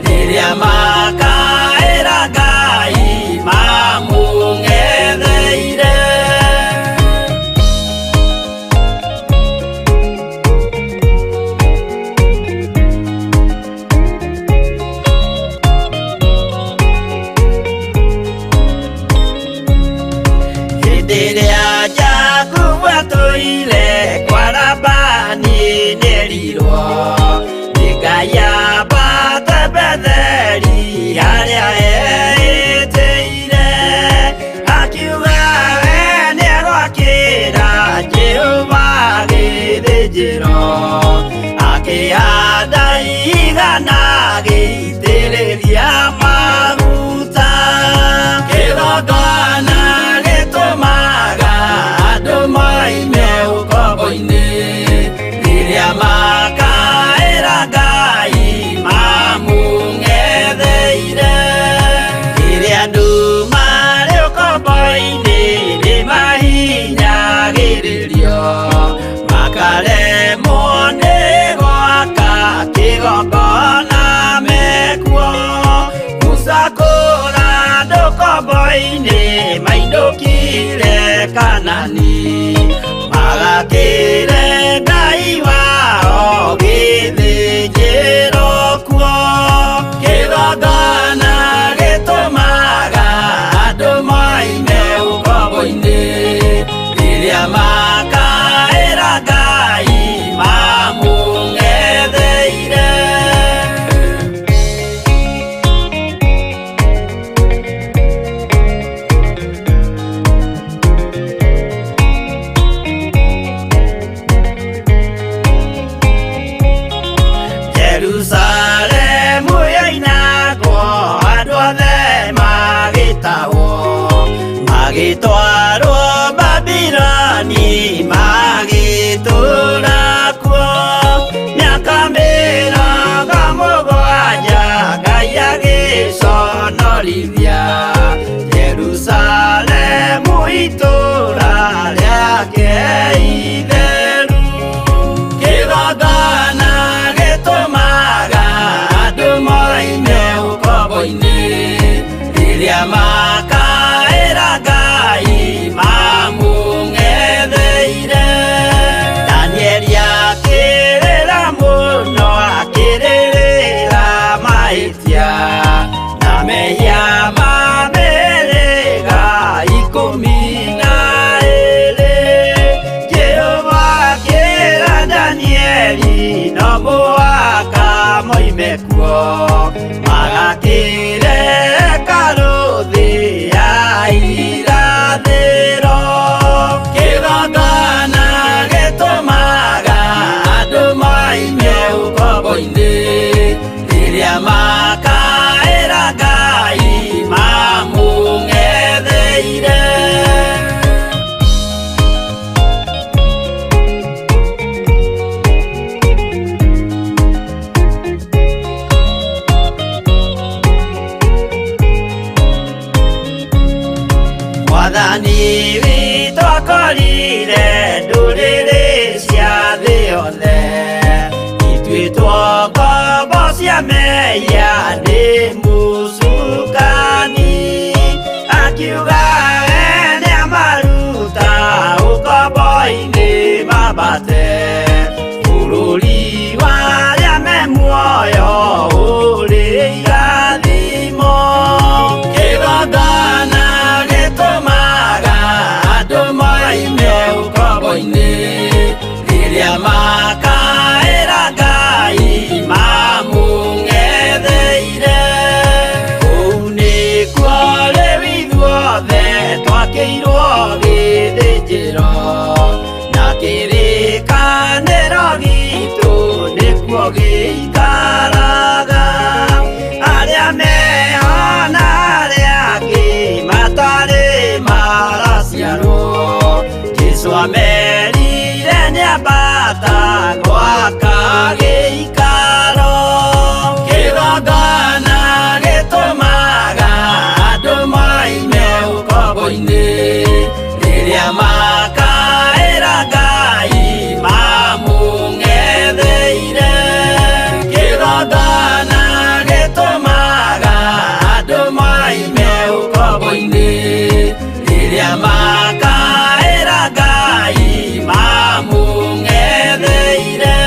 rĩrĩa makaĩra Ngai mamũng'etheire. Hĩndĩ ĩrĩa Jakubu atũire kwa Labani nĩerirwo nĩ Ngai kĩandaigana gĩitĩrĩria maguta. Kĩgongona gĩtũmaga andũ moime ũkombo-inĩ rĩrĩa makaĩra Ngai mamũng'etheire. Rĩrĩa andũ marĩ ũkombo-inĩ nĩmahinyagĩrĩrio makaremwo nĩ gwaka kĩgongona mekuo. Gũcakũra andũ ũkombo-inĩ mainũkire Kanani magakĩre Ngai wao gĩthĩnjĩro kuo. Kĩgongona gĩtũmaga andũ moime ũkombo-inĩ rĩrĩa makaĩra Ngai mamũng'etheire. Jerusalemu yainagwo andũ othe magĩtahwo magĩtwarwo Babironi magĩtũũra kuo. Mĩaka mĩrongo mũgwanja Ngai agĩconorithia Jerusalemu itũũra rĩake itheru. Kĩgongona gĩtũmaga andũ moime ũkombo-inĩ rĩrĩa makaĩra Ngai mamũng'etheire. Danieli akĩrĩra mũno akĩrĩrĩra mahĩtia na mehia ma mĩhĩrĩga 12. Jehova akĩra Danieli no mũhaka moime kuo magakĩre hekarũ thĩ ya irathĩro. Kĩgongona gĩtũmaga andũ moime ũkombo-inĩ rĩrĩa makaĩra Ngai mamũng'etheire. Mwathani witũ akorire ndũrĩrĩ cia thĩ yothe ituĩtwo ngombo cia mehia nĩ mũcukani. Akiuga we nĩamaruta ũkombo-inĩ mambate bũrũri warĩa me muoyo ũrĩ irathimo. Kĩgongona gĩtũmaga andũ moime ũkombo-inĩ rĩrĩa makaĩra Ngai mamũng'etheire. Kũu nĩkuo rĩu ithuothe twakĩirwo gĩthĩnjĩro na kĩrĩkanĩro gitũ nĩkuo gĩikaraga. Arĩa meho na arĩa angĩ matarĩ maraciarwo Jesũ amerire nĩambata gwaka gĩikaro. Kĩgongona gĩtũmaga andũ moime ũkombo-inĩ rĩrĩa makaĩra Ngai mamũng'etheire. Kĩgongona gĩtũmaga andũ moime ũkombo-inĩ rĩrĩa makaĩra Ngai mamũng'etheire.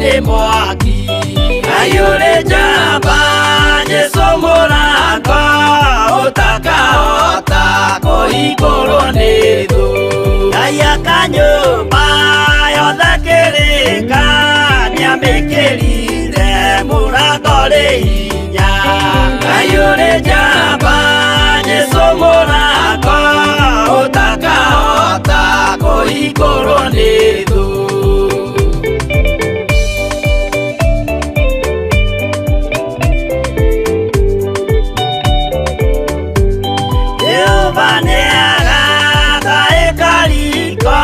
nĩ mwaki. Ayũrĩ njamba Jesũ mũrango ũtakahota kũhingũrwo nĩ thũ. Ngai akanyũmba yothe kĩrĩka nĩamĩkĩrire mũrango rĩ hinya. Ayũrĩ njamba Jesũ mũrango ũtakahota kũhingũrwo nĩ thũ. Jehova nĩagathaĩka riko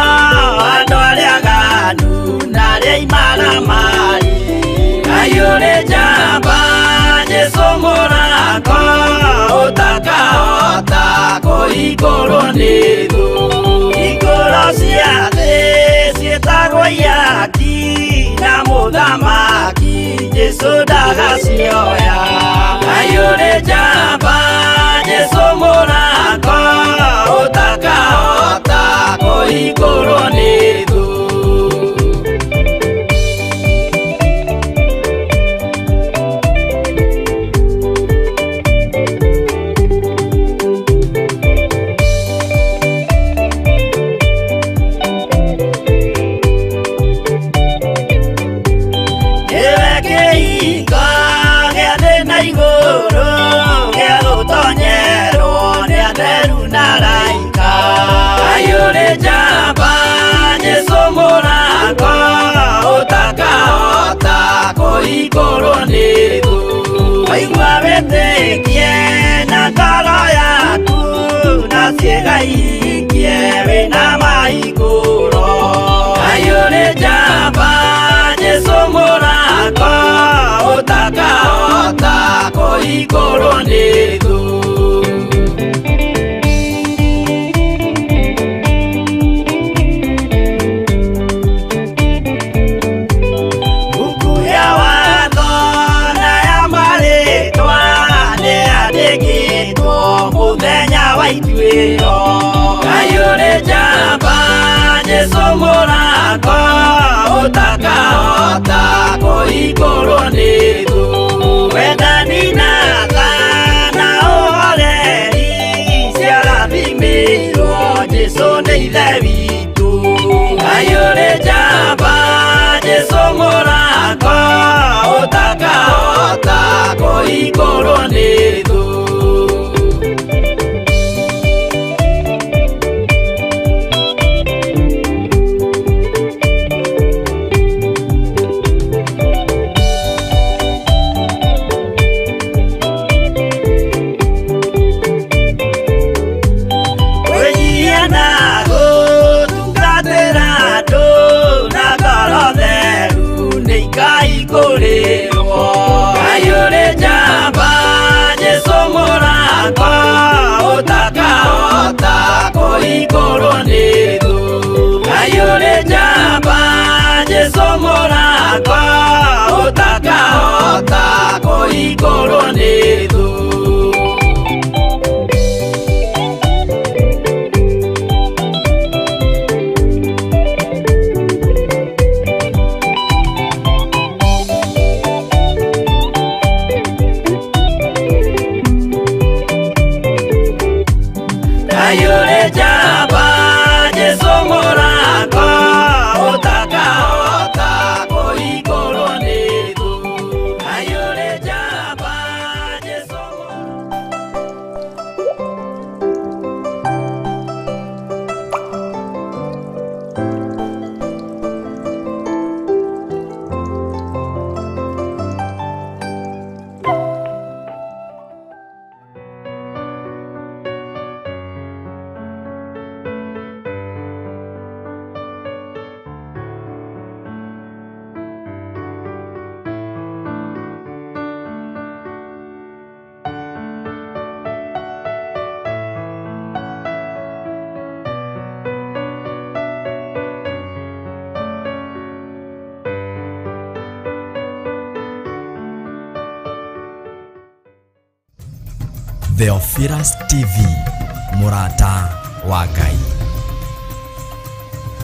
andũ arĩa aganu na arĩa imaramari. Ayũrĩ njamba Jesũ mũrango ũtakahota kũhingũrwo nĩ thũ. Hingũro cia thĩ ciĩtagwo ihaki na mũthamaki Jesũ ndagacioya. Ayũrĩ njamba Jesũ mũrango ũtakahota kũhingũrwo nĩ thũ. Nĩwe kĩhingo gĩa thĩ na igũrũ gĩa gũtonyerwo nĩ atheru na araika. Ayũrĩ njamba Jesũ mũrango ũtakahota kũhingũrwo nĩ thũ. Waigua wĩtĩkie na ngoro yaku na ciĩga ihingie wĩna mahingũro. Ayũrĩ njamba Jesũ mũrango ũtakahota kũhingũrwo nĩ thũ. Mbuku ya watho na ya marĩtwa nĩyandĩkĩtwo mũthenya wa ituĩro. Ayũrĩ njamba Jesũ mũrango ũtakahota kũhingũrwo nĩ thũ. Wendani na tha na ũhoreri ciarathimĩirwo Jesũ nĩ ithe witũ. Ayũrĩ njamba Jesũ mũrango ũtakahota kũhingũrwo nĩ thũ. Kwĩnyihia na gũtungatĩra andũ na ngoro theru nĩikahingũrĩrwo. Ayũrĩ njamba Jesũ mũrango ũtakahota kũhingũrwo nĩ thũ. Ayũrĩ njamba Jesũ mũrango ũtakahota kũhingũrwo nĩ thũ. Ayũrĩ njamba Jesũ mũrango ũtakahota kũhingũrwo nĩ thũ. Ayũrĩ njamba Jesũ Theophilus TV, mũrata wa Ngai.